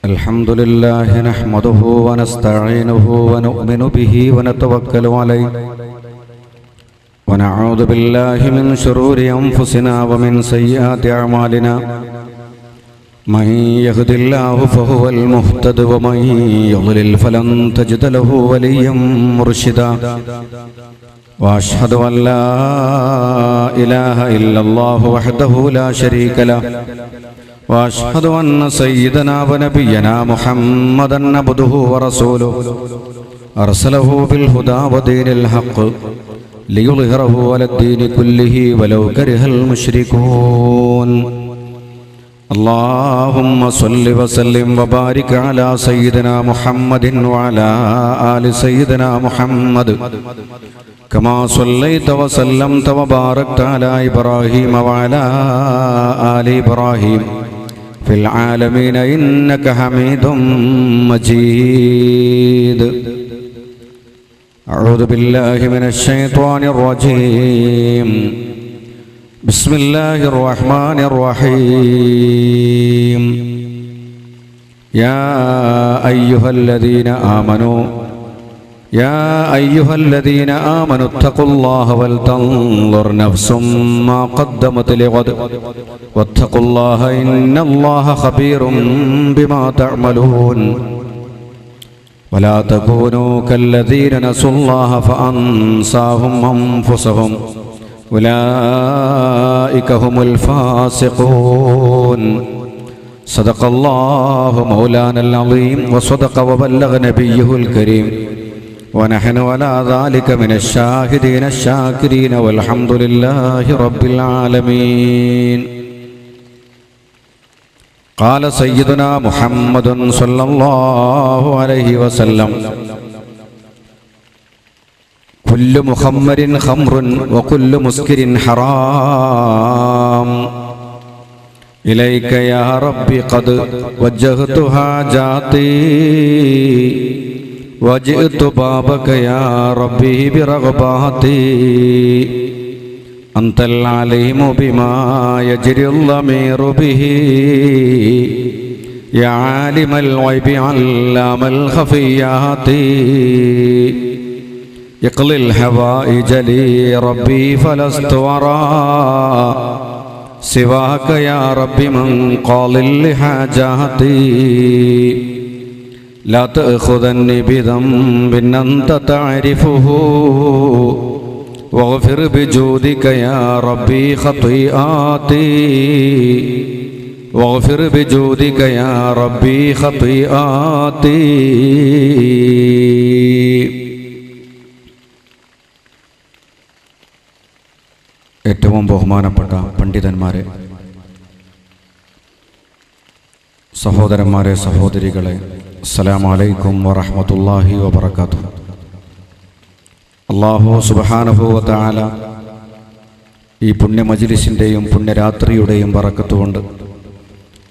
الحمد لله نحمده ونستعينه ونؤمن به ونتوكل عليه ونعوذ بالله من شرور أنفسنا ومن سيئات أعمالنا من يهد الله فهو المهتد ومن يضلل فلن تجد له وليا مرشدا وأشهد أن لا إله إلا الله وحده لا شريك له وأشهد أن سيدنا ونبينا محمدا عبده ورسوله أرسله بالهدى ودين الحق ليظهره على الدين كله ولو كره المشركون اللهم صل وسلم وبارك على سيدنا محمد وعلى آل سيدنا محمد كما صليت وسلمت وباركت على إبراهيم وعلى آل إبراهيم في العالمين إنك حميد مجيد. أعوذ بالله من الشيطان الرجيم. بسم الله الرحمن الرحيم. يا أيها الذين آمنوا اتقوا الله ولتنظر نفس ما قدمت لغد واتقوا الله إن الله خبير بما تعملون ولا تكونوا كالذين نسوا الله فأنساهم أنفسهم أولئك هم الفاسقون. صدق الله مولانا العظيم وصدق وبلغ نبيه الكريم ونحن على ذلك من الشاهدين الشاكرين والحمد لله رب العالمين. قال سيدنا محمد صلى الله عليه وسلم كل مخمر خمر وكل مسكر حرام إليك يا ربي قد وجهت حاجاتي وجئت بابك يا ربي برغباتي أنت العليم بما يجري الضمير به يا عالم الغيب علام الخفيات اقضي الحوائج لي ربي فلست أرى سواك يا ربي من قال لحاجاتي لا تأخذني بذنب أنت تعرفه واغفر بجودك يا ربي خطيئاتي واغفر بجودك يا ربي خطيئاتي. ഏറ്റവും ബഹുമാനപ്പെട്ട പണ്ഡിതന്മാരെ, സഹോദരന്മാരെ, സഹോദരികളെ, അസ്സലാമു അലൈക്കും വറഹ്മത്തുള്ളാഹി വബറകാതുഹു. അല്ലാഹു സുബ്ഹാനഹു വ തആല ഈ പുണ്യ മജ്ലിസിൻ്റെയും പുണ്യരാത്രിയുടെയും ബറക്കത്തുകൊണ്ട്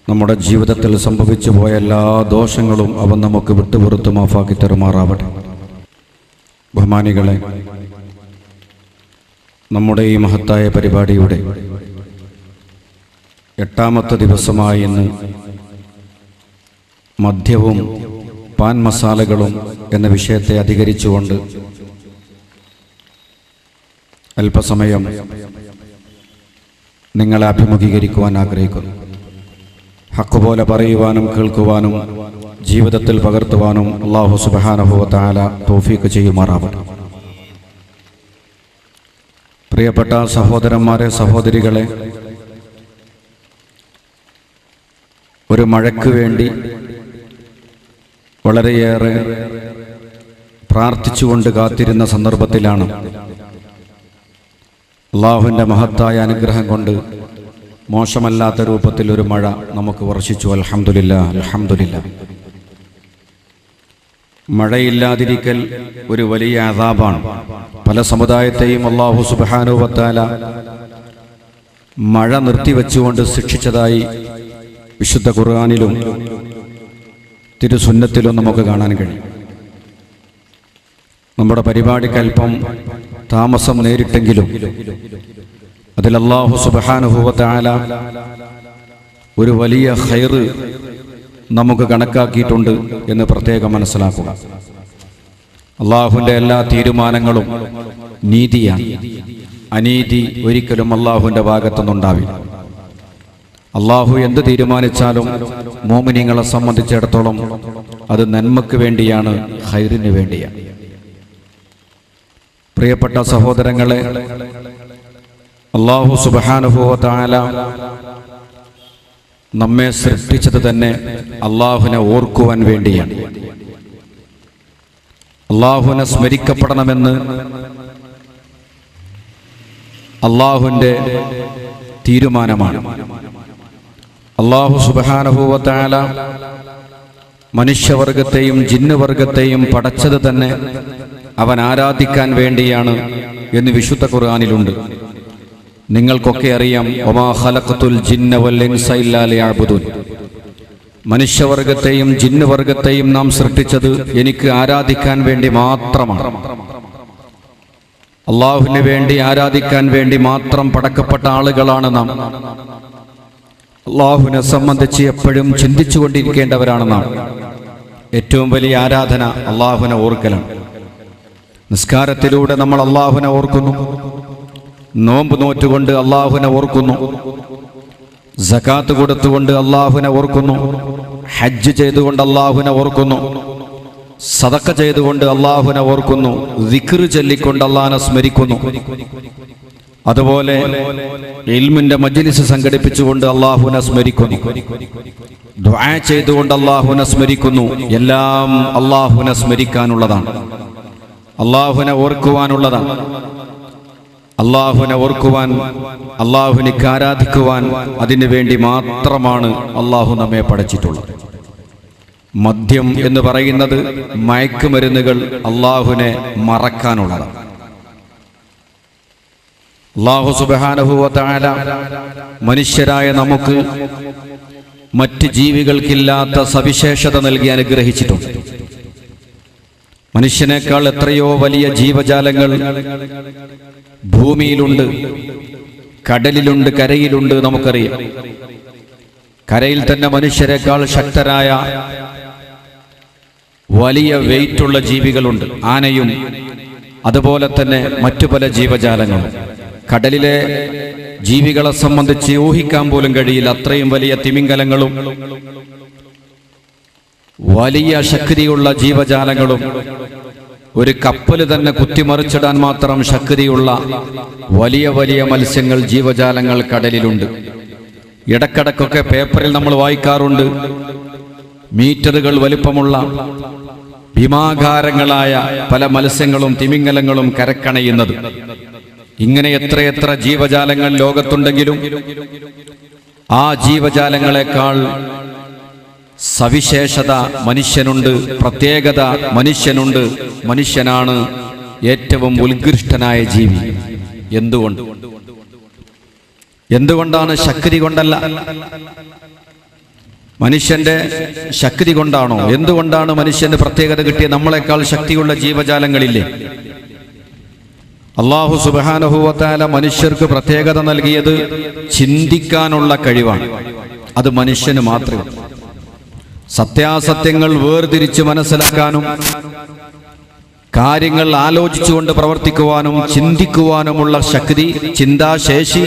നമ്മുടെ ജീവിതത്തിൽ സംഭവിച്ചു പോയ എല്ലാ ദോഷങ്ങളും അവൻ നമുക്ക് വിട്ടുപുറത്ത് മാഫാക്കി തരുമാറാവട്ടെ. ബഹുമാനികളെ, നമ്മുടെ ഈ മഹത്തായ പരിപാടിയുടെ 8ാമത്തെ ദിവസമായി ഇന്ന് മദ്യവും പാൻ മസാലകളും എന്ന വിഷയത്തെ അധികരിച്ചുകൊണ്ട് അല്പസമയം നിങ്ങളെ അഭിമുഖീകരിക്കുവാൻ ആഗ്രഹിക്കുന്നു. ഹക്ക് പോലെ പറയുവാനും കേൾക്കുവാനും ജീവിതത്തിൽ പകർത്തുവാനും അല്ലാഹു സുബ്ഹാനഹു വ തആല തൗഫീഖ് ചെയ്യുമാറാവട്ടെ. പ്രിയപ്പെട്ട സഹോദരന്മാരെ, സഹോദരികളെ, ഒരു മഴയ്ക്ക് വേണ്ടി വളരെയേറെ പ്രാർത്ഥിച്ചുകൊണ്ട് കാത്തിരുന്ന സന്ദർഭത്തിലാണ് അല്ലാഹുവിൻ്റെ മഹത്തായ അനുഗ്രഹം കൊണ്ട് മോശമല്ലാത്ത രൂപത്തിൽ ഒരു മഴ നമുക്ക് വർഷിച്ചു. അൽഹംദുലില്ലാഹ്, അൽഹംദുലില്ലാഹ്. മഴയില്ലാതിരിക്കൽ ഒരു വലിയ അദാബാണ്. പല സമുദായത്തെയും അല്ലാഹു സുബ്ഹാനഹു വ തആല മഴ നിർത്തിവെച്ചുകൊണ്ട് ശിക്ഷിച്ചതായി വിശുദ്ധ ഖുർആനിലും തിരുസുന്നത്തിലും നമുക്ക് കാണാൻ കഴിയും. നമ്മുടെ പരിപാടിക്ക് അല്പം താമസം നേരിട്ടെങ്കിലും അതിൽ അല്ലാഹു സുബ്ഹാനഹു വ തആല ഒരു വലിയ ഖൈർ നമുക്ക് കണക്കാക്കിയിട്ടുണ്ട് എന്ന് പ്രത്യേകം മനസ്സിലാക്കുക. അള്ളാഹുവിൻ്റെ എല്ലാ തീരുമാനങ്ങളും നീതിയാണ്. അനീതി ഒരിക്കലും അള്ളാഹുവിൻ്റെ ഭാഗത്തുനിന്നുണ്ടാവില്ല. അള്ളാഹു എന്ത് തീരുമാനിച്ചാലും മോമിനീങ്ങളെ സംബന്ധിച്ചിടത്തോളം അത് നന്മയ്ക്ക് വേണ്ടിയാണ്, ഖൈറിന് വേണ്ടിയാണ്. പ്രിയപ്പെട്ട സഹോദരങ്ങളെ, അല്ലാഹു സുബ്ഹാനഹു വ തആല നമ്മെ സൃഷ്ടിച്ചത് തന്നെ അള്ളാഹുവിനെ ഓർക്കുവാൻ വേണ്ടിയാണ്. അള്ളാഹുവിനെ സ്മരിക്കപ്പെടണമെന്ന് അള്ളാഹുവിൻ്റെ തീരുമാനമാണ്. അല്ലാഹു സുബ്ഹാനഹു വ തആല മനുഷ്യവർഗത്തെയും ജിന്നുവർഗത്തെയും പടച്ചത് തന്നെ അവൻ ആരാധിക്കാൻ വേണ്ടിയാണ് എന്ന് വിശുദ്ധ ഖുർആനിലുണ്ട്. നിങ്ങൾക്കൊക്കെ അറിയാം, വമാ ഖലഖതുൽ ജിന്ന വൽ ഇൻസ ഇല്ലാ ലിയഅ്ബുദൂൻ. മനുഷ്യവർഗത്തെയും ജിന്നുവർഗത്തെയും നാം സൃഷ്ടിച്ചത് എനിക്ക് ആരാധിക്കാൻ വേണ്ടി മാത്രമാണ്. അള്ളാഹുവിന് വേണ്ടി ആരാധിക്കാൻ വേണ്ടി മാത്രം പടക്കപ്പെട്ട ആളുകളാണ് നാം. അള്ളാഹുവിനെ സംബന്ധിച്ച് എപ്പോഴും ചിന്തിച്ചു കൊണ്ടിരിക്കേണ്ടവരാണ് നാം. ഏറ്റവും വലിയ ആരാധന അള്ളാഹുവിനെ ഓർക്കലാണ്. നിസ്കാരത്തിലൂടെ നമ്മൾ അള്ളാഹുവിനെ ഓർക്കുന്നു, നോമ്പ് നോറ്റുകൊണ്ട് അള്ളാഹുവിനെ ഓർക്കുന്നു, സകാത്ത് കൊടുത്തുകൊണ്ട് അള്ളാഹുവിനെ ഓർക്കുന്നു, ഹജ്ജ് ചെയ്തുകൊണ്ട് അള്ളാഹുവിനെ ഓർക്കുന്നു, സദഖ ചെയ്തുകൊണ്ട് അള്ളാഹുവിനെ ഓർക്കുന്നു, ദിക്ർ ചൊല്ലിക്കൊണ്ട് അള്ളാഹുവിനെ സ്മരിക്കുന്നു. അതുപോലെ ഇൽമിന്റെ മജ്ലിസ് സംഘടിപ്പിച്ചുകൊണ്ട് അള്ളാഹുവിനെ സ്മരിക്കുന്നു, ദുആ ചെയ്തുകൊണ്ട് അള്ളാഹുവിനെ സ്മരിക്കുന്നു. എല്ലാം അള്ളാഹുവിനെ സ്മരിക്കാനുള്ളതാണ്, അള്ളാഹുവിനെ ഓർക്കുവാനുള്ളതാണ്. അള്ളാഹുവിനെ ഓർക്കുവാൻ, അള്ളാഹുവിനെ ആരാധിക്കുവാൻ, അതിനു വേണ്ടി മാത്രമാണ് അള്ളാഹു നമ്മെ പഠിച്ചിട്ടുള്ളത്. മദ്യം എന്ന് പറയുന്നത് മയക്കുമരുന്നുകൾ അള്ളാഹുവിനെ മറക്കാനുള്ളതാണ്. അല്ലാഹു സുബ്ഹാനഹു വ തആല മനുഷ്യരായ നമുക്ക് മറ്റ് ജീവികൾക്കില്ലാത്ത സവിശേഷത നൽകി അനുഗ്രഹിച്ചിട്ടുണ്ട്. മനുഷ്യനേക്കാൾ എത്രയോ വലിയ ജീവജാലങ്ങൾ ഭൂമിയിലുണ്ട്, കടലിലുണ്ട്, കരയിലുണ്ട്. നമുക്കറിയാം, കരയിൽ തന്നെ മനുഷ്യരെക്കാൾ ശക്തരായ വലിയ വെയിറ്റുള്ള ജീവികളുണ്ട്, ആനയും അതുപോലെ തന്നെ മറ്റു പല ജീവജാലങ്ങളും. കടലിലെ ജീവികളെ സംബന്ധിച്ച് ഊഹിക്കാൻ പോലും കഴിയില്ല. അത്രയും വലിയ തിമിംഗലങ്ങളും വലിയ ശക്തിയുള്ള ജീവജാലങ്ങളും, ഒരു കപ്പൽ തന്നെ കുത്തിമറിച്ചിടാൻ മാത്രം ശക്തിയുള്ള വലിയ വലിയ മത്സ്യങ്ങൾ, ജീവജാലങ്ങൾ കടലിലുണ്ട്. ഇടക്കിടക്കൊക്കെ പേപ്പറിൽ നമ്മൾ വായിക്കാറുണ്ട്, മീറ്ററുകൾ വലിപ്പമുള്ള ഭീമാകാരങ്ങളായ പല മത്സ്യങ്ങളും തിമിംഗലങ്ങളും കരക്കണയുന്നത്. ഇങ്ങനെ എത്രയെത്ര ജീവജാലങ്ങൾ ലോകത്തുണ്ടെങ്കിലും ആ ജീവജാലങ്ങളെക്കാൾ സവിശേഷത മനുഷ്യനുണ്ട്, പ്രത്യേകത മനുഷ്യനുണ്ട്. മനുഷ്യനാണ് ഏറ്റവും ഉത്കൃഷ്ടനായ ജീവി. എന്തുകൊണ്ടാണ്? ശക്തി കൊണ്ടല്ല. മനുഷ്യന്റെ ശക്തി കൊണ്ടാണോ? എന്തുകൊണ്ടാണ് മനുഷ്യന് പ്രത്യേകത കിട്ടിയ? നമ്മളെക്കാൾ ശക്തിയുള്ള ജീവജാലങ്ങളില്ലേ? അല്ലാഹു സുബ്ഹാനഹു വ തആല മനുഷ്യർക്ക് പ്രത്യേകത നൽകിയത് ചിന്തിക്കാനുള്ള കഴിവാണ്. അത് മനുഷ്യന് മാത്രമേ. സത്യാസത്യങ്ങൾ വേർതിരിച്ച് മനസ്സിലാക്കാനും കാര്യങ്ങൾ ആലോചിച്ചുകൊണ്ട് പ്രവർത്തിക്കുവാനും ചിന്തിക്കുവാനുമുള്ള ശക്തി, ചിന്താശേഷി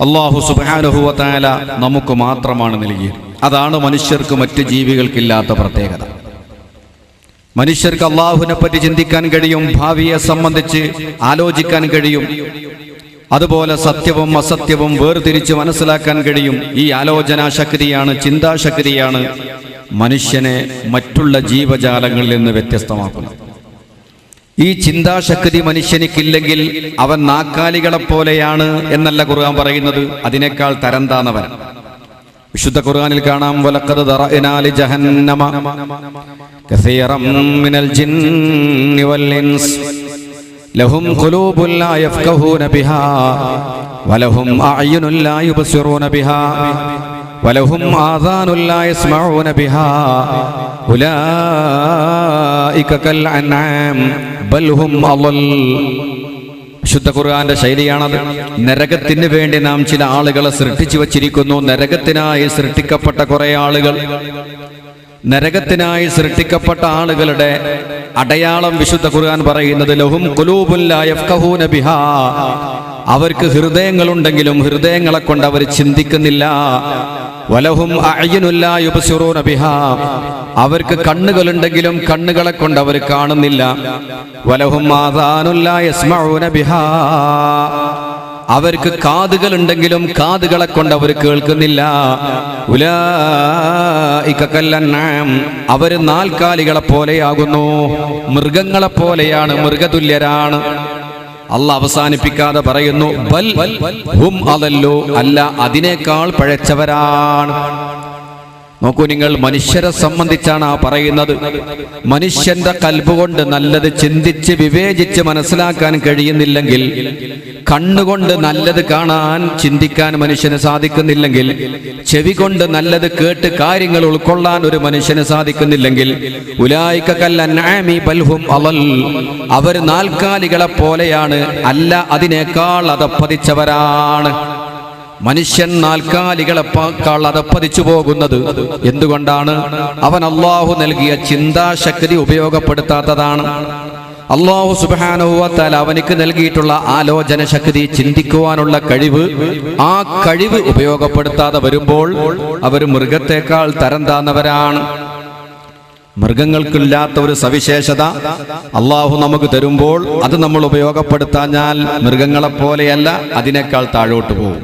അല്ലാഹു സുബ്ഹാനഹു വ തആല നമുക്ക് മാത്രമാണ് നൽകിയത്. അതാണ് മനുഷ്യർക്ക് മറ്റ് ജീവികൾക്കില്ലാത്ത പ്രത്യേകത. മനുഷ്യർക്ക് അള്ളാഹുവിനെ പറ്റി ചിന്തിക്കാൻ കഴിയും, ഭാവിയെ സംബന്ധിച്ച് ആലോചിക്കാൻ കഴിയും, അതുപോലെ സത്യവും അസത്യവും വേർതിരിച്ച് മനസ്സിലാക്കാൻ കഴിയും. ഈ ആലോചനാ ശക്തിയാണ്, ചിന്താശക്തിയാണ് മനുഷ്യനെ മറ്റുള്ള ജീവജാലങ്ങളിൽ നിന്ന് വ്യത്യസ്തമാക്കുന്നത്. ഈ ചിന്താശക്തി മനുഷ്യനിക്കില്ലെങ്കിൽ അവൻ നാക്കാലികളെപ്പോലെയാണ് എന്നല്ല ഖുർആൻ പറയുന്നത്, അതിനേക്കാൾ തരം താന്നവൻ. വിശുദ്ധ ഖുർആനിൽ കാണാം, വലഖദ് ദറഅനാ ലിജഹന്നമ കസീറൻ മിനൽ ജിന്നി വൽ ഇൻസ് ലഹും ഖുലൂബുൻ ലാ യഫ്ഖഹൂന ബിഹാ വലഹും അഅ്യുനുൻ ലാ യുബ്സിറൂന ബിഹാ വലഹും ആദാനുൻ ലാ യസ്മഊന ബിഹാ ഉലൈക കൽ അൻആം ബൽ ഹും അളൽ. വിശുദ്ധ ഖുർആന്റെ ശൈലിയാണത്. നരകത്തിന് വേണ്ടി നാം ചില ആളുകളെ സൃഷ്ടിച്ചു വച്ചിരിക്കുന്നു. നരകത്തിനായി സൃഷ്ടിക്കപ്പെട്ട കുറെ ആളുകൾ, നരകത്തിനായി സൃഷ്ടിക്കപ്പെട്ട ആളുകളുടെ അടയാളം വിശുദ്ധ ഖുർആൻ പറയുന്നത് ലഹും ഖുലൂബുൻ ലാ യഫ്ഖഹൂന ബിഹാ, അവർക്ക് ഹൃദയങ്ങളുണ്ടെങ്കിലും ഹൃദയങ്ങളെ കൊണ്ട് അവർ ചിന്തിക്കുന്നില്ല. വലഹും അഅ്യുനുൻ ലാ യുബ്സിറൂന ബിഹാ, അവർക്ക് കണ്ണുകളുണ്ടെങ്കിലും കണ്ണുകളെ കൊണ്ട് അവർ കാണുന്നില്ല. വലഹും ആദാനുൻ ലാ യസ്മഊന ബിഹാ, അവർക്ക് കാതുകളുണ്ടെങ്കിലും കാതുകളെ കൊണ്ട് അവർ കേൾക്കുന്നില്ല. ഉലൈക കല്ലൻആം, അവർ നാൽക്കാലികളെ പോലെയാകുന്നു, മൃഗങ്ങളെ പോലെയാണ്, മൃഗതുല്യരാണ്. അല്ലാഹ് അവസാനിപ്പിക്കാതെ പറയുന്നു ബൽ ഹും അദല്ലു, അല്ല അതിനേക്കാൾ പഴച്ചവരാണ്. നോക്കൂ നിങ്ങൾ, മനുഷ്യരെ സംബന്ധിച്ചാണ് ആ പറയുന്നത്. മനുഷ്യന്റെ കൽബ് കൊണ്ട് നല്ലത് ചിന്തിച്ച് വിവേചിച്ച് മനസ്സിലാക്കാൻ കഴിയുന്നില്ലെങ്കിൽ, കണ്ണുകൊണ്ട് നല്ലത് കാണാൻ ചിന്തിക്കാൻ മനുഷ്യന് സാധിക്കുന്നില്ലെങ്കിൽ, ചെവി കൊണ്ട് നല്ലത് കേട്ട് കാര്യങ്ങൾ ഉൾക്കൊള്ളാൻ ഒരു മനുഷ്യന് സാധിക്കുന്നില്ലെങ്കിൽ, ഉലൈക കല്ലൻആമി ബൽ ഹും അളൽ, അവർ നാൽക്കാലികളെ പോലെയാണ്, അല്ല അതിനേക്കാൾ അധപ്പതിച്ചവരാണ്. മനുഷ്യൻ നാൽക്കാലികളെക്കാൾ അധപ്പതിച്ചു പോകുന്നത് എന്തുകൊണ്ടാണ്? അവൻ അല്ലാഹു നൽകിയ ചിന്താശക്തി ഉപയോഗപ്പെടുത്താത്തതാണ്. അല്ലാഹു സുബ്ഹാനഹു വ തആല അവനിക്ക് നൽകിയിട്ടുള്ള ആലോചന ശക്തി, ചിന്തിക്കുവാനുള്ള കഴിവ്, ആ കഴിവ് ഉപയോഗപ്പെടുത്താതെ വരുമ്പോൾ അവർ മൃഗത്തെക്കാൾ തരം താന്നവരാണ്. മൃഗങ്ങൾക്കില്ലാത്ത ഒരു സവിശേഷത അല്ലാഹു നമുക്ക് തരുമ്പോൾ അത് നമ്മൾ ഉപയോഗപ്പെടുത്താഞ്ഞാൽ മൃഗങ്ങളെപ്പോലെയല്ല, അതിനേക്കാൾ താഴോട്ട് പോകും.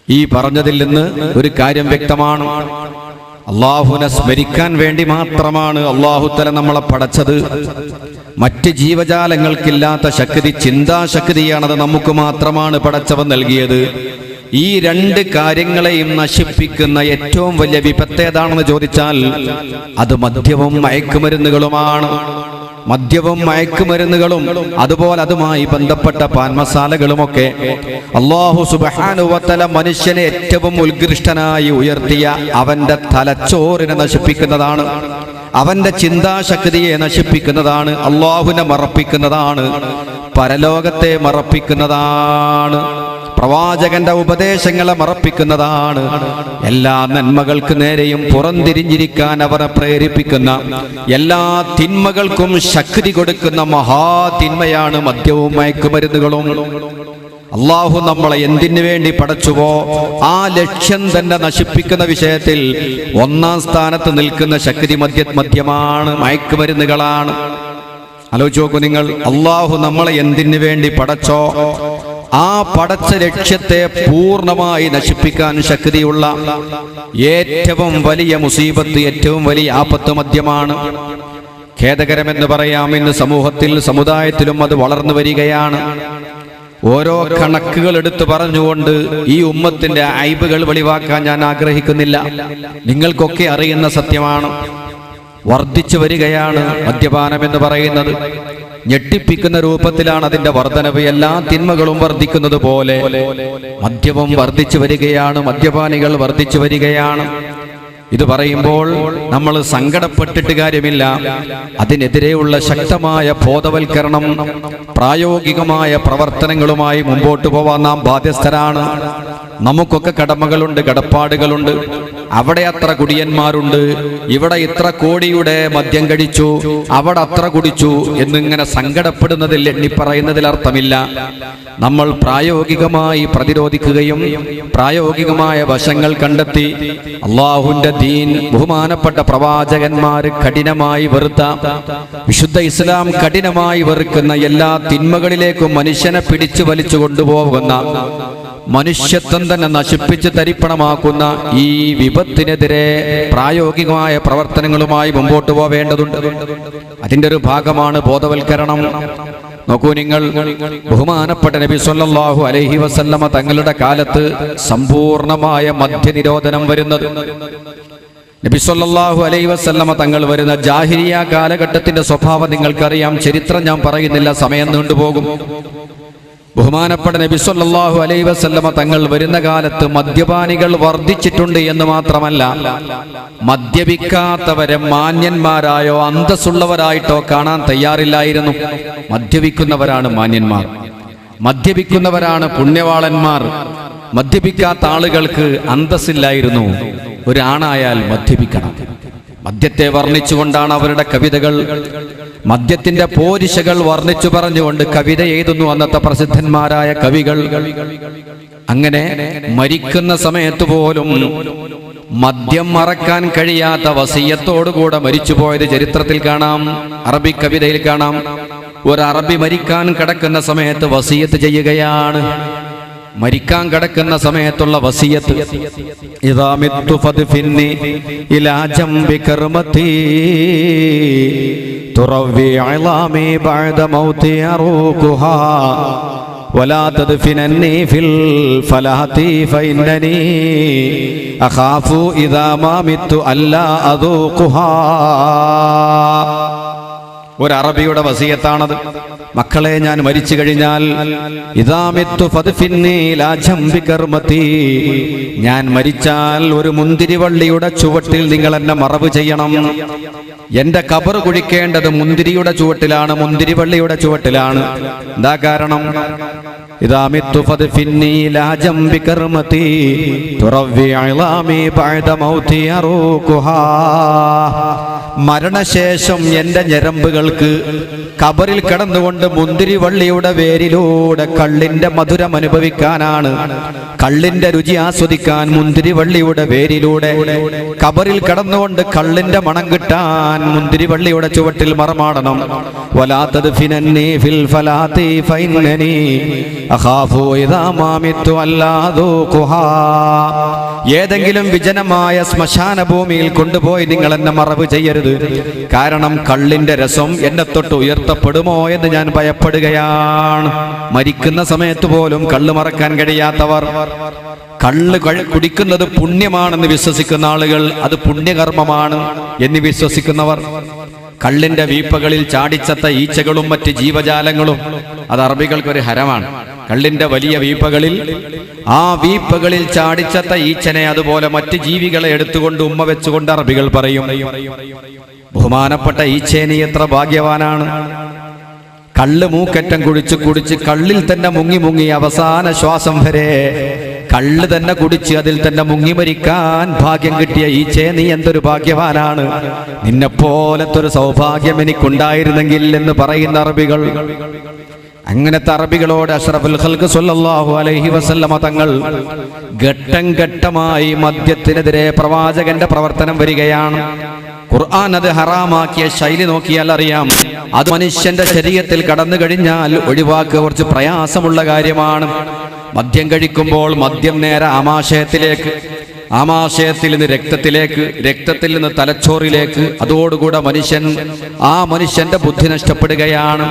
ഈ പറഞ്ഞതിൽ നിന്ന് ഒരു കാര്യം വ്യക്തമാണ്. അല്ലാഹുവിനെ സ്മരിക്കാൻ വേണ്ടി മാത്രമാണ് അല്ലാഹു തആല നമ്മളെ പടച്ചത്. മറ്റ് ജീവജാലങ്ങൾക്കില്ലാത്ത ശക്തി, ചിന്താശക്തിയാണത് നമുക്ക് മാത്രമാണ് പടച്ചവൻ നൽകിയത്. ഈ രണ്ട് കാര്യങ്ങളെയും നശിപ്പിക്കുന്ന ഏറ്റവും വലിയ വിപത്ത് ഏതാണെന്ന് ചോദിച്ചാൽ അത് മദ്യവും മയക്കുമരുന്നുകളുമാണ്. മദ്യവും മയക്കുമരുന്നുകളും അതുപോലെ അതുമായി ബന്ധപ്പെട്ട പാൻമസാലകളുമൊക്കെ അല്ലാഹു സുബ്ഹാനഹു വ തആല മനുഷ്യനെ ഏറ്റവും ഉത്കൃഷ്ടനായി ഉയർത്തിയ അവന്റെ തലച്ചോറിനെ നശിപ്പിക്കുന്നതാണ്, അവന്റെ ചിന്താശക്തിയെ നശിപ്പിക്കുന്നതാണ്, അല്ലാഹുവിനെ മറപ്പിക്കുന്നതാണ്, പരലോകത്തെ മറപ്പിക്കുന്നതാണ്, പ്രവാചകന്റെ ഉപദേശങ്ങളെ മറപ്പിക്കുന്നതാണ്. എല്ലാ നന്മകൾക്ക് നേരെയും പുറംതിരിഞ്ഞിരിക്കാൻ അവരെ പ്രേരിപ്പിക്കുന്ന, എല്ലാ തിന്മകൾക്കും ശക്തി കൊടുക്കുന്ന മഹാതിന്മയാണ് മദ്യവും മയക്കുമരുന്നുകളും. അല്ലാഹു നമ്മളെ എന്തിനു വേണ്ടി പടച്ചുവോ ആ ലക്ഷ്യം തന്നെ നശിപ്പിക്കുന്ന വിഷയത്തിൽ ഒന്നാം സ്ഥാനത്ത് നിൽക്കുന്ന ശക്തി മദ്യമാണ്, മയക്കുമരുന്നുകളാണ്. ആലോചിച്ച് നോക്കൂ നിങ്ങൾ, അല്ലാഹു നമ്മളെ എന്തിനു വേണ്ടി പടച്ചോ ആ പടച്ച ലക്ഷ്യത്തെ പൂർണ്ണമായി നശിപ്പിക്കാൻ ശക്തിയുള്ള ഏറ്റവും വലിയ മുസീബത്ത്, ഏറ്റവും വലിയ ആപത്ത് മദ്യമാണ്. ഖേദകരമെന്ന് പറയാം, ഇന്ന് സമൂഹത്തിൽ, സമുദായത്തിലും അത് വളർന്നു വരികയാണ്. ഓരോ കണക്കുകൾ എടുത്തു പറഞ്ഞുകൊണ്ട് ഈ ഉമ്മത്തിന്റെ ഐബുകൾ വെളിവാക്കാൻ ഞാൻ ആഗ്രഹിക്കുന്നില്ല. നിങ്ങൾക്കൊക്കെ അറിയുന്ന സത്യമാണ്. വർദ്ധിച്ചു വരികയാണ് മദ്യപാനം എന്ന് പറയുന്നത്. ഞെട്ടിപ്പിക്കുന്ന രൂപത്തിലാണ് അതിന്റെ വർധനവ്. എല്ലാ തിന്മകളും വർദ്ധിക്കുന്നത് പോലെ മദ്യവും വർദ്ധിച്ചു വരികയാണ്, മദ്യപാനികൾ വർദ്ധിച്ചു വരികയാണ്. ഇത് പറയുമ്പോൾ നമ്മൾ സങ്കടപ്പെട്ടിട്ട് കാര്യമില്ല. അതിനെതിരെയുള്ള ശക്തമായ ബോധവൽക്കരണം, പ്രായോഗികമായ പ്രവർത്തനങ്ങളുമായി മുമ്പോട്ട് പോവാൻ നാം ബാധ്യസ്ഥരാണ്. നമുക്കൊക്കെ കടമകളുണ്ട്, കടപ്പാടുകളുണ്ട്. അവിടെ അത്ര കുടിയന്മാരുണ്ട്, ഇവിടെ ഇത്ര കോടിയുടെ മദ്യം കഴിച്ചു, അവിടെ അത്ര കുടിച്ചു എന്നിങ്ങനെ സങ്കടപ്പെടുന്നതിൽ എണ്ണിപ്പറയുന്നതിൽ അർത്ഥമില്ല. നമ്മൾ പ്രായോഗികമായി പ്രതിരോധിക്കുകയും പ്രായോഗികമായ വശങ്ങൾ കണ്ടെത്തി അല്ലാഹുവിന്റെ ദീൻ, ബഹുമാനപ്പെട്ട പ്രവാചകന്മാർ കഠിനമായി വെറുത്ത, വിശുദ്ധ ഇസ്ലാം കഠിനമായി വെറുക്കുന്ന എല്ലാ തിന്മകളിലേക്കും മനുഷ്യനെ പിടിച്ചു വലിച്ചു കൊണ്ടുപോകുന്ന, മനുഷ്യത്വം തന്നെ നശിപ്പിച്ച് തരിപ്പണമാക്കുന്ന ഈ വിപത്തിനെതിരെ പ്രായോഗികമായ പ്രവർത്തനങ്ങളുമായി മുമ്പോട്ട് പോവേണ്ടതുണ്ട്. അതിന്റെ ഒരു ഭാഗമാണ് ബോധവൽക്കരണം. നോക്കൂ നിങ്ങൾ, ബഹുമാനപ്പെട്ട നബി സല്ലല്ലാഹു അലൈഹി വസല്ലമ തങ്ങളുടെ കാലത്ത് സമ്പൂർണമായ മദ്യനിരോധനം വരുന്നത്, നബി സല്ലല്ലാഹു അലൈഹി വസല്ലമ തങ്ങൾ വരുന്ന ജാഹിലിയ കാലഘട്ടത്തിന്റെ സ്വഭാവം നിങ്ങൾക്കറിയാം. ചരിത്രം ഞാൻ പറയുന്നില്ല, സമയം നീണ്ടുപോകും. ബഹുമാനപ്പെട്ട നബി സല്ലല്ലാഹു അലൈഹി വസല്ലമ തങ്ങൾ വരുന്ന കാലത്ത് മദ്യപാനികൾ വർദ്ധിച്ചിട്ടുണ്ട് എന്ന് മാത്രമല്ല, മദ്യപിക്കാത്തവരെ മാന്യന്മാരായോ അന്തസ്സുള്ളവരായിട്ടോ കാണാൻ തയ്യാറില്ലായിരുന്നു. മദ്യപിക്കുന്നവരാണ് മാന്യന്മാർ. മദ്യപിക്കുന്നവരാണ് പുണ്യവാളന്മാർ. മദ്യപിക്കാത്ത ആളുകൾക്ക് അന്തസ്സില്ലായിരുന്നു. ഒരാണായാൽ മദ്യപിക്കണം. മദ്യത്തെ വർണ്ണിച്ചുകൊണ്ടാണ് അവരുടെ കവിതകൾ. മദ്യത്തിന്റെ പോരിശകൾ വർണ്ണിച്ചു പറഞ്ഞുകൊണ്ട് കവിത എഴുതുന്നു അന്നത്തെ പ്രസിദ്ധന്മാരായ കവികൾ. അങ്ങനെ മരിക്കുന്ന സമയത്ത് പോലും മദ്യം മറക്കാൻ കഴിയാത്ത വസിയത്തോടുകൂടെ മരിച്ചുപോയത് ചരിത്രത്തിൽ കാണാം, അറബി കവിതയിൽ കാണാം. ഒരു അറബി മരിക്കാൻ കിടക്കുന്ന സമയത്ത് വസിയത്ത് ചെയ്യുകയാണ്. മരിക്കാൻ കിടക്കുന്ന സമയത്തുള്ള വസിയത്ത്, ഇദാ മിത്തു ഫദ്ഫിന്നി ഇലാ ജംബി കർമതി തുറവി ഇളാമി ബഅദ മൗതി അറൂഖുഹാ വലാ തദ്ഫിനന്നി ഫിൽ ഫലാതി ഫഇന്നനി അഖാഫു ഇദാ മാ മിത്തു അല്ലാ അദൂഖുഹാ. ഒരു അറബിയുടെ വസിയത്താണത്. മക്കളെ, ഞാൻ മരിച്ചു കഴിഞ്ഞാൽ ഞാൻ മരിച്ചാൽ ഒരു മുന്തിരിവള്ളിയുടെ ചുവട്ടിൽ നിങ്ങൾ എന്നെ മറവ് ചെയ്യണം. എന്റെ ഖബർ കുഴിക്കേണ്ടത് മുന്തിരിയുടെ ചുവട്ടിലാണ്, മുന്തിരിവള്ളിയുടെ ചുവട്ടിലാണ്. എന്താ കാരണം? മരണശേഷം എന്റെ ഞരമ്പുകൾക്ക് ഖബറിൽ കിടന്നുകൊണ്ട് മുന്തിരിവള്ളിയുടെ വേരിലൂടെ കള്ളിന്റെ മധുരം അനുഭവിക്കാനാണ്. കള്ളിന്റെ രുചി ആസ്വദിക്കാൻ മുന്തിരിവള്ളിയുടെ വേരിലൂടെ ഖബറിൽ കിടന്നുകൊണ്ട് കള്ളിന്റെ മണം കിട്ടാൻ മുന്തിരിവള്ളിയുടെ ചുവട്ടിൽ മറമാടണം. ഏതെങ്കിലും വിജനമായ ശ്മശാന ഭൂമിയിൽ കൊണ്ടുപോയി നിങ്ങൾ എന്നെ മറവ് ചെയ്യരുത്. കാരണം കള്ളിന്റെ രസം എന്നെ തൊട്ട് ഉയർത്തപ്പെടുമോ എന്ന് ഞാൻ ഭയപ്പെടുകയാണ്. മരിക്കുന്ന സമയത്ത് പോലും കള്ള് മറക്കാൻ കഴിയാത്തവർ, കള്ള് കുടിക്കുന്നത് പുണ്യമാണെന്ന് വിശ്വസിക്കുന്ന ആളുകൾ, അത് പുണ്യകർമ്മമാണ് എന്ന് വിശ്വസിക്കുന്നവർ, കള്ളിന്റെ വീപ്പകളിൽ ചാടിച്ചത്ത ഈച്ചകളും മറ്റ് ജീവജാലങ്ങളും അത് അറബികൾക്കൊരു ഹരമാണ്. കള്ളിന്റെ വലിയ വീപ്പകളിൽ, ആ വീപ്പകളിൽ ചാടിച്ചത്ത ഈച്ചനെ അതുപോലെ മറ്റ് ജീവികളെ എടുത്തുകൊണ്ട് ഉമ്മ വെച്ചുകൊണ്ട് അറബികൾ പറയും, ബഹുമാനപ്പെട്ട ഈച്ചേനി എത്ര ഭാഗ്യവാനാണ്. കള്ള് മൂക്കറ്റം കുടിച്ച് കുടിച്ച് കള്ളിൽ തന്നെ മുങ്ങി മുങ്ങി അവസാന ശ്വാസം വരെ കള്ള് തന്നെ കുടിച്ച് അതിൽ തന്നെ മുങ്ങി മരിക്കാൻ ഭാഗ്യം കിട്ടിയ ഈച്ചേ, നീ എന്തൊരു ഭാഗ്യവാനാണ്. നിന്നെപ്പോലത്തെ ഒരു സൗഭാഗ്യം എനിക്കുണ്ടായിരുന്നെങ്കിൽ എന്ന് പറയുന്ന അറബികൾ. അങ്ങനത്തെ അറബികളോട് അഷ്റഫുൽ ഖൽഖ് സ്വല്ലല്ലാഹു അലൈഹി വസല്ലമ തങ്ങൾ ഘട്ടം ഘട്ടമായി മദ്യത്തിനെതിരെ പ്രവാചകന്റെ പ്രവർത്തനം വരികയാണ്. ഖുർആൻ അത് ഹറാമാക്കിയ ശൈലി നോക്കിയാൽ അറിയാം. അത് മനുഷ്യന്റെ ശരീരത്തിൽ കടന്നു കഴിഞ്ഞാൽ ഒഴിവാക്കുക കുറച്ച് പ്രയാസമുള്ള കാര്യമാണ്. മദ്യം കഴിക്കുമ്പോൾ മദ്യം നേരെ ആമാശയത്തിലേക്ക്, ആമാശയത്തിൽ നിന്ന് രക്തത്തിലേക്ക്, രക്തത്തിൽ നിന്ന് തലച്ചോറിലേക്ക്, അതോടുകൂടെ ആ മനുഷ്യന്റെ ബുദ്ധി നഷ്ടപ്പെടുകയാണ്.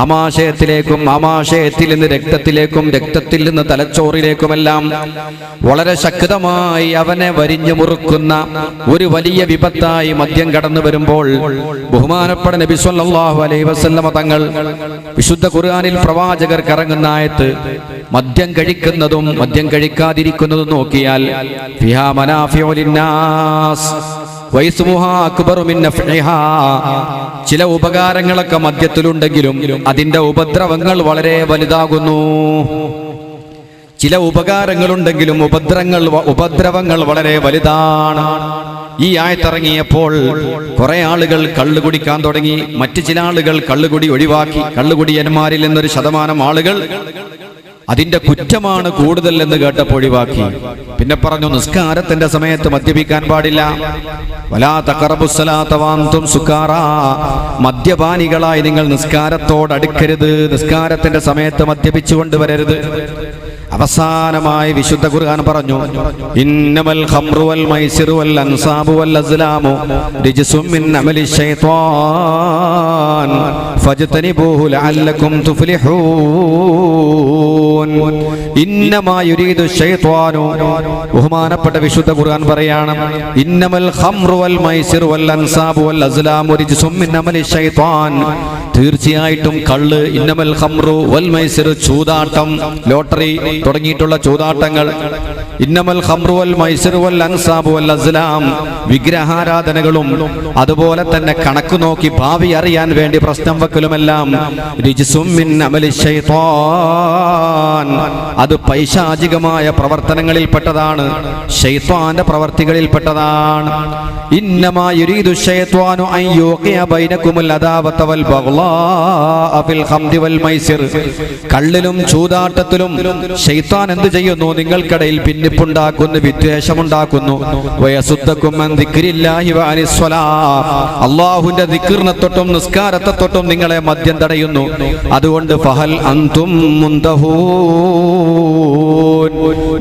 ആമാശയത്തിലേക്കും ആമാശയത്തിൽ നിന്ന് രക്തത്തിലേക്കും രക്തത്തിൽ നിന്ന് തലച്ചോറിലേക്കുമെല്ലാം വളരെ ശക്തമായി അവനെ വരിഞ്ഞു മുറുക്കുന്ന ഒരു വലിയ വിപത്തായി മദ്യം കടന്നു വരുമ്പോൾ ബഹുമാനപ്പെട്ട നബി സല്ലല്ലാഹു അലൈഹി വസല്ലമ തങ്ങൾ വിശുദ്ധ ഖുർആനിൽ പ്രവാചകർക്ക് ഇറങ്ങുന്ന ആയത്ത്, മദ്യം കഴിക്കുന്നതും മദ്യം കഴിക്കാതിരിക്കുന്നതും നോക്കിയാൽ ചില ഉപകാരങ്ങളൊക്കെ മദ്യത്തിലുണ്ടെങ്കിലും അതിന്റെ ഉപദ്രവങ്ങൾ വളരെ വലുതാകുന്നു. ചില ഉപകാരങ്ങളുണ്ടെങ്കിലും ഉപദ്രവങ്ങൾ വളരെ വലുതാണ്. ഈ ആയത്തിറങ്ങിയപ്പോൾ കുറെ ആളുകൾ കള്ളു കുടിക്കാൻ തുടങ്ങി. മറ്റു ചില ആളുകൾ കള്ളുകുടി ഒഴിവാക്കി. കള്ളുകുടിയന്മാരിൽ നിന്നൊരു ശതമാനം ആളുകൾ അതിന്റെ കുറ്റമാണ് കൂടുതൽ എന്ന് കേട്ടപ്പോൾ ഒഴിവാക്കി. പിന്നെ പറഞ്ഞു, നിസ്കാരത്തിന്റെ സമയത്ത് മദ്യപിക്കാൻ പാടില്ല. വലാ തഖറബുസ്സലാത്ത വഅൻതും സുകാറാ, മദ്യപാനികളായി നിങ്ങൾ നിസ്കാരത്തോട് അടുക്കരുത്. നിസ്കാരത്തിന്റെ സമയത്ത് മദ്യപിച്ചു കൊണ്ടുവരരുത്. അവസാനമായി വിശുദ്ധ ഖുർആൻ പറഞ്ഞു, ഇന്നമൽ ഖംറു വൽ മൈസിറു വൽ അൻസാബു വൽ അസ്ലാമു റിജ്സും മിൻ അമലി ശൈത്വാൻ ഫജ്തനിബൂഹു ലഅല്ലകും തുഫ്ലിഹൂൻ. ഇന്നമാ യുരീദു ശൈത്വാനു, ബഹുമാനപ്പെട്ട വിശുദ്ധ ഖുർആൻ പറയാണ്, ഇന്നമൽ ഖംറു വൽ മൈസിറു വൽ അൻസാബു വൽ അസ്ലാമു റിജ്സും മിൻ അമലി ശൈത്വാൻ, തീർച്ചയായിട്ടും കള്ള്, ഇന്നമൽ ഖംറു വൽ മൈസിറു, ചൂതാട്ടം, ലോട്ടറി തുടങ്ങിയിട്ടുള്ള ചൂതാട്ടങ്ങൾ, ഇന്നമൽ ഖംറു വൽ മൈസിറു വൽ അൻസാബു വൽ അസ്ലാം, വിഗ്രഹാരാധനകളും അതുപോലെ തന്നെ കണക്ക് നോക്കി ഭാവി അറിയാൻ വേണ്ടി പ്രശ്നം വെക്കലുമെല്ലാം റിജ്സും മിൻ അമലി ശൈത്താൻ, അത് പൈശാചികമായ പ്രവർത്തനങ്ങളിൽപ്പെട്ടതാണ്, ശൈത്താന്റെ പ്രവർത്തികളിൽപ്പെട്ടതാണ്. ഇന്നമാ യുരീദു ശൈത്വാനു അൻ യുഖിയ ബൈനകുമുൽ അദാവത വൽ ബഗ്ളാഅ ഫിൽ ഖംറി വൽ മൈസിർ. കള്ളിലും ചൂതാട്ടത്തിലും ശൈത്താൻ എന്ത് ചെയ്യുന്നു? നിങ്ങൾക്കിടയിൽ ഭിന്നിപ്പുണ്ടാക്കുന്നു, വിദ്വേഷമുണ്ടാക്കുന്നു. വയസുദ്ദകും അൻ ദിക്രില്ലാഹി വഅനിസ് സ്വലാത്ത്, അല്ലാഹുവിന്റെ ദിക്റിനെ തൊട്ടും നിസ്കാരത്തെ തൊട്ടും നിങ്ങളെ മദ്യം തടയുന്നു. അതുകൊണ്ട് ഫഹൽ അൻതും മുന്തഹൂൻ,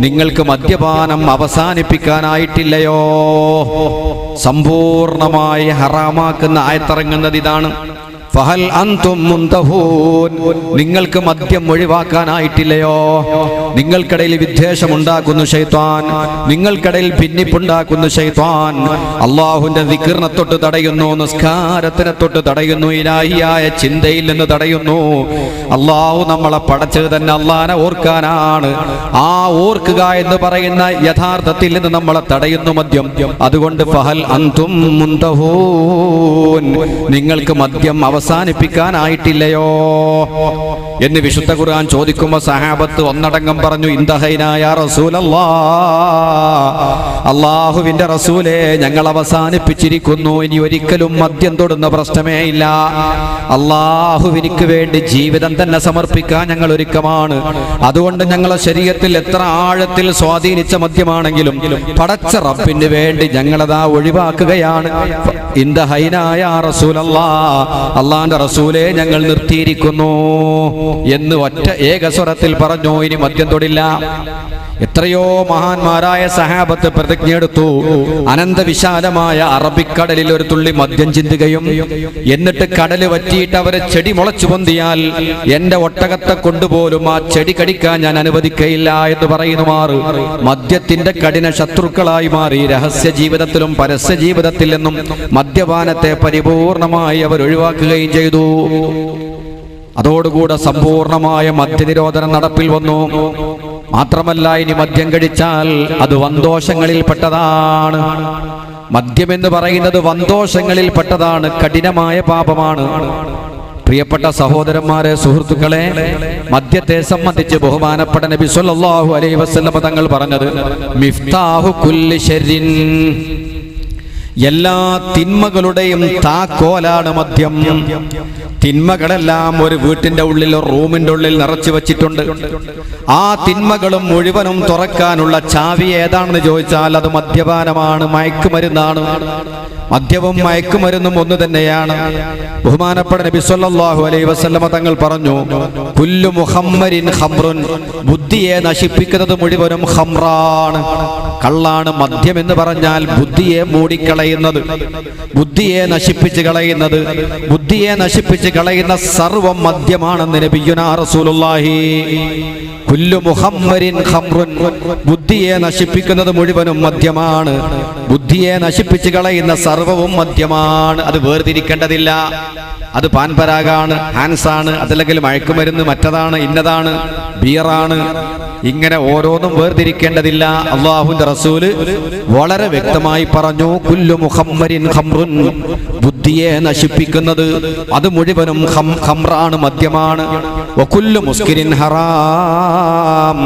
നിങ്ങൾക്ക് മദ്യപാനം അവസാനിപ്പിക്കാനായിട്ടില്ലയോ? സമ്പൂർണമായി ഹറാമാക്കുന്ന ആയത്തിറങ്ങുന്നത് ഇതാണ്. ഫഹൽ അൻതും മുന്തഹൂൻ, നിങ്ങൾക്ക് മദ്യം ഒഴിവാക്കാനായിട്ടില്ലയോ? നിങ്ങൾക്കിടയിൽ വിദ്വേഷമുണ്ടാക്കുന്നു ശൈത്താൻ, നിങ്ങൾക്കിടയിൽ ഭിന്നിപ്പുണ്ടാക്കുന്നു ശൈത്താൻ. അള്ളാഹുവിന്റെ ദിക്റിനെ തൊട്ട് തടയുന്നു, നിസ്കാരത്തിനെ തൊട്ട് തടയുന്നു, ഇലാഹിയായ ചിന്തയിൽ നിന്ന് തടയുന്നു. അള്ളാഹു നമ്മളെ പടച്ചത് തന്നെ അള്ളാഹനെ ഓർക്കാനാണ്. ആ ഓർക്കുക എന്ന് പറയുന്ന യഥാർത്ഥത്തിൽ നിന്ന് നമ്മളെ തടയുന്നു മദ്യം. അതുകൊണ്ട് ഫഹൽ അൻതും മുന്തഹൂൻ, നിങ്ങൾക്ക് മദ്യം അവസാനിപ്പിക്കാനായിട്ടില്ലയോ എന്ന് വിശുദ്ധ ഖുർആൻ ചോദിക്കുമ്പോൾ സഹാബത്ത് ഒന്നടങ്കം പറഞ്ഞു, ഇന്തഹൈനാ യാ റസൂലല്ലാഹ്, അല്ലാഹുവിന്റെ റസൂലേ, ഞങ്ങൾ അവസാനിപ്പിച്ചിരിക്കുന്നു, ഇനി ഒരിക്കലും മദ്യം തൊടുന്ന പ്രശ്നമേ ഇല്ല. അല്ലാഹുവിനിക്ക് വേണ്ടി ജീവിതം തന്നെ സമർപ്പിക്കാൻ ഞങ്ങൾ ഒരുക്കമാണ്. അതുകൊണ്ട് ഞങ്ങളുടെ ശരീരത്തിൽ എത്ര ആഴത്തിൽ സ്വാധീനിച്ച മദ്യമാണെങ്കിലും പടച്ച റബ്ബിന് വേണ്ടി ഞങ്ങളതാ ഒഴിവാക്കുകയാണ്. ഇന്തഹൈനാ യാ റസൂലല്ലാഹ്, അള്ളാന്റെ റസൂലേ, ഞങ്ങൾ നിർത്തിയിരിക്കുന്നു എന്ന് ഒറ്റ ഏകസ്വരത്തിൽ പറഞ്ഞു. ഇനി മദ്യം തൊടില്ല. എത്രയോ മഹാന്മാരായ സഹാബത്ത് പ്രതിജ്ഞയെടുത്തു. അനന്തവിശാലമായ അറബിക്കടലിൽ ഒരു തുള്ളി മദ്യം ചിന്തുകയും എന്നിട്ട് കടല് വറ്റിയിട്ട് അവരെ ചെടി മുളച്ചു പൊന്തിയാൽ എന്റെ ഒട്ടകത്തെ കൊണ്ടുപോലും ആ ചെടി കടിക്കാൻ ഞാൻ അനുവദിക്കയില്ല എന്ന് പറയുന്നുമാറ് മദ്യത്തിന്റെ കഠിന ശത്രുക്കളായി മാറി. രഹസ്യ ജീവിതത്തിലും പരസ്യ ജീവിതത്തിൽ നിന്നും മദ്യപാനത്തെ പരിപൂർണമായി അവർ ഒഴിവാക്കുകയും ചെയ്തു. അതോടുകൂടെ സമ്പൂർണമായ മദ്യനിരോധനം നടപ്പിൽ വന്നു. മാത്രമല്ല, ഇനി മദ്യം കഴിച്ചാൽ അത് വൻദോഷങ്ങളിൽപ്പെട്ടതാണ്. മദ്യമെന്ന് പറയുന്നത് വൻദോഷങ്ങളിൽപ്പെട്ടതാണ്, കഠിനമായ പാപമാണ്. പ്രിയപ്പെട്ട സഹോദരന്മാരെ, സുഹൃത്തുക്കളെ, മദ്യത്തെ സംബന്ധിച്ച് ബഹുമാനപ്പെട്ട നബി സല്ലല്ലാഹു അലൈഹി വസല്ലം തങ്ങൾ പറഞ്ഞത് മിഫ്താഹു കുല്ലി ശർരിൻ, എല്ലാ തിന്മകളുടെയും താക്കോലാണ് മദ്യം. തിന്മകളെല്ലാം ഒരു വീട്ടിന്റെ ഉള്ളിൽ, റൂമിന്റെ ഉള്ളിൽ നിറച്ചു വച്ചിട്ടുണ്ട്. ആ തിന്മകളും മുഴുവനും തുറക്കാനുള്ള ചാവി ഏതാണെന്ന് ചോദിച്ചാൽ അത് മദ്യപാനമാണ്, മയക്കുമരുന്നാണ്. മദ്യവും മയക്കുമരുന്നും ഒന്ന് തന്നെയാണ്. ബഹുമാനപ്പെട്ട നബി സല്ലല്ലാഹു അലൈഹി വസല്ലമ തങ്ങൾ പറഞ്ഞു, കുല്ലു മുഖമ്മരിൻ ഖംറുൻ, ബുദ്ധിയെ നശിപ്പിക്കുന്നത് മുഴുവനും ഖംറാണ്, കള്ളാണ്. മദ്യം എന്ന് പറഞ്ഞാൽ ബുദ്ധിയെ മൂടിക്കളയുന്നത്, ബുദ്ധിയെ നശിപ്പിച്ച് കളയുന്നത്, ബുദ്ധിയെ നശിപ്പിച്ച് കളയുന്ന സർവം മദ്യമാണെന്ന് നബിയുനാ റസൂലുള്ളാഹി. കുല്ലു മുഖമ്മരിൻ ഖംറുൻ, ബുദ്ധിയെ നശിപ്പിക്കുന്നത് മുഴുവനും മദ്യമാണ്, ബുദ്ധിയെ നശിപ്പിച്ച് കളയുന്ന സർവവും മദ്യമാണ്. അത് വേർതിരിക്കേണ്ടതില്ല. അത് പാൻപരാഗാണ്, ഹാൻസാണ്, അതല്ലെങ്കിൽ മയക്കുമരുന്ന്, മറ്റതാണ്, ഇന്നതാണ്, ബിയറാണ്, ഇങ്ങനെ ഓരോന്നും വേർതിരിക്കേണ്ടതില്ല. അല്ലാഹുവിന്റെ റസൂല് വളരെ വ്യക്തമായി പറഞ്ഞു, കുല്ലു മുഖമ്മരിൻ ഖംറുൻ, ബുദ്ധിയെ നശിപ്പിക്കുന്നത് അത് മുഴുവനും ഖംറാണ്, മദ്യമാണ്. വകുല്ലു മുസ്കിരിൻ ഹറാം,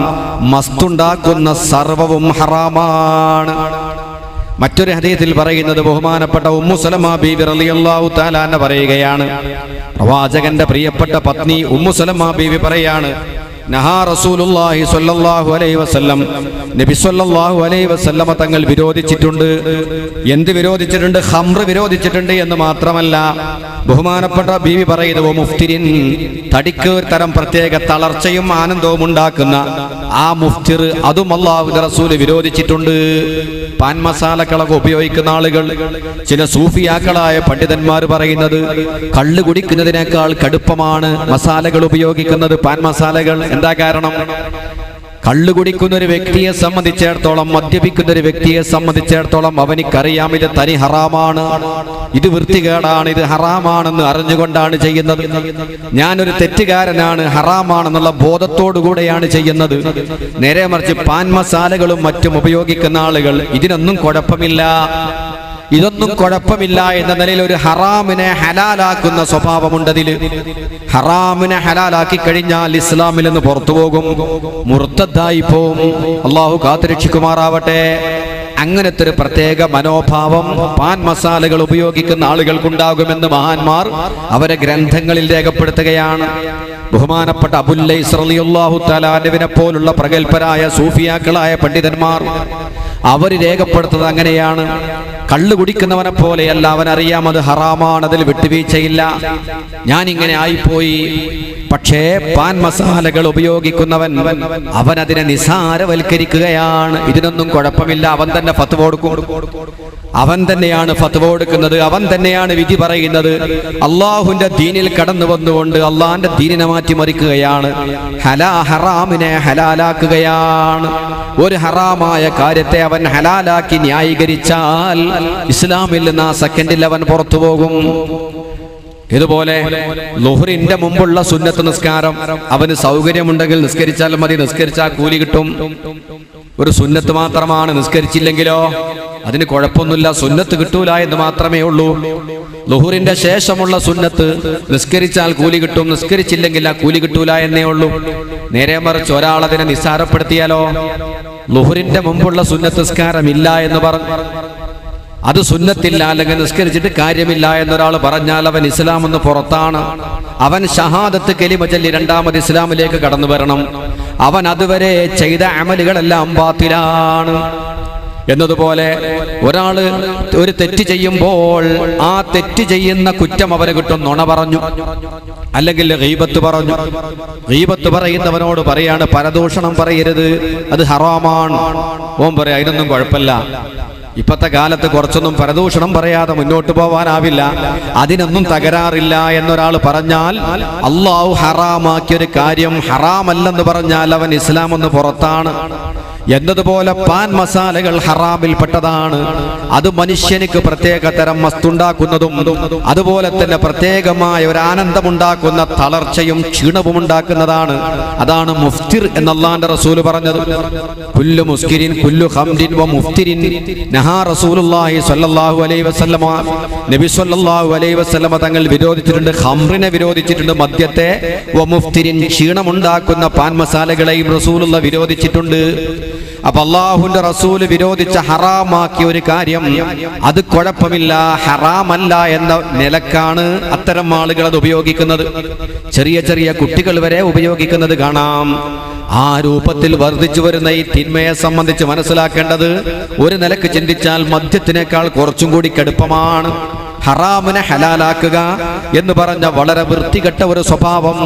മസ്തുണ്ടാക്കുന്ന സർവവും ഹറാമാണ്. മറ്റൊരു ഹദീസിൽ പറയുന്നത് ബഹുമാനപ്പെട്ട ഉമ്മു സലമ ബീവി റളിയല്ലാഹു തആല അൻഹ പറയുകയാണ്, പ്രവാചകന്റെ പ്രിയപ്പെട്ട പത്നി ഉമ്മു സലമ ബീവി പറയാണ്, നഹാ റസൂലുള്ളാഹി സ്വല്ലല്ലാഹു അലൈഹി വസല്ലം, നബി സ്വല്ലല്ലാഹു അലൈഹി വസല്ലമ തങ്ങൾ വിരോധിച്ചിട്ടുണ്ട്. എന്ത് വിരോധിച്ചിട്ടുണ്ട്? ഖംർ വിരോധിച്ചിട്ടുണ്ട് എന്ന് മാത്രമല്ല, ബഹുമാനപ്പെട്ട ബീവി പറയുന്നു, മുഫ്തിരിൻ, തടിക്ക് ഒരു തരം പ്രത്യേക തളർച്ചയും ആനന്ദവും ഉണ്ടാക്കുന്ന ആ മുഫ്തിർ, അതും അല്ലാഹുവിന്റെ റസൂല് വിരോധിച്ചിട്ടുണ്ട്. പാൻ മസാലകളൊക്കെ ഉപയോഗിക്കുന്ന ആളുകൾ, ചില സൂഫിയാക്കളായ പണ്ഡിതന്മാർ പറയുന്നത് കള്ള് കുടിക്കുന്നതിനേക്കാൾ കടുപ്പമാണ് മസാലകൾ ഉപയോഗിക്കുന്നത്, പാൻ മസാലകൾ. എന്താ കാരണം? കള്ളു കുടിക്കുന്ന ഒരു വ്യക്തിയെ സംബന്ധിച്ചിടത്തോളം, മദ്യപിക്കുന്ന ഒരു വ്യക്തിയെ സംബന്ധിച്ചിടത്തോളം അവനിക്കറിയാം ഇത് തനി ഹറാമാണ്, ഇത് വൃത്തികേടാണ്, ഇത് ഹറാമാണെന്ന് അറിഞ്ഞുകൊണ്ടാണ് ചെയ്യുന്നത്. ഞാനൊരു തെറ്റുകാരനാണ്, ഹറാമാണെന്നുള്ള ബോധത്തോടുകൂടെയാണ് ചെയ്യുന്നത്. നേരെ മറിച്ച് പാൻ മസാലകളും മറ്റും ഉപയോഗിക്കുന്ന ആളുകൾ ഇതൊന്നും കുഴപ്പമില്ല എന്ന നിലയിൽ ഒരു ഹറാമിനെ ഹലാലാക്കുന്ന സ്വഭാവമുണ്ടതിൽ. ഹറാമിനെ ഹലാലാക്കി കഴിഞ്ഞാൽ ഇസ്ലാമിൽ നിന്ന് പുറത്തു പോകും, മുർത്തദ്ദായി പോവും. അള്ളാഹു കാത്തുരക്ഷിക്കുമാറാവട്ടെ. അങ്ങനത്തെ ഒരു പ്രത്യേക മനോഭാവം പാൻ മസാലകൾ ഉപയോഗിക്കുന്ന ആളുകൾക്കുണ്ടാകുമെന്ന് മഹാന്മാർ അവരെ ഗ്രന്ഥങ്ങളിൽ രേഖപ്പെടുത്തുകയാണ്. ബഹുമാനപ്പെട്ട അബുല്ലൈസ് റളിയല്ലാഹു തആല അൻഹുവിനെ പോലുള്ള പ്രഗൽഭരായ സൂഫിയാക്കളായ പണ്ഡിതന്മാർ അവർ രേഖപ്പെടുത്തുന്നത് അങ്ങനെയാണ്. കള്ളു കുടിക്കുന്നവനെ പോലെയല്ല, അവനറിയാം അത് ഹറാമാണ്, അതിൽ വിട്ടുവീഴ്ചയില്ല. ഞാനിങ്ങനെ ആയിപ്പോയി. പക്ഷേ പാൻ മസാലകൾ ഉപയോഗിക്കുന്നവൻ അവൻ അതിനെ നിസാരവൽക്കരിക്കുകയാണ്. ഇതിനൊന്നും കുഴപ്പമില്ല, അവൻ തന്നെ ഫത്വ കൊടുക്കും. അവൻ തന്നെയാണ് ഫത്വ കൊടുക്കുന്നത്, അവൻ തന്നെയാണ് വിധി പറയുന്നത്. അള്ളാഹുവിന്റെ ദീനിൽ കടന്നു വന്നുകൊണ്ട് അള്ളാഹിന്റെ ദീനിനെ മാറ്റിമറിക്കുകയാണ്, ഹറാമിനെ ഹലാലാക്കുകയാണ്. ഒരു ഹറാമായ കാര്യത്തെ അവൻ ഹലാലാക്കി ന്യായീകരിച്ചാൽ ഇസ്ലാമിൽ നിന്ന് ആ സെക്കൻഡിൽ അവൻ പുറത്തു പോകും. ഇതുപോലെ ളുഹ്റിന്റെ മുമ്പുള്ള സുന്നത്ത് നിസ്കാരം അവന് സൗകര്യമുണ്ടെങ്കിൽ നിസ്കരിച്ചാൽ മതി, നിസ്കരിച്ചാൽ കൂലി കിട്ടും. ഒരു സുന്നത്ത് മാത്രമാണ്, നിസ്കരിച്ചില്ലെങ്കിലോ അതിന് കുഴപ്പമൊന്നുമില്ല, സുന്നത്ത് കിട്ടൂല എന്ന് മാത്രമേ ഉള്ളൂ. ളുഹ്റിന്റെ ശേഷമുള്ള സുന്നത്ത് നിസ്കരിച്ചാൽ കൂലി കിട്ടും, നിസ്കരിച്ചില്ലെങ്കിൽ ആ കൂലി കിട്ടൂല എന്നേ ഉള്ളൂ. നേരെ മറിച്ച് ഒരാൾ അതിനെ നിസ്സാരപ്പെടുത്തിയാലോ, ളുഹ്റിന്റെ മുമ്പുള്ള സുന്നത്ത് നിസ്കാരം ഇല്ല എന്ന് പറഞ്ഞു, അത് സുന്നത്തില്ല അല്ലെങ്കിൽ നിസ്കരിച്ചിട്ട് കാര്യമില്ല എന്നൊരാൾ പറഞ്ഞാൽ അവൻ ഇസ്ലാം എന്ന് പുറത്താണ്. അവൻ ഷഹാദത്ത് കലിമ ചൊല്ലി രണ്ടാമത് ഇസ്ലാമിലേക്ക് കടന്നു വരണം. അവൻ അതുവരെ ചെയ്ത അമലുകളെല്ലാം ബാത്തിലാണ്. എന്നതുപോലെ ഒരാൾ ഒരു തെറ്റ് ചെയ്യുമ്പോൾ ആ തെറ്റ് ചെയ്യുന്ന കുറ്റം അവന് കിട്ടും. നുണ പറഞ്ഞു, അല്ലെങ്കിൽ ഗീബത്ത് പറഞ്ഞു. ഗീബത്ത് പറയുന്നവനോട് പറയാണ് പരദൂഷണം പറയരുത്, അത് ഹറാമാണ്. ഓൻ പറയാ അതിനൊന്നും കുഴപ്പമില്ല. ഇപ്പത്തെ കാലത്ത് കുറച്ചൊന്നും പരദൂഷണം പറയാതെ മുന്നോട്ട് പോവാനാവില്ല, അതിനൊന്നും തകരാറില്ല എന്നൊരാൾ പറഞ്ഞാൽ അള്ളാഹു ഹറാമാക്കിയൊരു കാര്യം ഹറാമല്ലെന്ന് പറഞ്ഞാൽ അവൻ ഇസ്ലാം ഒന്ന് പുറത്താണ്. എന്നതുപോലെ പാൻ മസാലകൾ ഹറാമിൽപ്പെട്ടതാണ്. അത് മനുഷ്യനിക്ക് പ്രത്യേക തരം മസ്തുണ്ടാക്കുന്നതും അതുപോലെ തന്നെ പ്രത്യേകമായ ഒരു ആനന്ദമുണ്ടാക്കുന്ന തളർച്ചയും ക്ഷീണവും ഉണ്ടാക്കുന്നതാണ്. അതാണ് മുഫ്തിർ എന്ന് അല്ലാഹുവിന്റെ റസൂൽ പറഞ്ഞത്. കുല്ലു മുസ്കിരിൻ കുല്ലു ഖംറിൻ വ മുഫ്തിരിൻ നഹാ റസൂലുള്ളാഹി സ്വല്ലല്ലാഹു അലൈഹി വസല്ലമ. നബി സ്വല്ലല്ലാഹു അലൈഹി വസല്ലമ തങ്ങൾ വിരോധിച്ചിട്ടുണ്ട്, ഖംറിനെ വിരോധിച്ചിട്ടുണ്ട്, മദ്യത്തെ. വ മുഫ്തിരിൻ ക്ഷീണമുണ്ടാക്കുന്ന പാൻ മസാലകളെയും റസൂലുള്ള വിരോധിച്ചിട്ടുണ്ട്. അപ്പൊ അള്ളാഹുവിന്റെ റസൂല് വിരോധിച്ച ഹറാമാക്കിയ ഒരു കാര്യം അത് കുഴപ്പമില്ല, ഹറാമല്ല എന്ന നിലക്കാണ് അത്തരം ആളുകൾ അത് ഉപയോഗിക്കുന്നത്. ചെറിയ ചെറിയ കുട്ടികൾ വരെ ഉപയോഗിക്കുന്നത് കാണാം. ആ രൂപത്തിൽ വർദ്ധിച്ചു വരുന്ന ഈ തിന്മയെ സംബന്ധിച്ച് മനസ്സിലാക്കേണ്ടത് ഒരു നിലക്ക് ചിന്തിച്ചാൽ മദ്യത്തിനേക്കാൾ കുറച്ചും കൂടി കടുപ്പമാണ്. ഹറാമിനെ ഹലാലാക്കുക എന്ന് പറഞ്ഞ വളരെ വൃത്തികെട്ട ഒരു സ്വഭാവം,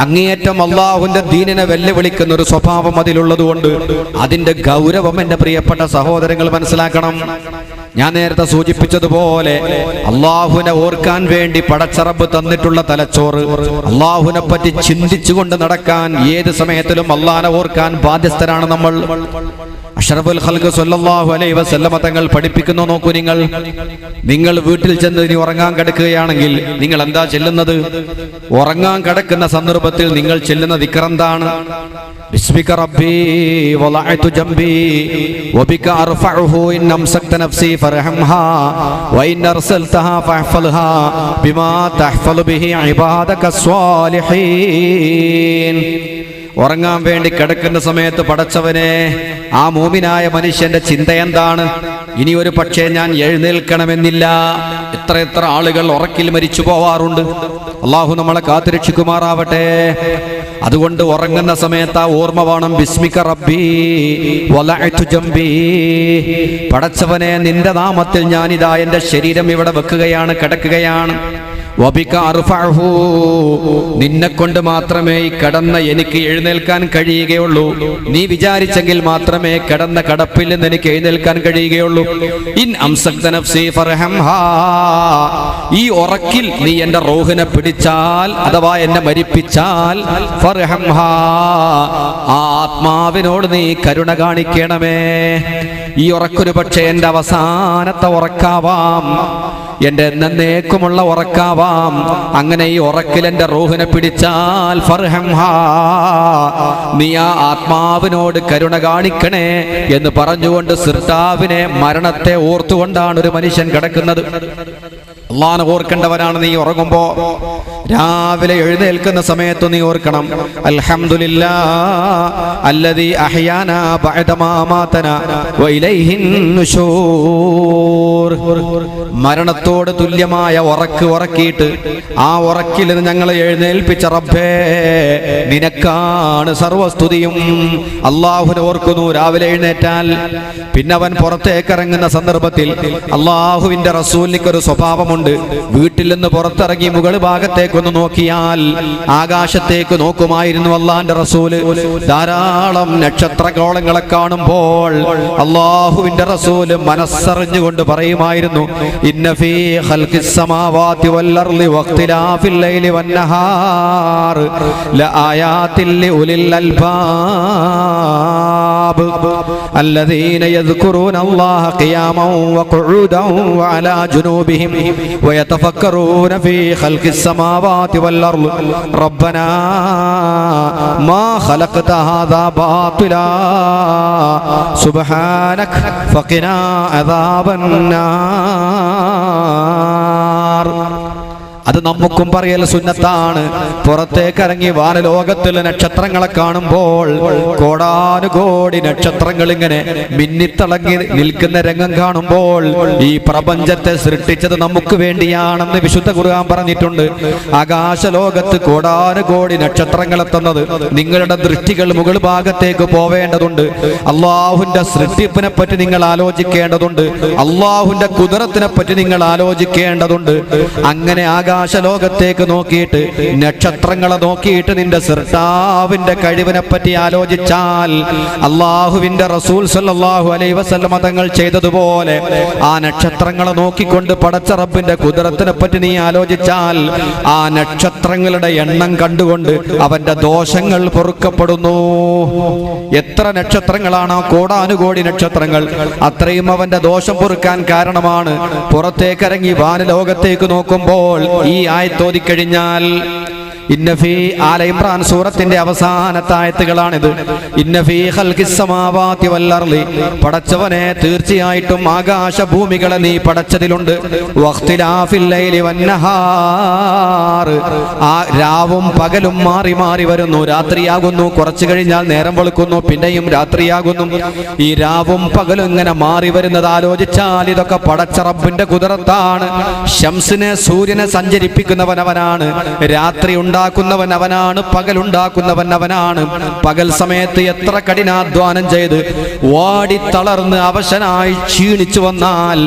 അങ്ങേയറ്റം അള്ളാഹുവിന്റെ ദീനിനെ വെല്ലുവിളിക്കുന്ന ഒരു സ്വഭാവം അതിലുള്ളതുകൊണ്ട് അതിന്റെ ഗൗരവം എന്റെ പ്രിയപ്പെട്ട സഹോദരങ്ങൾ മനസ്സിലാക്കണം. ഞാൻ നേരത്തെ സൂചിപ്പിച്ചതുപോലെ അള്ളാഹുവിനെ ഓർക്കാൻ വേണ്ടി പടച്ചറബ് തന്നിട്ടുള്ള തലച്ചോറ്, അള്ളാഹുവിനെ പറ്റി ചിന്തിച്ചുകൊണ്ട് നടക്കാൻ ഏത് സമയത്തിലും അള്ളാഹിനെ ഓർക്കാൻ ബാധ്യസ്ഥരാണ് നമ്മൾ. അഷ്റഫുൽ ഖൽഖ് സ്വല്ലല്ലാഹു അലൈഹി വസല്ലമ തങ്ങൾ പഠിപ്പിക്കുന്നു. നോക്കൂ, നിങ്ങൾ വീട്ടിൽ ചെന്ന് ഇനി ഉറങ്ങാൻ കിടക്കുകയാണെങ്കിൽ നിങ്ങൾ എന്താ ചെല്ലുന്നത്? ഉറങ്ങാൻ കിടക്കുന്ന സന്ദർഭത്തിൽ നിങ്ങൾ ചെല്ലുന്ന ദിക്ർ എന്താണ്? ബിസ്മിക റബ്ബി വളഅതു ജംബി വബിക അർഫഉഹു ഇൻ അംസക്ത നഫ്സി ഫർഹംഹാ വഇൻ അർസൽതഹാ ഫഹ്ഫൽഹാ ബിമാ തഹ്ഫലു ബിഹി ഇബാദക സ്വാലിഹീൻ. ഉറങ്ങാൻ വേണ്ടി കിടക്കുന്ന സമയത്ത് പടച്ചവനെ, ആ മൂമിനായ മനുഷ്യന്റെ ചിന്ത എന്താണ്? ഇനി ഒരു പക്ഷേ ഞാൻ എഴുന്നേൽക്കണമെന്നില്ല. എത്ര ആളുകൾ ഉറക്കിൽ മരിച്ചു പോവാറുണ്ട്. അള്ളാഹു നമ്മളെ കാത്തുരക്ഷിക്കുമാറാവട്ടെ. അതുകൊണ്ട് ഉറങ്ങുന്ന സമയത്ത് ആ ഓർമ്മ വേണം. ബിസ്മിക റബ്ബി വളഅതു ജംബി. പടച്ചവനെ, നിന്റെ നാമത്തിൽ ഞാനിതാ എന്റെ ശരീരം ഇവിടെ വെക്കുകയാണ്, കിടക്കുകയാണ്. വബിക അർഫഉഹു, നിന്നെ കൊണ്ട് മാത്രമേ ഈ കിടന്ന എനിക്ക് എഴുന്നേൽക്കാൻ കഴിയുകയുള്ളൂ. നീ വിചാരിച്ചെങ്കിൽ മാത്രമേ കിടന്ന കടപ്പിൽ നിന്ന് എനിക്ക് എഴുന്നേൽക്കാൻ കഴിയുകയുള്ളൂ. ഇൻ അംസക്ത നഫ്സി ഫർഹംഹാ, ഈ ഉറക്കിൽ നീ എന്റെ റൂഹിനെ പിടിച്ചാൽ അഥവാ എന്നെ മരിപ്പിച്ചാൽ ഫർഹംഹാ, ആ ആത്മാവിനോട് നീ കരുണ കാണിക്കണമേ. ഈ ഉറക്കൊരു പക്ഷേ എന്റെ അവസാനത്തെ ഉറക്കാവാം, എന്റെ എന്നേക്കുമുള്ള ഉറക്കാവാം. അങ്ങനെ ഈ ഉറക്കിൽ എന്റെ റൂഹിനെ പിടിച്ചാൽ ഫർഹംഹാ, നീ ആ ആത്മാവിനോട് കരുണ കാണിക്കണേ എന്ന് പറഞ്ഞുകൊണ്ട് സിർത്താവിനെ, മരണത്തെ ഓർത്തുകൊണ്ടാണ് ഒരു മനുഷ്യൻ കിടക്കുന്നത്. അല്ലാഹനെ ഓർക്കേണ്ടവനാണ് നീ ഉറങ്ങുമ്പോ. രാവിലെ എഴുന്നേൽക്കുന്ന സമയത്ത് നീ ഓർക്കണം, അൽഹംദുലില്ലാഹ് അല്ലദീ അഹ്യാനാ ബഅദമാ മാതനാ വഇലൈഹിൻ നുശൂർ. മരണത്തോട് തുല്യമായ ഉറക്കിയിട്ട് ആ ഉറക്കിൽ നിന്ന് ഞങ്ങളെ എഴുന്നേൽപ്പിച്ച റബ്ബേ, നിനക്കാണ് സർവസ്തുതിയും. അല്ലാഹുവിനെ ഓർക്കുന്നു രാവിലെ എഴുന്നേറ്റാൽ. പിന്നെ അവൻ പുറത്തേക്ക് ഇറങ്ങുന്ന സന്ദർഭത്തിൽ അല്ലാഹുവിന്റെ റസൂലിനൊരു സ്വഭാവമുണ്ട്. വീട്ടിൽ നിന്ന് പുറത്തിറങ്ങി മുകൾ ഭാഗത്തേക്കൊന്ന് നോക്കിയാൽ ആകാശത്തേക്ക് നോക്കുമായിരുന്നു അല്ലാഹുവിന്റെ റസൂല്. ധാരാളം നക്ഷത്രഗോളങ്ങളെ കാണുമ്പോൾ അല്ലാഹുവിന്റെ റസൂല് മനസ്സറിഞ്ഞുകൊണ്ട് പറയുമായിരുന്നു, ഇന്ന ഫീ ഖൽഖിസ് സമാവാതി വൽ അർളി വഖ്തിലാഫിൽ ലൈലി വൻ നഹാർ ലആയാതിൻ ലിഉലിൽ അൽബാബ് الذين يذكرون الله قياما وقعودا وعلى جنوبهم ويتفكرون في خلق السماوات والأرض ربنا ما خلقت هذا باطلا سبحانك فقنا عذاب النار. അത് നമുക്കും പറയൽ സുന്നത്താണ്. പുറത്തേക്ക് ഇറങ്ങി വാനലോകത്തിലെ നക്ഷത്രങ്ങളെ കാണുമ്പോൾ കോടാനുകോടി നക്ഷത്രങ്ങൾ ഇങ്ങനെ മിന്നിത്തിളങ്ങി നിൽക്കുന്ന രംഗം കാണുമ്പോൾ ഈ പ്രപഞ്ചത്തെ സൃഷ്ടിച്ചത് നമുക്ക് വേണ്ടിയാണെന്ന് വിശുദ്ധ ഖുർആൻ പറഞ്ഞിട്ടുണ്ട്. ആകാശലോകത്ത് കോടാനുകോടി നക്ഷത്രങ്ങൾ എത്തുന്നത് നിങ്ങളുടെ ദൃഷ്ടികൾ മുകൾ ഭാഗത്തേക്ക് പോവേണ്ടതുണ്ട്. അള്ളാഹുവിന്റെ സൃഷ്ടിപ്പിനെ പറ്റി നിങ്ങൾ ആലോചിക്കേണ്ടതുണ്ട്. അള്ളാഹുവിന്റെ കുദറത്തിനെ പറ്റി നിങ്ങൾ ആലോചിക്കേണ്ടതുണ്ട്. അങ്ങനെ ആകാശലോകത്തേക്ക് നോക്കിയിട്ട്, നക്ഷത്രങ്ങളെ നോക്കിയിട്ട് നിന്റെ സൃഷ്ടാവിന്റെ കഴിവിനെ പറ്റി ആലോചിച്ചാൽ, അള്ളാഹുവിന്റെ റസൂൽ സല്ലല്ലാഹു അലൈഹി വസല്ലം തങ്ങൾ ചെയ്തതുപോലെ ആ നക്ഷത്രങ്ങളെ നോക്കിക്കൊണ്ട് പടച്ച റബ്ബിന്റെ കുദറത്തിനെ പറ്റി നീ ആലോചിച്ചാൽ, ആ നക്ഷത്രങ്ങളുടെ എണ്ണം കണ്ടുകൊണ്ട് അവന്റെ ദോഷങ്ങൾ പൊറുക്കപ്പെടുന്നു. എത്ര നക്ഷത്രങ്ങളാണ്? കോടാനുകോടി നക്ഷത്രങ്ങൾ. അത്രയും അവന്റെ ദോഷം പൊറുക്കാൻ കാരണമാണ്. പുറത്തേക്കിറങ്ങി വാനലോകത്തേക്ക് നോക്കുമ്പോൾ ഈ ആയത്തോതിക്കഴിഞ്ഞാൽ, ഇന്നഫീ ആല ഇമ്രാൻ സൂറത്തിന്റെ അവസാനത്തെ ആയത്തുകളാണിത്. ഇന്നഫീ ഖൽഖിസ് സമാവാതി വൽ അർളി, പടച്ചവനെ തീർച്ചയായിട്ടും ആകാശഭൂമികളെ നീ പടച്ചതിലുണ്ട്. വഖ്തിലാഫിൽ ലൈലി വൻ നഹാർ, ആ രാവും പകലും മാറി മാറി വരുന്നു. രാത്രിയാകുന്നു, കുറച്ചു കഴിഞ്ഞാൽ നേരം വെളുക്കുന്നു, പിന്നെയും രാത്രിയാകുന്നു. ഈ രാവും പകലും ഇങ്ങനെ മാറി വരുന്നത് ആലോചിച്ചാൽ ഇതൊക്കെ പടച്ച റബ്ബിന്റെ കുദറത്താണ്. ശംസിനെ, സൂര്യനെ സഞ്ചരിപ്പിക്കുന്നവൻ അവനാണ്. രാത്രി ഉണ്ടാക്കുന്നവൻ അവനാണ്, പകലുണ്ടാക്കുന്നവൻ അവനാണ്. പകൽ സമയത്ത് എത്ര കഠിനാധ്വാനം ചെയ്ത് വാടി തളർന്ന് അവശനായി ക്ഷീണിച്ചു വന്നാൽ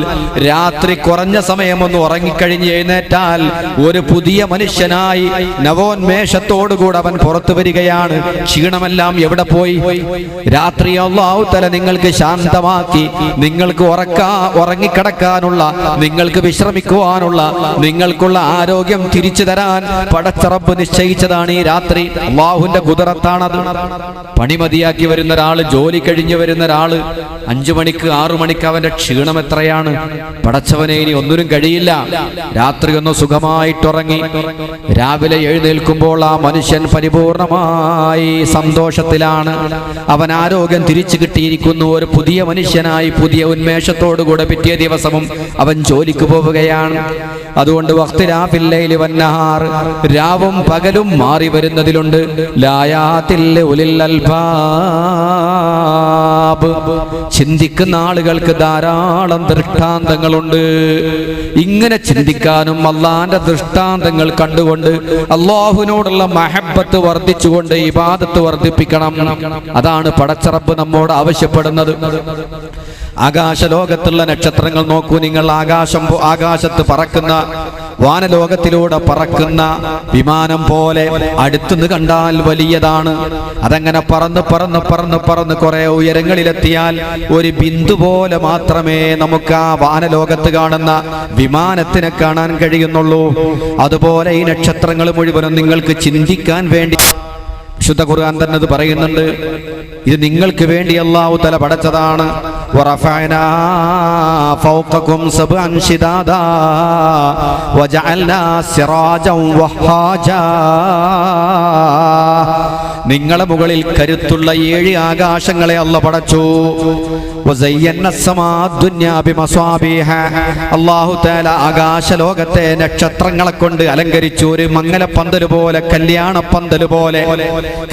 രാത്രി കുറഞ്ഞ സമയം ഒന്ന് ഉറങ്ങിക്കഴിഞ്ഞ് എഴുന്നേറ്റാൽ ഒരു പുതിയ മനുഷ്യനായി നവോന്മേഷത്തോടുകൂടെ അവൻ പുറത്തു വരികയാണ്. ക്ഷീണമെല്ലാം എവിടെ പോയി? രാത്രി അല്ലാഹു തആല നിങ്ങൾക്ക് ശാന്തമാക്കി, നിങ്ങൾക്ക് ഉറങ്ങിക്കിടക്കാനുള്ള, നിങ്ങൾക്ക് വിശ്രമിക്കുവാനുള്ള, നിങ്ങൾക്കുള്ള ആരോഗ്യം തിരിച്ചു തരാൻ പടച്ച റബ്ബ് നിശ്ചയിച്ചതാണ് ഈ രാത്രി. അല്ലാഹുവിന്റെ ഖുദറത്താണത്. പണി മതിയാക്കി വരുന്ന ഒരാള്, ജോലി കഴിഞ്ഞു വരുന്ന ഒരാള് 5 മണിക്ക് 6 മണിക്ക് അവന്റെ ക്ഷീണം എത്രയാണ്? പടച്ചവനെ ഇനി ഒന്നിനും കഴിയില്ല. രാത്രി ഒന്ന് സുഖമായിട്ടുറങ്ങി രാവിലെ എഴുന്നേൽക്കുമ്പോൾ ആ മനുഷ്യൻ പരിപൂർണമായി സന്തോഷത്തിലാണ്. അവൻ ആരോഗ്യം തിരിച്ചു കിട്ടിയിരിക്കുന്നു. ഒരു പുതിയ മനുഷ്യനായി പുതിയ ഉന്മേഷത്തോടുകൂടെ പിറ്റേ ദിവസവും അവൻ ജോലിക്ക് പോവുകയാണ്. അതുകൊണ്ട് വഖ്തിലാഫിൽ ലൈലി വൻ നഹാർ, രാവും പകലും മാറി വരുന്നതിലുണ്ട്. ലായാതിൽ ഉലിൽ അൽബാബ്, ചിന്തിക്കുന്ന ആളുകൾക്ക് ധാരാളം ദൃഷ്ടാന്തങ്ങളുണ്ട്. ഇങ്ങനെ ചിന്തിക്കാനും അള്ളാന്റെ ദൃഷ്ടാന്തങ്ങൾ കണ്ടുകൊണ്ട് അള്ളാഹുവിനോടുള്ള മഹബത്ത് വർദ്ധിച്ചുകൊണ്ട് ഇബാദത്ത് വർദ്ധിപ്പിക്കണം. അതാണ് പടച്ച റബ്ബ് നമ്മോട് ആവശ്യപ്പെടുന്നത്. ആകാശലോകത്തുള്ള നക്ഷത്രങ്ങൾ നോക്കൂ നിങ്ങൾ. ആകാശത്ത് പറക്കുന്ന വാനലോകത്തിലൂടെ പറക്കുന്ന വിമാനം പോലെ അടുത്തുനിന്ന് കണ്ടാൽ വലിയതാണ്. അതങ്ങനെ പറന്ന് പറന്ന് പറന്ന് പറന്ന് കുറെ ഉയരങ്ങളിലെത്തിയാൽ ഒരു ബിന്ദു പോലെ മാത്രമേ നമുക്ക് ആ വാനലോകത്ത് കാണുന്ന വിമാനത്തിനെ കാണാൻ കഴിയുന്നുള്ളൂ. അതുപോലെ ഈ നക്ഷത്രങ്ങൾ മുഴുവനും നിങ്ങൾക്ക് ചിന്തിക്കാൻ വേണ്ടി വിശുദ്ധ ഖുർആൻ തന്നെ അത് പറയുന്നുണ്ട്. ഇത് നിങ്ങൾക്ക് വേണ്ടി അല്ലാഹു തആല പടച്ചതാണ്. വറഫഅനാ ഫൗഖകും സബ്അൻ ശിദാദാ വജഅൽനാ സിറാജൻ വഹാജാ. നിങ്ങളെ മുകളിൽ കരുത്തുള്ള 7 ആകാശങ്ങളെ അല്ലാഹു പടച്ചു. വസയ്യന്ന സമാ ദുനിയാ ബിമസാബിഹ. അല്ലാഹു തആല ആകാശലോകത്തെ നക്ഷത്രങ്ങളെ കൊണ്ട് അലങ്കരിച്ചു. ഒരു മംഗലപ്പന്തൽ പോലെ, കല്യാണപ്പന്തൽ പോലെ,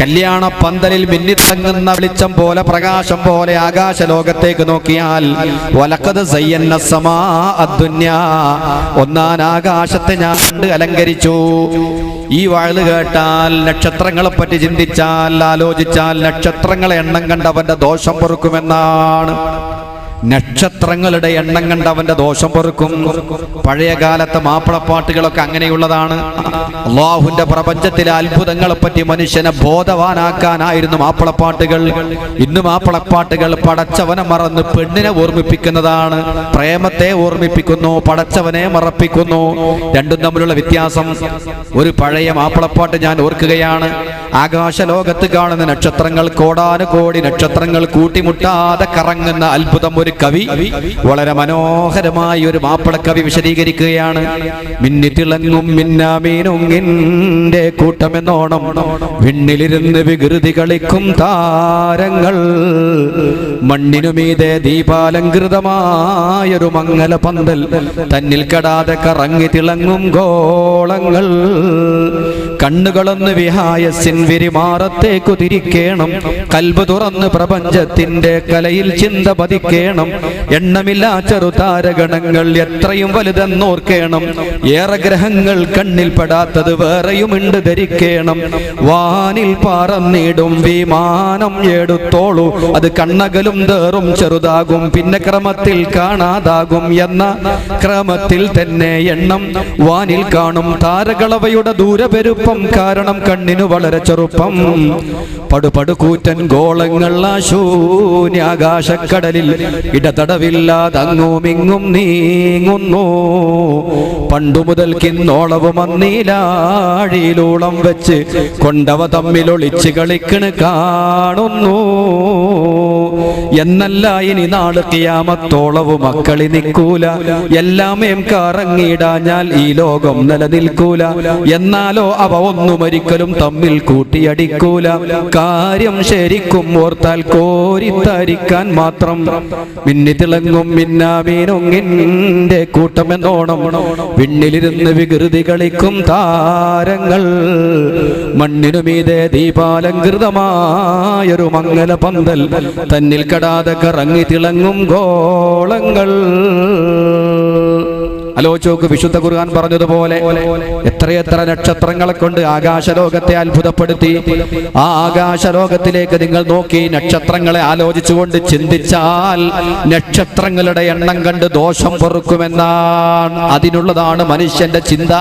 കല്യാണപ്പന്തലിൽ മിന്നിത്തിളങ്ങുന്ന വെളിച്ചം പോലെ, പ്രകാശം പോലെ ആകാശലോകത്തേക്ക് നോക്കിയാൽ വലഖദ് സയ്യന്ന സമാ അദ്ദുനിയാ, ഒന്നാം ആകാശത്തെ ഞാൻ കണ്ട് അലങ്കരിച്ചു. ഈ വാഴ് കേട്ടാൽ, നക്ഷത്രങ്ങളെ പറ്റി ചിന്തിച്ചാൽ, ആലോചിച്ചാൽ നക്ഷത്രങ്ങളെ എണ്ണം കണ്ടവന്റെ ദോഷം പൊറുക്കുമെന്നാണ്. നക്ഷത്രങ്ങളുടെ എണ്ണം കണ്ട് അവന്റെ ദോഷം പൊറുക്കും. പഴയ കാലത്തെ മാപ്പിളപ്പാട്ടുകളൊക്കെ അങ്ങനെയുള്ളതാണ്. അല്ലാഹുവിന്റെ പ്രപഞ്ചത്തിലെ അത്ഭുതങ്ങളെ പറ്റി മനുഷ്യനെ ബോധവാനാക്കാനായിരുന്നു മാപ്പിളപ്പാട്ടുകൾ. ഇന്ന് മാപ്പിളപ്പാട്ടുകൾ പടച്ചവനെ മറന്ന് പെണ്ണിനെ ഓർമ്മിപ്പിക്കുന്നതാണ്. പ്രേമത്തെ ഓർമ്മിപ്പിക്കുന്നു, പടച്ചവനെ മറപ്പിക്കുന്നു. രണ്ടും തമ്മിലുള്ള വ്യത്യാസം. ഒരു പഴയ മാപ്പിളപ്പാട്ട് ഞാൻ ഓർക്കുകയാണ്. ആകാശലോകത്ത് കാണുന്ന നക്ഷത്രങ്ങൾ, കോടാനുകോടി നക്ഷത്രങ്ങൾ കൂട്ടിമുട്ടാതെ കറങ്ങുന്ന അത്ഭുതം ഒരു കവി വളരെ മനോഹരമായി ഒരു മാപ്പിളക്കവി വിശദീകരിക്കുകയാണ്. മിന്നിത്തിളങ്ങും മിന്നാമീനുങ്ങിന്റെ കൂട്ടമെന്നോണം വിണ്ണിലിരുന്ന് വികൃതി കളിക്കും താരങ്ങൾ, മണ്ണിനുമീതെ ദീപാലങ്കൃതമായൊരു മംഗല പന്തൽ, തന്നിൽ കടാതെ കറങ്ങി തിളങ്ങും ഗോളങ്ങൾ, കണ്ണുകളൊന്ന് വിഹായസിൻ വിരിമാറത്തേക്കു തിരിക്കേണം, കൽബ് തുറന്ന് പ്രപഞ്ചത്തിന്റെ കലയിൽ ചിന്ത പതിക്കേണം, എണ്ണമില്ലാ ചെറുതാരഗണങ്ങൾ എത്രയും വലുതെന്നോർക്കേണം, ഏറെ ഗ്രഹങ്ങൾ കണ്ണിൽ പെടാത്തത് വേറെയുമുണ്ട് ധരിക്കേണം, വാനിൽ പറന്നിടും വിമാനം എടുത്തോളൂ, അത് കണ്ണകലും തേറും ചെറുതാകും, പിന്നെ ക്രമത്തിൽ കാണാതാകും, എന്ന ക്രമത്തിൽ തന്നെ എണ്ണം വാനിൽ കാണും താരകളവയുടെ ദൂരപെരുപ്പം കാരണം കണ്ണിനു വളരെ ചെറുപ്പം, പടുപടുകൂറ്റൻ ഗോളങ്ങൾ ആ ശൂന്യാകാശക്കടലിൽ ഇടതടവില്ലാതങ്ങുമിങ്ങും നീങ്ങുന്നു, പണ്ടുമുതൽക്കിന്നോളവും അന്നീലാഴിയിലൂളം വെച്ച് കൊണ്ടവ തമ്മിലൊളിച്ച് കളിക്കണ് കാണുന്നു, എന്നല്ല ഇനി നാള് ഖിയാമത്തോളവും മക്കളി നിൽക്കൂല, എല്ലാമേം കറങ്ങിയിടാഞ്ഞാൽ ഈ ലോകം നിലനിൽക്കൂല, എന്നാലോ അവ ഒന്നും ഒരിക്കലും തമ്മിൽ കൂട്ടിയടിക്കൂല, കാര്യം ശരിക്കും ഓർത്താൽ കോരിത്തരിക്കാൻ മാത്രം, മിന്നിത്തിളങ്ങും മിന്നാമീനുങ്ങിന്റെ കൂട്ടമെന്നോണം വിണ്ണിലിരുന്ന് വികൃതി കളിക്കും താരങ്ങൾ, മണ്ണിനുമീതെ ദീപാലങ്കൃതമായൊരു മംഗല പന്തൽ, തന്നിൽ കടാതെ കറങ്ങി തിളങ്ങും ഗോളങ്ങൾ. ആലോചിച്ച് വിശുദ്ധ ഖുർആൻ പറഞ്ഞതുപോലെ എത്രയെത്ര നക്ഷത്രങ്ങളെ കൊണ്ട് ആകാശലോകത്തെ അത്ഭുതപ്പെടുത്തി. ആ ആകാശലോകത്തിലേക്ക് നിങ്ങൾ നോക്കി നക്ഷത്രങ്ങളെ ആലോചിച്ചുകൊണ്ട് ചിന്തിച്ചാൽ നക്ഷത്രങ്ങളുടെ എണ്ണം കണ്ട് ദോഷം പൊറുക്കുമെന്നാണ്. അതിനുള്ളതാണ് മനുഷ്യന്റെ ചിന്ത.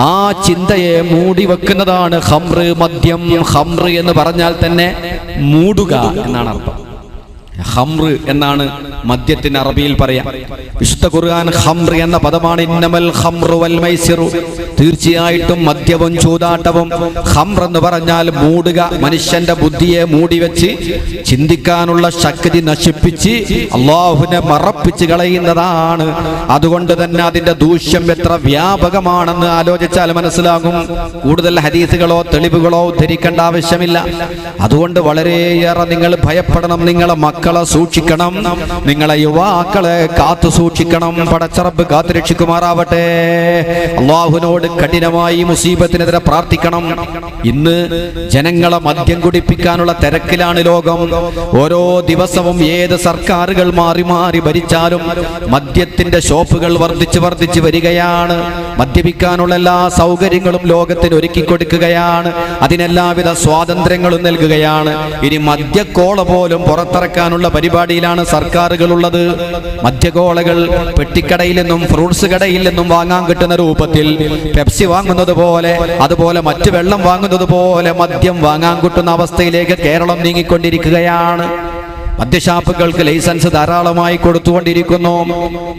ആ ചിന്തയെ മൂടി വെക്കുന്നതാണ് ഖംറ്, മദ്യം. ഖംറ് എന്ന് പറഞ്ഞാൽ തന്നെ മൂടുക എന്നാണ് അർത്ഥം. ഖംറ് എന്നാണ് മദ്യത്തിന് അറബിയിൽ പറയാം. വിശുദ്ധ ഖുർആൻ ഖംറ് എന്ന പദമാണ്. ഇന്നമൽ ഖംറു വൽ മൈസിറു, തീർച്ചയായിട്ടും മദ്യവും ചൂതാട്ടവും. ഖംറ് എന്ന് പറഞ്ഞാൽ മൂടുക, മനുഷ്യന്റെ ബുദ്ധിയെ മൂടിവെച്ച് ചിന്തിക്കാനുള്ള ശക്തി നശിപ്പിച്ച് അല്ലാഹുവിനെ മറപ്പിച്ച് കളയുന്നതാണ്. അതുകൊണ്ട് തന്നെ അതിന്റെ ദൂഷ്യം എത്ര വ്യാപകമാണെന്ന് ആലോചിച്ചാൽ മനസ്സിലാകും. കൂടുതൽ ഹദീസുകളോ തെളിവുകളോ ഉദ്ധരിക്കേണ്ട ആവശ്യമില്ല. അതുകൊണ്ട് വളരെയേറെ നിങ്ങൾ ഭയപ്പെടണം, നിങ്ങളെ മക്കളെ സൂക്ഷിക്കണം, നിങ്ങളെ യുവാക്കളെ കാത്തു സൂക്ഷിക്കണം. പടച്ചറബ് കാത്തു രക്ഷിക്കുമാറാവട്ടെ. അല്ലാഹുവിനോട് കഠിനമായി മുസീബത്തിനെതിരെ പ്രാർത്ഥിക്കണം. ഇന്ന് ജനങ്ങളെ മദ്യം കുടിപ്പിക്കാനുള്ള തിരക്കിലാണ് ലോകം. ഓരോ ദിവസവും ഏത് സർക്കാരുകൾ മാറി മാറി ഭരിച്ചാലും മദ്യത്തിന്റെ ഷോപ്പുകൾ വർദ്ധിച്ചു വർദ്ധിച്ചു വരികയാണ്. മദ്യപിക്കാനുള്ള എല്ലാ സൗകര്യങ്ങളും ലോകത്തിന് ഒരുക്കി കൊടുക്കുകയാണ്. അതിനെല്ലാവിധ സ്വാതന്ത്ര്യങ്ങളും നൽകുകയാണ്. ഇനി മദ്യക്കോള പോലും പുറത്തിറക്കാനുള്ള വാങ്ങാനുള്ള പരിപാടിയിലാണ് സർക്കാരുകളുള്ളത്. മദ്യഗോളകൾ പെട്ടിക്കടയിൽ നിന്നും ഫ്രൂട്ട്സ് കടയിൽ നിന്നും വാങ്ങാൻ കിട്ടുന്ന രൂപത്തിൽ പെപ്സി വാങ്ങുന്നത് പോലെ, അതുപോലെ മറ്റു വെള്ളം വാങ്ങുന്നത് പോലെ മദ്യം വാങ്ങാൻ കിട്ടുന്ന അവസ്ഥയിലേക്ക് കേരളം നീങ്ങിക്കൊണ്ടിരിക്കുകയാണ്. മദ്യഷാപ്പുകൾക്ക് ലൈസൻസ് ധാരാളമായി കൊടുത്തുകൊണ്ടിരിക്കുന്നു.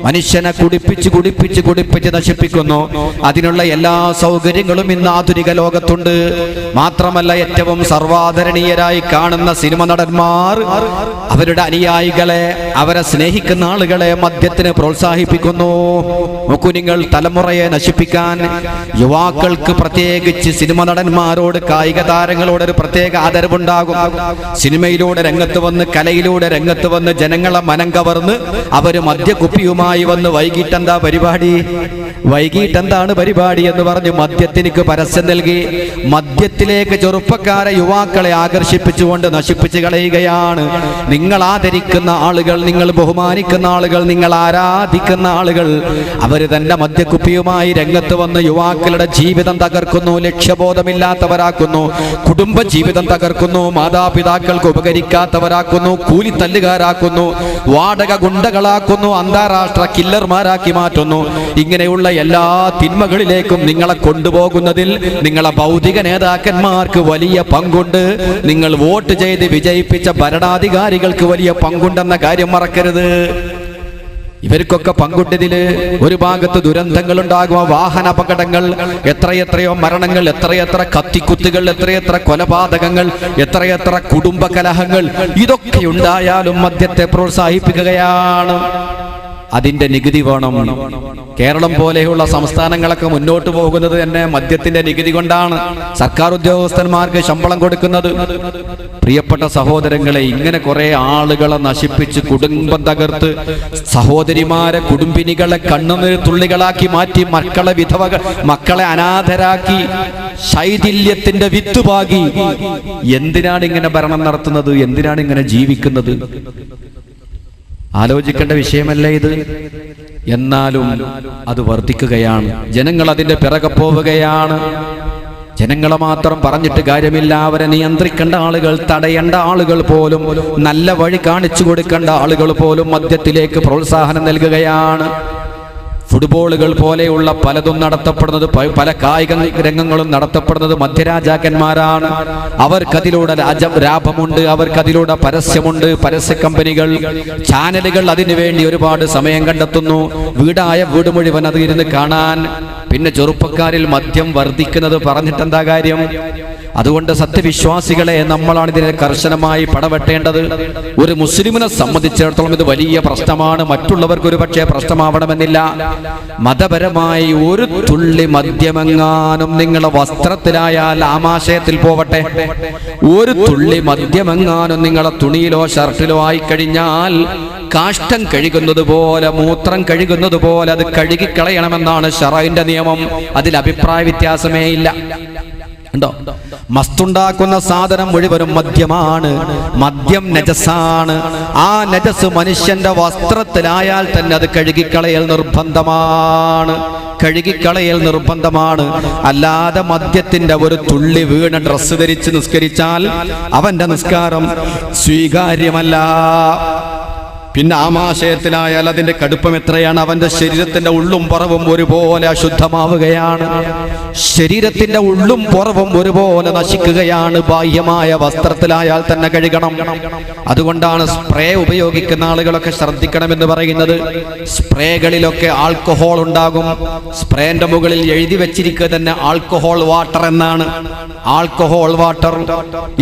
മനുഷ്യനെ കുടിപ്പിച്ച് നശിപ്പിക്കുന്നു. അതിനുള്ള എല്ലാ സൗകര്യങ്ങളും ഇന്ന് ആധുനിക ലോകത്തുണ്ട്. മാത്രമല്ല, ഏറ്റവും സർവാദരണീയരായി കാണുന്ന സിനിമ നടന്മാർ അവരുടെ അനുയായികളെ, അവരെ സ്നേഹിക്കുന്ന ആളുകളെ മദ്യത്തിന് പ്രോത്സാഹിപ്പിക്കുന്നു. നോക്കൂ നിങ്ങൾ, തലമുറയെ നശിപ്പിക്കാൻ യുവാക്കൾക്ക്, പ്രത്യേകിച്ച് സിനിമ നടന്മാരോട്, കായിക താരങ്ങളോട് ഒരു പ്രത്യേക ആദരവുണ്ടാകും. സിനിമയിലൂടെ രംഗത്ത് വന്ന്, കലയിലൂടെ രംഗത്ത് വന്ന് ജനങ്ങളെ മനം കവർന്ന് അവര് മദ്യക്കുപ്പിയുമായി വന്ന് വൈകിട്ട് എന്താണ് പരിപാടി എന്ന് പറഞ്ഞ് മദ്യത്തിനേക്ക് പരസ്യം നൽകി മദ്യത്തിലേക്ക് ചെറുപ്പക്കാരെ, യുവാക്കളെ ആകർഷിപ്പിച്ചുകൊണ്ട് നശിപ്പിച്ചു കളയുകയാണ്. നിങ്ങൾ ആദരിക്കുന്ന ആളുകൾ, നിങ്ങൾ ബഹുമാനിക്കുന്ന ആളുകൾ, നിങ്ങൾ ആരാധിക്കുന്ന ആളുകൾ അവര് തന്നെ മദ്യക്കുപ്പിയുമായി രംഗത്ത് വന്ന് യുവാക്കളുടെ ജീവിതം തകർക്കുന്നു, ലക്ഷ്യബോധമില്ലാത്തവരാക്കുന്നു, കുടുംബ ജീവിതം തകർക്കുന്നു, മാതാപിതാക്കൾക്ക് ഉപകരിക്കാത്തവരാക്കുന്നു, കൂലിത്തല്ലുകാരാക്കുന്നു, വാടക ഗുണ്ടകളാക്കുന്നു, അന്താരാഷ്ട്ര കില്ലർമാരാക്കി മാറ്റുന്നു. ഇങ്ങനെയുള്ള എല്ലാ തിന്മകളിലേക്കും നിങ്ങളെ കൊണ്ടുപോകുന്നതിൽ നിങ്ങളെ ഭൗതിക നേതാക്കന്മാർക്ക് വലിയ പങ്കുണ്ട്. നിങ്ങൾ വോട്ട് ചെയ്ത് വിജയിപ്പിച്ച ഭരണാധികാരികൾക്ക് വലിയ പങ്കുണ്ടെന്ന കാര്യം മറക്കരുത്. ഇവർക്കൊക്കെ പങ്കുണ്ടതില് ഒരു ഭാഗത്ത് ദുരന്തങ്ങൾ ഉണ്ടാകുക, വാഹന അപകടങ്ങൾ, എത്രയെത്രയോ മരണങ്ങൾ, എത്രയെത്ര കത്തിക്കുത്തുകൾ, എത്രയെത്ര കൊലപാതകങ്ങൾ, എത്രയെത്ര കുടുംബ കലഹങ്ങൾ, ഇതൊക്കെ ഉണ്ടായാലും മദ്യത്തെ പ്രോത്സാഹിപ്പിക്കുകയാണ്. അതിന്റെ നികുതി വേണം. കേരളം പോലെയുള്ള സംസ്ഥാനങ്ങളൊക്കെ മുന്നോട്ട് പോകുന്നത് തന്നെ മദ്യത്തിന്റെ നികുതി കൊണ്ടാണ്. സർക്കാർ ഉദ്യോഗസ്ഥന്മാർക്ക് ശമ്പളം കൊടുക്കുന്നത്. പ്രിയപ്പെട്ട സഹോദരങ്ങളെ, ഇങ്ങനെ കുറെ ആളുകളെ നശിപ്പിച്ച് കുടുംബം തകർത്ത് സഹോദരിമാരെ, കുടുംബിനികളെ കണ്ണുനീർ തുള്ളികളാക്കി മാറ്റി, മക്കളെ അനാഥരാക്കി, ശൈഥില്യത്തിന്റെ വിത്തുപാകി. എന്തിനാണ് ഇങ്ങനെ ഭരണം നടത്തുന്നത്? എന്തിനാണ് ഇങ്ങനെ ജീവിക്കുന്നത്? ആലോചിക്കേണ്ട വിഷയമല്ലേ ഇത്? എന്നാലും അത് വർദ്ധിക്കുകയാണ്. ജനങ്ങൾ അതിന്റെ പിറകെ പോവുകയാണ്. ജനങ്ങളെ മാത്രം പറഞ്ഞിട്ട് കാര്യമില്ല. അവരെ നിയന്ത്രിക്കേണ്ട ആളുകൾ, തടയേണ്ട ആളുകൾ പോലും, നല്ല വഴി കാണിച്ചു കൊടുക്കേണ്ട ആളുകൾ പോലും മദ്യത്തിലേക്ക് പ്രോത്സാഹനം നൽകുകയാണ്. ഫുട്ബോളുകൾ പോലെയുള്ള പലതും നടത്തപ്പെടുന്നത്, പല കായിക രംഗങ്ങളും നടത്തപ്പെടുന്നത് മധ്യരാജാക്കന്മാരാണ്. അവർക്കതിലൂടെ ലാഭമുണ്ട്, അവർക്കതിലൂടെ പരസ്യമുണ്ട്. പരസ്യ കമ്പനികൾ, ചാനലുകൾ അതിനുവേണ്ടി ഒരുപാട് സമയം കണ്ടെത്തുന്നു. വീട് മുഴുവൻ അത് ഇരുന്ന് കാണാൻ. പിന്നെ ചെറുപ്പക്കാരിൽ മദ്യം വർദ്ധിക്കുന്നത് പറഞ്ഞിട്ടെന്താ കാര്യം? അതുകൊണ്ട് സത്യവിശ്വാസികളെ, നമ്മളാണ് ഇതിനെ കർശനമായി പടവെട്ടേണ്ടത്. ഒരു മുസ്ലിമിനെ സംബന്ധിച്ചിടത്തോളം ഇത് വലിയ പ്രശ്നമാണ്. മറ്റുള്ളവർക്ക് ഒരു പക്ഷേ പ്രശ്നമാവണമെന്നില്ല. മതപരമായി ഒരു തുള്ളി മദ്യമെങ്ങാനും നിങ്ങളുടെ വസ്ത്രത്തിലായാൽ ആമാശയത്തിൽ പോവട്ടെ, ഒരു തുള്ളി മദ്യമെങ്ങാനും നിങ്ങളുടെ തുണിയിലോ ഷർട്ടിലോ ആയിക്കഴിഞ്ഞാൽ കാഷ്ടം കഴുകുന്നത് പോലെ, മൂത്രം കഴുകുന്നത് പോലെ അത് കഴുകിക്കളയണമെന്നാണ് ശറഈന്റെ നിയമം. അതിൽ അഭിപ്രായ വ്യത്യാസമേ ഇല്ല. ഉണ്ടോ? മസ്തുണ്ടാക്കുന്ന സാധനം മുഴുവനും മദ്യമാണ്. മദ്യം നജസാണ്. ആ നജസ് മനുഷ്യന്റെ വസ്ത്രത്തിലായാൽ തന്നെ അത് കഴുകിക്കളയൽ നിർബന്ധമാണ്. അല്ലാതെ മദ്യത്തിന്റെ ഒരു തുള്ളി വീണ ഡ്രസ്സ് ധരിച്ച് നിസ്കരിച്ചാൽ അവന്റെ നിസ്കാരം സ്വീകാര്യമല്ല. പിന്നെ ആമാശയത്തിലായാൽ അതിന്റെ കടുപ്പം എത്രയാണ്? അവന്റെ ശരീരത്തിന്റെ ഉള്ളും പുറവും ഒരുപോലെ അശുദ്ധമാവുകയാണ്. ശരീരത്തിന്റെ ഉള്ളും പുറവും ഒരുപോലെ നശിക്കുകയാണ്. ബാഹ്യമായ വസ്ത്രത്തിലായാൽ തന്നെ കഴുകണം. അതുകൊണ്ടാണ് സ്പ്രേ ഉപയോഗിക്കുന്ന ആളുകളൊക്കെ ശ്രദ്ധിക്കണമെന്ന് പറയുന്നത്. സ്പ്രേകളിലൊക്കെ ആൽക്കഹോൾ ഉണ്ടാകും. സ്പ്രേന്റെ മുകളിൽ എഴുതി വെച്ചിരിക്കുക തന്നെ ആൽക്കഹോൾ വാട്ടർ എന്നാണ്. ആൽക്കഹോൾ വാട്ടർ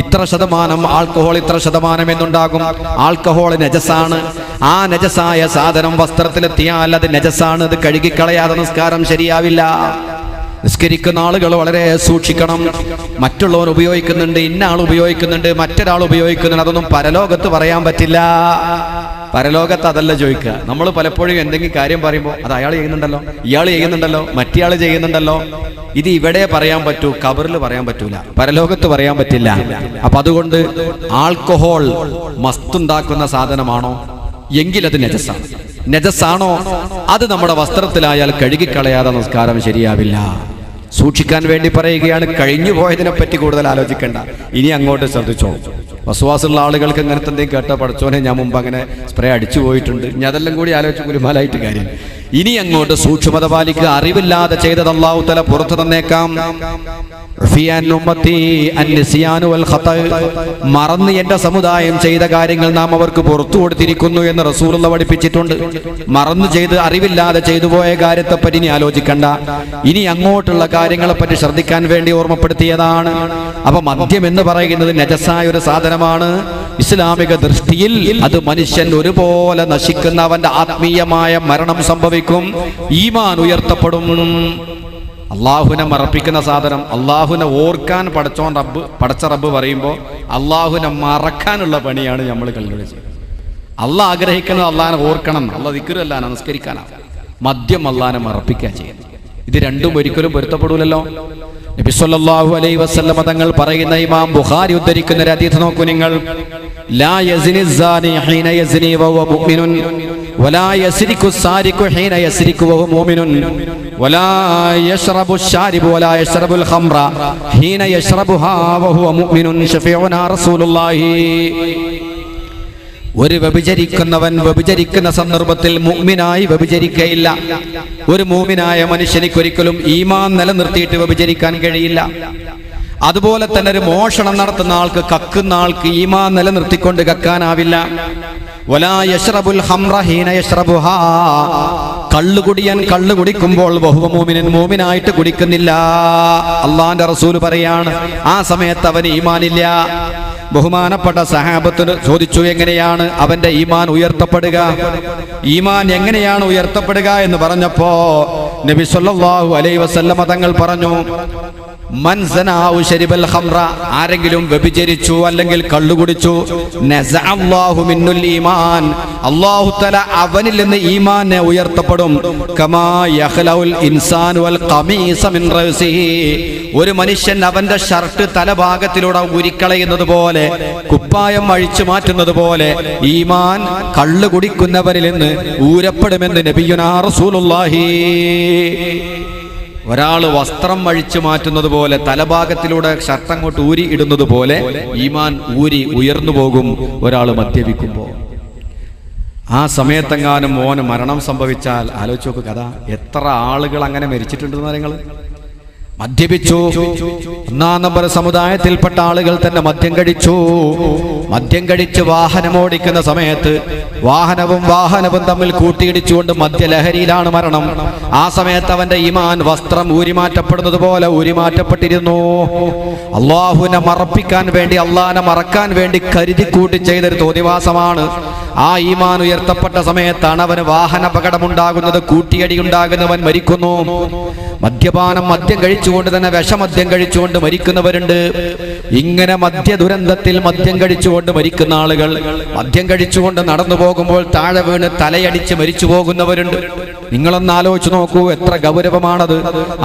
ഇത്ര ശതമാനം, ആൽക്കഹോൾ ഇത്ര ശതമാനം എന്നുണ്ടാകും. ആൽക്കഹോൾ നജസാണ്. ആ നജസായ സാധനം വസ്ത്രത്തിലെത്തിയാൽ അത് നജസാണ്. അത് കഴുകിക്കളയാതെ നിസ്കാരം ശരിയാവില്ല. നിസ്കരിക്കുന്ന ആളുകൾ വളരെ സൂക്ഷിക്കണം. മറ്റുള്ളവർ ഉപയോഗിക്കുന്നുണ്ട്, ഇന്ന ആൾ ഉപയോഗിക്കുന്നുണ്ട്, മറ്റൊരാൾ ഉപയോഗിക്കുന്നുണ്ട്, അതൊന്നും പരലോകത്ത് പറയാൻ പറ്റില്ല. പരലോകത്ത് അതല്ല ചോദിക്കുക. നമ്മൾ പലപ്പോഴും എന്തെങ്കിലും കാര്യം പറയുമ്പോൾ അത് അയാൾ ചെയ്യുന്നുണ്ടല്ലോ, ഇയാൾ ചെയ്യുന്നുണ്ടല്ലോ, മറ്റേയാൾ ചെയ്യുന്നുണ്ടല്ലോ, ഇത് ഇവിടെ പറയാൻ പറ്റൂ, ഖബറിൽ പറയാൻ പറ്റൂല, പരലോകത്ത് പറയാൻ പറ്റില്ല. അപ്പൊ അതുകൊണ്ട് ആൽക്കഹോൾ മസ്തുണ്ടാക്കുന്ന സാധനമാണോ എങ്കിൽ അത് നജസാണ്. നജസാണോ അത് നമ്മുടെ വസ്ത്രത്തിലായാൽ കഴുകിക്കളയാതെ നിസ്കാരം ശരിയാവില്ല. സൂക്ഷിക്കാൻ വേണ്ടി പറയുകയാണ്. കഴിഞ്ഞു പോയതിനെ പറ്റി കൂടുതൽ ആലോചിക്കേണ്ട, ഇനി അങ്ങോട്ട് ശ്രദ്ധിച്ചോളൂ. വസ്വാസുള്ള ആളുകൾക്ക് അങ്ങനത്തെ എന്തെങ്കിലും കേട്ടാൽ പഠിച്ചോനെ ഞാൻ മുമ്പ് അങ്ങനെ സ്പ്രേ അടിച്ചു പോയിട്ടുണ്ട്. ഇനി അതെല്ലാം കൂടി ആലോചിച്ച് ഗുരുമാലായിട്ട് കാര്യം. ഇനി അങ്ങോട്ട് സൂക്ഷ്മത പാലിക്കുക. അറിവില്ലാതെ ചെയ്തത് അല്ലാഹു തആല പുറത്തു തന്നേക്കാം. മറന്ന് എന്റെ സമുദായം ചെയ്ത കാര്യങ്ങൾ നാം അവർക്ക് പുറത്തു കൊടുത്തിരിക്കുന്നു എന്ന് റസൂലുള്ളാഹി പഠിപ്പിച്ചിട്ടുണ്ട്. മറന്നു ചെയ്ത് അറിവില്ലാതെ ചെയ്തു പോയ കാര്യത്തെപ്പറ്റി ഇനി ആലോചിക്കണ്ട. ഇനി അങ്ങോട്ടുള്ള കാര്യങ്ങളെ പറ്റി ശ്രദ്ധിക്കാൻ വേണ്ടി ഓർമ്മപ്പെടുത്തിയതാണ്. അപ്പൊ മദ്യം എന്ന് പറയുന്നത് നജസായ ഒരു സാധനമാണ്. ഇസ്ലാമിക ദൃഷ്ടിയിൽ അത് മനുഷ്യൻ ഒരുപോലെ നശിക്കുന്ന, അവന്റെ ആത്മീയമായ മരണം സംഭവിക്കും, ഈമാൻ ഉയർത്തപ്പെടും. അള്ളാഹുവിനെ മറപ്പിക്കുന്ന സാധനം. അള്ളാഹുവിനെ ഓർക്കാൻ പടച്ച റബ്ബ് പറയുമ്പോൾ അള്ളാഹുവിനെ മറക്കാനുള്ള പണിയാണ് നമ്മൾ കൽപ്പിച്ചത്. അള്ളാഹ് ആഗ്രഹിക്കുന്നത് അള്ളാഹിനെ ഓർക്കണം, അള്ളാഹ് ദിക്റല്ല നമസ്കരിക്കാനാണ്. മദ്യം അള്ളാഹിനെ മറപ്പിക്കുക ചെയ്യുന്നത്. ഇത് രണ്ടും ഒരിക്കലും പൊരുത്തപ്പെടൂലല്ലോ. നബി സല്ലല്ലാഹു അലൈഹി വസല്ലം തങ്ങൾ പറയുന്ന, ഇമാം ബുഖാരി ഉദ്ധരിക്കുന്ന ഒരു ഹദീസ് നോക്കൂ നിങ്ങൾ. ലാ യസ്നി സാനി ഹീന യസ്നി വഹുവ മുഅ്മിനുൻ വലാ യസ്രിഖു സാരിഖു ഹീന യസ്രിഖു വഹുവ മുഅ്മിനുൻ വലാ യശ്റബു ശാരിബു വലാ യശ്റബുൽ ഖംറ ഹീന യശ്റബുഹാ വഹുവ മുഅ്മിനുൻ ശഫീഉനാ റസൂലുള്ളാഹി. ഒരു വ്യഭിചരിക്കുന്നവൻ വ്യഭിചരിക്കുന്ന സന്ദർഭത്തിൽ മുഅ്മിനായി വ്യഭിചരിക്കയില്ല. ഒരു മുഅ്മിനായ മനുഷ്യനിക്ക് ഒരിക്കലും ഈമാൻ നിലനിർത്തിയിട്ട് വ്യഭിചരിക്കാൻ കഴിയില്ല. അതുപോലെ തന്നെ ഒരു മോഷണം നടത്തുന്ന ആൾക്ക്, കക്കുന്ന ആൾക്ക് ഈമാൻ നിലനിർത്തിക്കൊണ്ട് കക്കാനാവില്ല. വലാ യശ്റബുൽ ഖംറ ഹീന യശ്റബുഹാ, കള്ളുകുടിയൻ കള്ളു കുടിക്കുമ്പോൾ വഹുവ മുഅ്മിനുൻ, മുഅ്മിനായിട്ട് കുടിക്കുന്നില്ല. അല്ലാഹുവിന്റെ റസൂൽ പറയാണ്, ആ സമയത്ത് അവന് ഈമാനില്ല. ബഹുമാനപ്പെട്ട സഹാബത്തിന് ചോദിച്ചു, എങ്ങനെയാണ് അവന്റെ ഈമാൻ ഉയർത്തപ്പെടുക? ഈമാൻ എങ്ങനെയാണ് ഉയർത്തപ്പെടുക എന്ന് പറഞ്ഞപ്പോ നബി സല്ലല്ലാഹു അലൈഹി വസല്ലം തങ്ങൾ പറഞ്ഞു, മൻ സനഅ ശരിബൽ ഖംറ, ആരെങ്കിലും വ്യഭിചരിച്ചു അല്ലെങ്കിൽ കള്ളുകുടിച്ചു, നസഅല്ലാഹു മിന്നുൽ ഈമാൻ, അല്ലാഹു തആല അവനിൽ നിന്ന് ഈമാനെ ഉയർത്തപ്പെടും. കമാ യഖ്ലഉൽ ഇൻസാനു വൽ ഖമീസ മിൻ റഅസിഹി, ഒരു മനുഷ്യൻ അവന്റെ ഷർട്ട് തലഭാഗത്തിലൂടെ ഉരിക്കളയുന്നത് പോലെ, കുപ്പായം അഴിച്ചു മാറ്റുന്നത് പോലെ ഈമാൻ കള്ളു കുടിക്കുന്നവരിൽ നിന്ന് ഊരപ്പെടുമെന്ന് നബിയുനാ റസൂലുള്ളാഹി. ഒരാൾ വസ്ത്രം അഴിച്ചു മാറ്റുന്നത് പോലെ, തലഭാഗത്തിലൂടെ ഷർട്ട് അങ്ങോട്ട് ഊരി ഇടുന്നത് പോലെ ഈമാൻ ഊരി ഉയർന്നു പോകും ഒരാൾ മദ്യപിക്കുമ്പോൾ. ആ സമയത്തെങ്ങാനും മോന് മരണം സംഭവിച്ചാൽ ആലോചിച്ച് നോക്ക് കഥ. എത്ര ആളുകൾ അങ്ങനെ മരിച്ചിട്ടുണ്ടെന്ന് നിങ്ങൾ. മദ്യപിച്ചു, ഒന്നാം നമ്പർ സമുദായത്തിൽപ്പെട്ട ആളുകൾ തന്നെ മദ്യം കഴിച്ചു. മദ്യം കഴിച്ച് വാഹനം ഓടിക്കുന്ന സമയത്ത് വാഹനവും തമ്മിൽ കൂട്ടിയിടിച്ചുകൊണ്ട് മദ്യലഹരിയിലാണ് മരണം. ആ സമയത്ത് അവന്റെ ഈമാൻ വസ്ത്രം ഊരിമാറ്റപ്പെടുന്നത് പോലെ ഊരിമാറ്റപ്പെട്ടിരുന്നു. അള്ളാഹുവിനെ മറപ്പിക്കാൻ വേണ്ടി, അള്ളാഹിനെ മറക്കാൻ വേണ്ടി കരുതി കൂട്ടി ചെയ്തൊരു തോന്നിവാസമാണ്. ആ ഈമാൻ ഉയർത്തപ്പെട്ട സമയത്താണ് അവന് വാഹനാപകടമുണ്ടാകുന്നത്, കൂട്ടിയടി ഉണ്ടാകുന്നവൻ മരിക്കുന്നു. മദ്യം കഴിച്ചുകൊണ്ട് തന്നെ വിഷമദ്യം കഴിച്ചുകൊണ്ട് മരിക്കുന്നവരുണ്ട്. ഇങ്ങനെ മദ്യ ദുരന്തത്തിൽ മദ്യം കഴിച്ചുകൊണ്ട് മരിക്കുന്ന ആളുകൾ, മദ്യം കഴിച്ചുകൊണ്ട് നടന്നു പോകുമ്പോൾ താഴെ വീണ് തലയടിച്ച് മരിച്ചു പോകുന്നവരുണ്ട്. നിങ്ങളൊന്ന് ആലോചിച്ച് നോക്കൂ, എത്ര ഗൗരവമാണത്.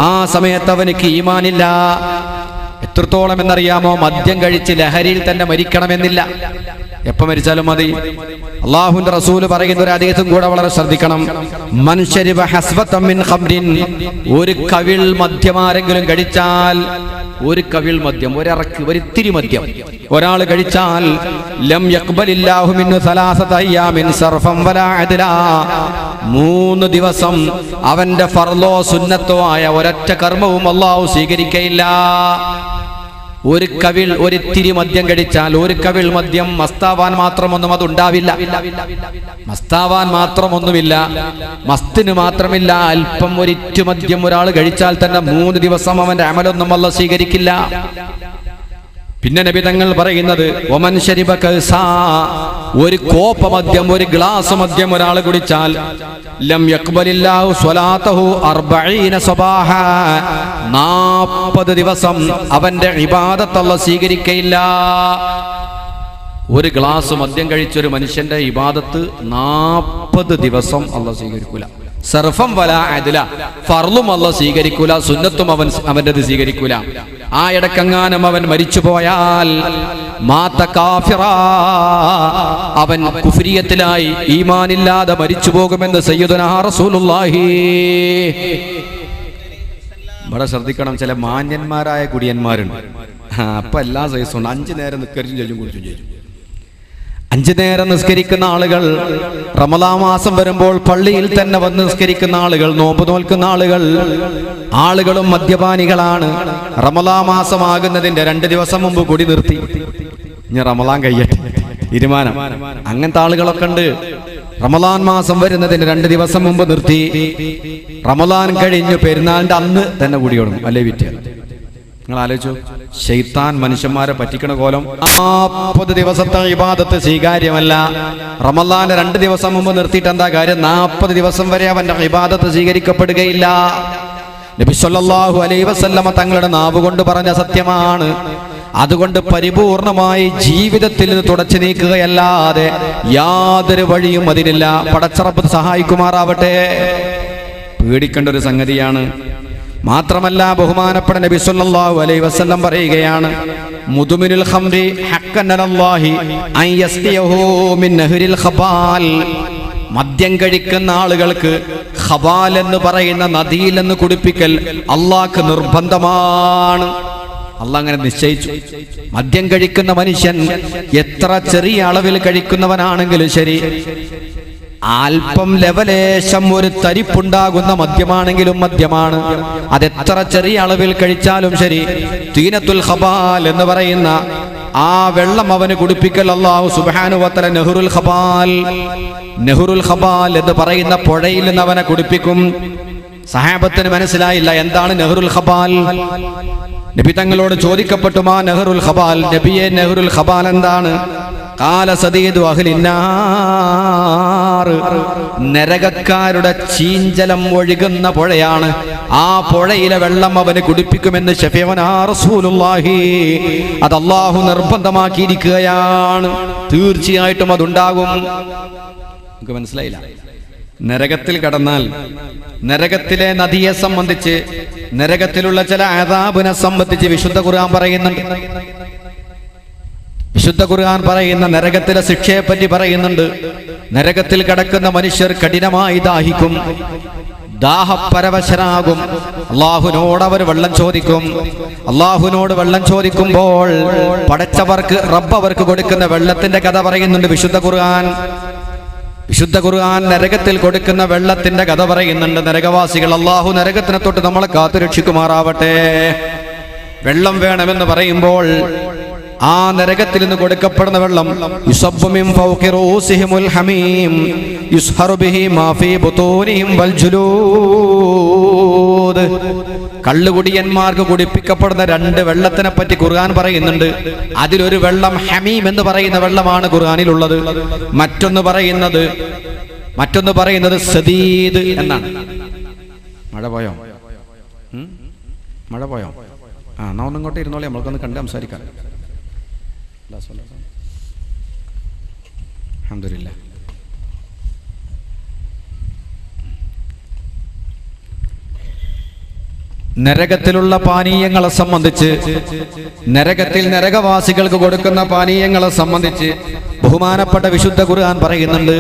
ആ സമയത്ത് അവനക്ക് ഈമാനില്ല. എത്രത്തോളം എന്നറിയാമോ? മദ്യം കഴിച്ച് ലഹരിയിൽ തന്നെ മരിക്കണമെന്നില്ല, എപ്പോ മരിച്ചാലും മതി. അല്ലാഹുവിന്റെ റസൂൽ പറയുന്ന ഒരു ഹദീസും കൂടെ വളരെ ശ്രദ്ധിക്കണം. മൻ ശരിബ ഹസ്വതൻ മിൻ ഖംറിൻ, ഒരു കവിൾ മദ്യം ആരെങ്കിലും കഴിച്ചാൽ, ഒരു കവിൾ മദ്യം, ഒരിത്തിരി മദ്യം ഒരാൾ കഴിച്ചാൽ, ലം യഖ്ബലില്ലാഹു മിൻഹു സലാസത അയ്യാമിൻ സർഫൻ വലാ അദ്ലാ, 3 ദിവസം അവന്റെ ഫർളോ സുന്നത്തോ ആയ ഒരൊറ്റ കർമ്മവും അല്ലാഹു സ്വീകരിക്കയില്ല. ഒരു കവിൾ, ഒരിത്തിരി മദ്യം കഴിച്ചാൽ, ഒരു കവിൾ മദ്യം, മസ്താവാൻ മാത്രമൊന്നും അതുണ്ടാവില്ല. മസ്താവാൻ മാത്രമൊന്നുമില്ല, മസ്തിന് മാത്രമില്ല. അല്പം ഒരിറ്റു മദ്യം ഒരാൾ കഴിച്ചാൽ തന്നെ 3 ദിവസം അവന്റെ അമലൊന്നും അല്ലാഹു സ്വീകരിക്കില്ല. പിന്നെ നബി തങ്ങൾ പറയുന്നത്, ഒമൻ ശരിബ കഅസാ, ഒരു കോപ്പ മദ്യം, ഒരു ഗ്ലാസ് മദ്യം ഒരാൾ കുടിച്ചാൽ, ലം യഖ്ബലില്ലാഹു സ്വലാതഹു 40 സബാഹ, 40 ദിവസം അവന്റെ ഇബാദത്ത് അല്ലാഹു സ്വീകരിക്കയില്ല. ഒരു ഗ്ലാസ് മദ്യം കഴിച്ചൊരു മനുഷ്യന്റെ ഇബാദത്ത് 40 ദിവസം അല്ലാഹു സ്വീകരിക്കൂല. സർഫം വലാ അദ്ല, ഫർളും അല്ലാഹു സ്വീകരിക്കൂല, സുന്നത്തും അവൻ്റെത് സ്വീകരിക്കൂല. ആ ഇടക്കങ്ങാനും അവൻ മരിച്ചു പോയാൽ മാത കാഫിറാ, അവൻ കുഫ്രിയത്തിലായി ഈമാനില്ലാതെ മരിച്ചു പോകുമെന്ന് സയ്യിദുനാ റസൂലുള്ളാഹി. ഇവിടെ ശ്രദ്ധിക്കണം, ചില മാന്യന്മാരായ കുടിയന്മാരുണ്ട്. അപ്പൊ എല്ലാ സൈസും 5 നേരം നിസ്കരിച്ചും ചെയ്യും, കുടിച്ചും ചെയ്യും. 5 നേരം നിസ്കരിക്കുന്ന ആളുകൾ, റമദാൻ മാസം വരുമ്പോൾ പള്ളിയിൽ തന്നെ വന്ന് നിസ്കരിക്കുന്ന ആളുകൾ, നോമ്പ് നോൽക്കുന്ന ആളുകളും മദ്യപാനികളാണ്. റമദാൻ മാസമാകുന്നതിന്റെ 2 ദിവസം മുമ്പ് കുടി നിർത്തി. ഇനി റമദാൻ കഴിയട്ടെ തീരുമാനം. അങ്ങനത്തെ ആളുകളൊക്കെ ഉണ്ട്. റമദാൻ മാസം വരുന്നതിന് 2 ദിവസം മുമ്പ് നിർത്തി. റമദാൻ കഴിഞ്ഞു പെരുന്നാളിന്റെ അന്ന് തന്നെ കുടി തുടങ്ങും. അല്ലേ വിറ്റ്? നിങ്ങൾ ആലോചിച്ചു, ശൈത്താൻ മനുഷ്യന്മാരെ പറ്റിക്കണ കോലം. 40 ദിവസത്തെ ഇബാദത്ത് സ്വീകാര്യമല്ല. റമദാന്റെ 2 ദിവസം മുമ്പ് നിർത്തിയിട്ട് എന്താ കാര്യം? 40 ദിവസം വരെ അവന്റെ ഇബാദത്ത് സ്വീകരിക്കപ്പെടുകയില്ല. നബി സല്ലല്ലാഹു അലൈഹി വസല്ലമ തങ്ങളുടെ നാവ് കൊണ്ട് പറഞ്ഞ സത്യമാണ്. അതുകൊണ്ട് പരിപൂർണമായി ജീവിതത്തിൽ നിന്ന് തുടച്ചു നീക്കുകയല്ലാതെ യാതൊരു വഴിയും അതിനില്ല. പടച്ചറപ്പ് സഹായിക്കുമാറാവട്ടെ. പേടിക്കേണ്ട ഒരു സംഗതിയാണ്. മാത്രമല്ല, ബഹുമാനപ്പെട്ട നബി സല്ലല്ലാഹു അലൈഹി വസല്ലം പറയുകയാണ്, മുദ്മിനുൽ ഖംറി ഹഖ്ഖൻ അലല്ലാഹി അൻ യസ്ഖിയഹു മിൻ നഹ്രിൽ ഖബാൽ. മദ്യം കഴിക്കുന്ന ആളുകൾക്ക് ഖബാൽ എന്ന് പറയുന്ന നദിയിൽ നിന്ന് കുടിപ്പിക്കൽ അല്ലാഹ്ക്ക് നിർബന്ധമാണ്. അല്ലാഹ് അങ്ങനെ നിശ്ചയിച്ചു. മദ്യം കഴിക്കുന്ന മനുഷ്യൻ എത്ര ചെറിയ അളവിൽ കഴിക്കുന്നവനാണെങ്കിലും ശരി, അല്പം ലവലേശം ഒരു തരിപ്പുണ്ടാകുന്ന മദ്യമാണെങ്കിലും മദ്യമാണ്. അതെത്ര ചെറിയ അളവിൽ കഴിച്ചാലും ശരി, തീനത്തുൽ ഖബാൽ എന്ന് പറയുന്ന ആ വെള്ളം അവന് കുടിപ്പിക്കൽ അല്ലാഹു സുബ്ഹാനഹു വ തആല നഹ്റുൽ ഖബാൽ എന്ന് പറയുന്ന പുഴയിൽ നിന്ന് അവനെ കുടിപ്പിക്കും. സഹാബത്തിന് മനസ്സിലായില്ല എന്താണ് നഹ്റുൽ ഖബാൽ. നബി തങ്ങളോട് ചോദിക്കപ്പെട്ടു, മാ നഹ്റുൽ ഖബാൽ, നബിയെ നഹ്റുൽ ഖബാൽ എന്താണ്? ഖാല സദീദു അഹ്ലിന്നാർ, നരകക്കാരുടെ ചീഞ്ചലം ഒഴുകുന്ന പുഴയാണ്. ആ പുഴയിലെ വെള്ളം അവന് കുടിപ്പിക്കുമെന്ന് ശഫീഉനാ റസൂലുള്ളാഹി, അത് അല്ലാഹു നിർബന്ധമാക്കിയിരിക്കുകയാണ്. തീർച്ചയായിട്ടും അതുണ്ടാകും. നമുക്ക് മനസ്സിലായില്ല? നരകത്തിൽ കടന്നാൽ നരകത്തിലെ നദിയെ സംബന്ധിച്ച്, നരകത്തിലുള്ള ചില അദാബിനെ സംബന്ധിച്ച് വിശുദ്ധ ഖുർആൻ പറയുന്നുണ്ട്. വിശുദ്ധ ഖുർആൻ പറയുന്ന നരകത്തിലെ ശിക്ഷയെ പറ്റി പറയുന്നുണ്ട്. നരകത്തിൽ കിടക്കുന്ന മനുഷ്യർ കഠിനമായി ദാഹിക്കും, ദാഹപരവശരാകും. അള്ളാഹുവിനോട് അവർ വെള്ളം ചോദിക്കും. അള്ളാഹുവിനോട് വെള്ളം ചോദിക്കുമ്പോൾ പടച്ചവർക്ക്, റബ്ബ് അവർക്ക് കൊടുക്കുന്ന വെള്ളത്തിന്റെ കഥ പറയുന്നുണ്ട് വിശുദ്ധ ഖുർആൻ. വിശുദ്ധ ഖുർആൻ നരകത്തിൽ കൊടുക്കുന്ന വെള്ളത്തിന്റെ കഥ പറയുന്നുണ്ട്. നരകവാസികൾ, അള്ളാഹു നരകത്തിനെ തൊട്ട് നമ്മളെ കാത്തുരക്ഷിക്കുമാറാവട്ടെ. വെള്ളം വേണമെന്ന് പറയുമ്പോൾ ആ നരകത്തിൽ നിന്ന് കൊടുക്കപ്പെടുന്ന വെള്ളം യുസബ്ബു മിൻ ഫൗഖി റൂസിഹിമുൽ ഹമീം യുസ്ഹറു ബിഹി മാ ഫീ ബുതൂനിഹിം വൽ ജുലൂദ്. കള്ളുകുടിയന്മാർക്ക് കുടിപ്പിക്കപ്പെടുന്ന 2 വെള്ളത്തിനെ പറ്റി ഖുർആൻ പറയുന്നുണ്ട്. അതിലൊരു വെള്ളം ഹമീം എന്ന് പറയുന്ന വെള്ളമാണ് ഖുർആനിലുള്ളത്. മറ്റൊന്ന് പറയുന്നത് സദീദ് എന്നാണ്. മഴ പോയോ? എന്നാ ഒന്നിങ്ങോട്ട് ഇരുന്നോളെ, നമ്മൾക്കൊന്ന് കണ്ട് സംസാരിക്കാം. അൽഹംദുലില്ലാഹ്. നരകത്തിലുള്ള പാനീയങ്ങളെ സംബന്ധിച്ച്, നരകത്തിൽ നരകവാസികൾക്ക് കൊടുക്കുന്ന പാനീയങ്ങളെ സംബന്ധിച്ച് ബഹുമാനപ്പെട്ട വിശുദ്ധ ഖുർആൻ പറയുന്നുണ്ട്.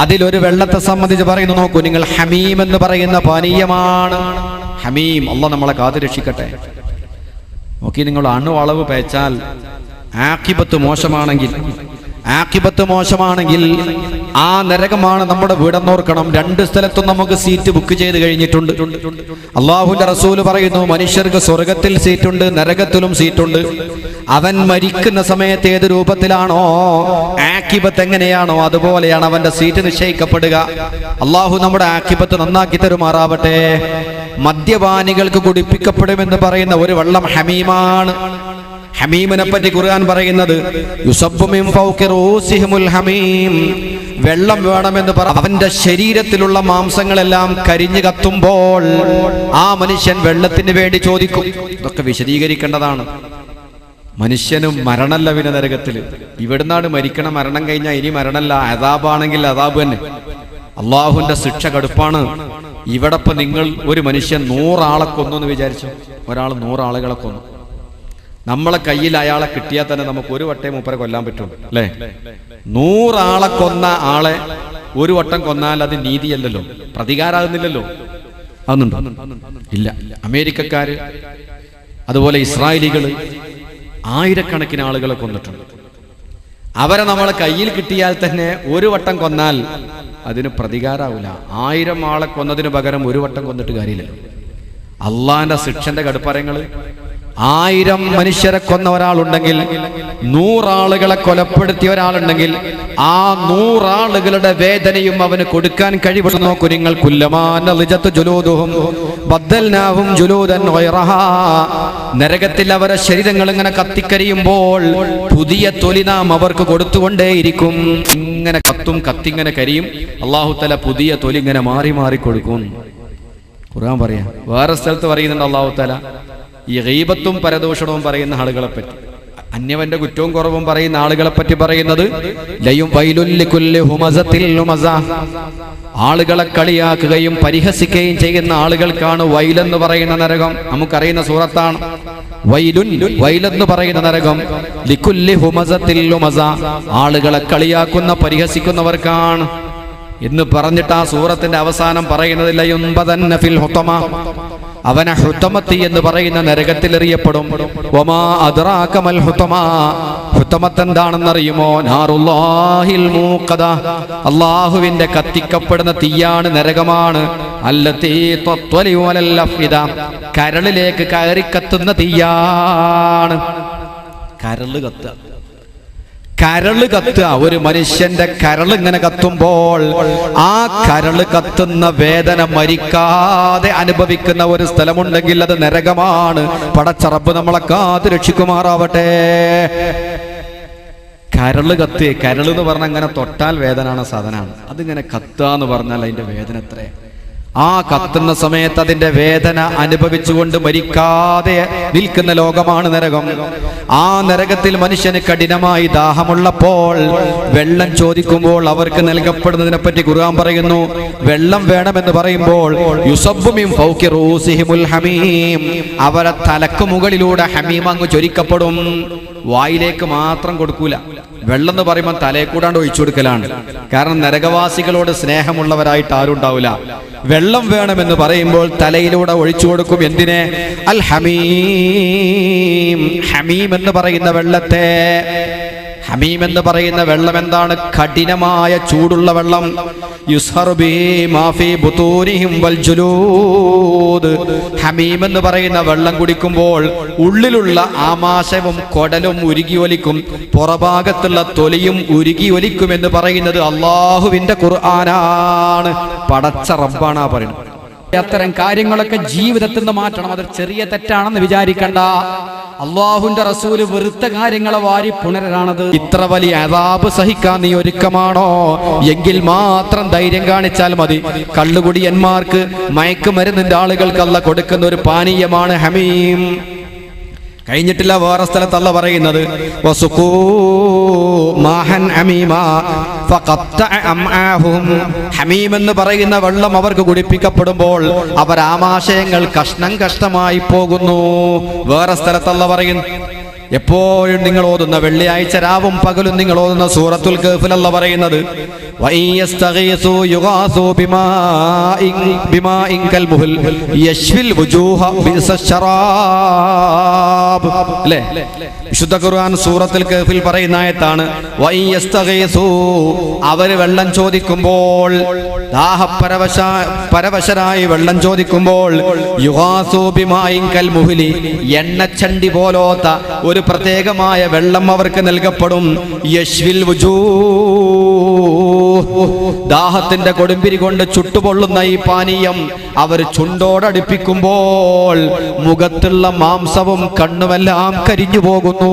അതിലൊരു വെള്ളത്തെ സംബന്ധിച്ച് പറയുന്നു, നോക്കൂ നിങ്ങൾ, ഹമീം എന്ന് പറയുന്ന പാനീയമാണ്. ഹമീം, അല്ലാഹ് നമ്മളെ കാത്തുരക്ഷിക്കട്ടെ. നോക്കി, നിങ്ങൾ അളവ് പേച്ചാൽ ആഖിബത്ത് മോശമാണെങ്കിൽ ആ നരകമാണ് നമ്മുടെ വീടെന്നോർക്കണം. 2 സ്ഥലത്തും നമുക്ക് സീറ്റ് ബുക്ക് ചെയ്ത് കഴിഞ്ഞിട്ടുണ്ട്. അല്ലാഹുവിന്റെ റസൂൽ പറയുന്നു, മനുഷ്യർക്ക് സ്വർഗത്തിൽ സീറ്റുണ്ട്, നരകത്തിലും സീറ്റുണ്ട്. അവൻ മരിക്കുന്ന സമയത്ത് ഏത് രൂപത്തിലാണോ, ആഖിബത്ത് എങ്ങനെയാണോ, അതുപോലെയാണ് അവന്റെ സീറ്റ് നിശ്ചയിക്കപ്പെടുക. അല്ലാഹു നമ്മുടെ ആഖിബത്ത് നന്നാക്കി തരുമാറാവട്ടെ. മദ്യപാനികൾക്ക് കുടിപ്പിക്കപ്പെടുമെന്ന് പറയുന്ന ഒരു വെള്ളം ഹമീമാണ്. ഹമീമിനെ പറ്റി ഖുർആൻ പറയുന്നത് യുസബ്ബു മിൻ ഫൗഖി റൂസിഹിമുൽ ഹമീം, വെള്ളം വേണമെന്ന് അവന്റെ ശരീരത്തിലുള്ള മാംസങ്ങളെല്ലാം കരിഞ്ഞു കത്തുമ്പോൾ ആ മനുഷ്യൻ വെള്ളത്തിന് വേണ്ടി ചോദിക്കും. ഇതൊക്കെ വിശദീകരിക്കേണ്ടതാണ്. മനുഷ്യനും മരണല്ല പിന്നെ നരകത്തില്. ഇവിടുന്നാണ് മരിക്കണം, മരണം കഴിഞ്ഞാൽ ഇനി മരണല്ല, അദാബാണെങ്കിൽ അദാബ് തന്നെ. അള്ളാഹുവിന്റെ ശിക്ഷ കടുപ്പാണ്. ഇവിടെ ഇപ്പൊ നിങ്ങൾ ഒരു മനുഷ്യൻ 100 ആളെ കൊന്നു എന്ന് വിചാരിച്ചു. ഒരാൾ 100 ആളുകളെ കൊന്നു. നമ്മളെ കയ്യിൽ അയാളെ കിട്ടിയാൽ തന്നെ നമുക്ക് ഒരു വട്ടേ മൂപ്പരെ കൊല്ലാൻ പറ്റും, അല്ലേ? 100 ആളെ കൊന്ന ആളെ ഒരു വട്ടം കൊന്നാൽ അത് നീതിയല്ലല്ലോ, പ്രതികാരാകുന്നില്ലല്ലോ. അതൊന്നുണ്ടോ? ഇല്ല. അമേരിക്കക്കാര്, അതുപോലെ ഇസ്രായേലികള് ആയിരക്കണക്കിന് ആളുകളെ കൊന്നിട്ടുണ്ട്. അവരെ നമ്മളെ കയ്യിൽ കിട്ടിയാൽ തന്നെ ഒരു വട്ടം കൊന്നാൽ അതിന് പ്രതികാരാവില്ല. 1000 ആളെ കൊന്നതിന് പകരം ഒരു വട്ടം കൊന്നിട്ട് കാര്യമില്ലല്ലോ. അള്ളാന്റെ ശിക്ഷന്റെ കടുപ്പരങ്ങൾ 1000 മനുഷ്യരെ കൊന്ന ഒരാളുണ്ടെങ്കിൽ, 100 ആളുകളെ കൊലപ്പെടുത്തിയ ഒരാളുണ്ടെങ്കിൽ, ആ 100 ആളുകളുടെ വേദനയും അവന് കൊടുക്കാൻ കഴിവുള്ള നോക്കൂ നിങ്ങൾ. നരകത്തിൽ അവരെ ശരീരങ്ങൾ ഇങ്ങനെ കത്തിക്കരിയുമ്പോൾ പുതിയ തൊലി നാം അവർക്ക് കൊടുത്തുകൊണ്ടേയിരിക്കും. ഇങ്ങനെ കത്തിങ്ങനെ കരിയും. അല്ലാഹു തആല പുതിയ തൊലി ഇങ്ങനെ മാറി മാറി കൊടുക്കും. ഖുർആൻ പറയാ. വേറെ സ്ഥലത്ത് പറയുന്നുണ്ട് അല്ലാഹു തആല ഈ ഗീബത്തും പരദൂഷണവും പറയുന്ന ആളുകളെ പറ്റി, അന്യവന്റെ കുറ്റവും കുറവും പറയുന്ന ആളുകളെ പറ്റി പറയുന്നത് ലയും വൈലുൽ ലികുല്ലി ഹുമസത്തിൽ ലുമസ. ആളുകളെ കളിയാക്കുകയും പരിഹസിക്കുകയും ചെയ്യുന്ന ആളുകൾക്കാണ് വൈലെന്ന് പറയുന്ന നരകം. നമുക്കറിയുന്ന സൂറത്താണ്. വൈലെന്ന് പറയുന്ന നരകം ലികുല്ലി ഹുമസത്തിൽ ലുമസ, ആളുകളെ കളിയാക്കുന്ന പരിഹസിക്കുന്നവർക്കാണ് എന്ന് പറഞ്ഞിട്ട് ആ സൂറത്തിന്റെ അവസാനം പറയുന്നത് ലയുൻബദന്ന ഫിൽ ഹുതമ, അവനെ ഹുതമത്തി എന്ന് പറയുന്ന നരകത്തിൽ എറിയപ്പെടും. വമാ അദ്റാക മൽ ഹുതമ, ഹുതമത്ത് എന്താണെന്നറിയുമോ? നാറുല്ലാഹിൽ മൂഖദ, അല്ലാഹുവിന്റെ കത്തിക്കപ്പെടുന്ന തീയാണ്, നരകമാണ്. അല്ലതീ തത്വലി അലൽ അഫ്ഇദ, കരളിലേക്ക് കയറി കത്തുന്ന തീയാണ്. കരള് കത്തുക. ഒരു മനുഷ്യന്റെ കരൾ ഇങ്ങനെ കത്തുമ്പോൾ ആ കരള് കത്തുന്ന വേദന മരിക്കാതെ അനുഭവിക്കുന്ന ഒരു സ്ഥലമുണ്ടെങ്കിൽ അത് നരകമാണ്. പടച്ച റബ്ബ് നമ്മളെ കാത്ത് രക്ഷിക്കുമാറാവട്ടെ. കരള് കത്ത്, കരള് എന്ന് പറഞ്ഞാൽ അങ്ങനെ തൊട്ടാൽ വേദന സാധനമാണ്. അതിങ്ങനെ കത്തുക എന്ന് പറഞ്ഞാൽ അതിന്റെ വേദന എത്രയാ? ആ കത്തുന്ന സമയത്ത് അതിന്റെ വേദന അനുഭവിച്ചുകൊണ്ട് മരിക്കാതെ നിൽക്കുന്ന ലോകമാണ് നരകം. ആ നരകത്തിൽ മനുഷ്യന് കഠിനമായി ദാഹമുള്ളപ്പോൾ വെള്ളം ചോദിക്കുമ്പോൾ അവർക്ക് നൽകപ്പെടുന്നതിനെ പറ്റി ഖുർആൻ പറയുന്നു. വെള്ളം വേണമെന്ന് പറയുമ്പോൾ യുസബ്ബു മിൻ ഫൗഖി റൂസിഹിമുൽ ഹമീം, അവരെ തലക്ക് മുകളിലൂടെ ഹമീം അങ്ങ് ചൊരിക്കപ്പെടും. വായിലേക്ക് മാത്രം കൊടുക്കൂല. വെള്ളം എന്ന് പറയുമ്പോൾ തലയെ കൂടാണ്ട് ഒഴിച്ചു കൊടുക്കലാണ്. കാരണം നരകവാസികളോട് സ്നേഹമുള്ളവരായിട്ട് ആരും ഉണ്ടാവില്ല. വെള്ളം വേണമെന്ന് പറയുമ്പോൾ തലയിലൂടെ ഒഴിച്ചു കൊടുക്കും. എന്തിനെ? അൽ ഹമീം, ഹമീം എന്ന് പറയുന്ന വെള്ളത്തെ. ഹമീം എന്ന് പറയുന്ന വെള്ളം എന്താണ്? കഠിനമായ ചൂടുള്ള വെള്ളം. യുസ്ഹറു ബിഹി മാ ഫീ ബുതൂനിഹിം വൽ ജുലൂദ്. ഹമീം എന്ന് പറയുന്ന വെള്ളം കുടിക്കുമ്പോൾ ഉള്ളിലുള്ള ആമാശയവും കൊടലും ഉരുകി ഒലിക്കും, പുറഭാഗത്തുള്ള തൊലിയും ഉരുകി ഒലിക്കും എന്ന് പറയുന്നത് അല്ലാഹുവിന്റെ ഖുർആനാണ്. പടച്ച റബ്ബാണ് പറയുന്നത്. അത്തരം കാര്യങ്ങളൊക്കെ ജീവിതത്തിൽ നിന്ന് മാറ്റണം. അത് ചെറിയ തെറ്റാണെന്ന് വിചാരിക്കണ്ട. അള്ളാഹുവിന്റെ റസൂല് വെറുത്ത കാര്യങ്ങളെ വാരി പുണരാണത്. ഇത്ര വലിയ അദാബ് സഹിക്കാൻ നീ ഒരുക്കമാണോ? എങ്കിൽ മാത്രം ധൈര്യം കാണിച്ചാൽ മതി. കള്ളുകുടിയന്മാർക്ക്, മയക്കുമരുന്നിന്റെ ആളുകൾക്ക് അല്ലാഹ് കൊടുക്കുന്ന ഒരു പാനീയമാണ് ഹമീം. കഴിഞ്ഞിട്ടില്ല, വേറെ സ്ഥലത്ത് അല്ലാഹ് പറയുന്നത് വസുഖൂ മാഹൻ ഹമീമാ ഫഖത്തഅ അംആഹും. ഹമീം എന്ന് പറയുന്ന വെള്ളം അവർക്ക് കുടിപ്പിക്കപ്പെടുമ്പോൾ അവർ ആമാശയങ്ങൾ കഷ്ണം കഷ്ണമായി പോകുന്നു. വേറെ സ്ഥലത്ത് അല്ലാഹ് പറയുന്നു. എപ്പോഴും നിങ്ങൾ ഓതുന്ന വെള്ളിയാഴ്ച രാവും പകലും നിങ്ങൾ ഓതുന്ന സൂറത്തുൽ കഹ്ഫിൽ അല്ലാഹ് പറയുന്നത് വയസ്തഗീസു യുഗാസു ബിമാഇൻ കൽമുഹൽ യശ്ഫിൽ വുജൂഹ ബിസശറാബ്. അല്ലേ? വിശുദ്ധ ഖുർആൻ സൂറത്തുൽ കഹ്ഫിൽ പറയുന്ന ആയത്താണ്. വയസ്തഗീസു, അവർ വെള്ളം ചോദിക്കുമ്പോൾ, ദാഹപരവശരായി വെള്ളം ചോദിക്കുമ്പോൾ, യുഗാസു ബിമാഇൻ കൽമുഹലി, എണ്ണച്ചണ്ടി പോലോത്ത ഒരു പ്രത്യേകമായ വെള്ളം അവർക്ക് നൽകപ്പെടും. യശ്വിൽ വുജൂഹ്, ദാഹത്തിന്റെ കൊടുമ്പിരി കൊണ്ട് ചുട്ടുപൊള്ളുന്ന ഈ പാനീയം അവർ ചുണ്ടോടടുപ്പിക്കുമ്പോൾ മുഖത്തുള്ള മാംസവും കണ്ണുമെല്ലാം കരിഞ്ഞു പോകുന്നു.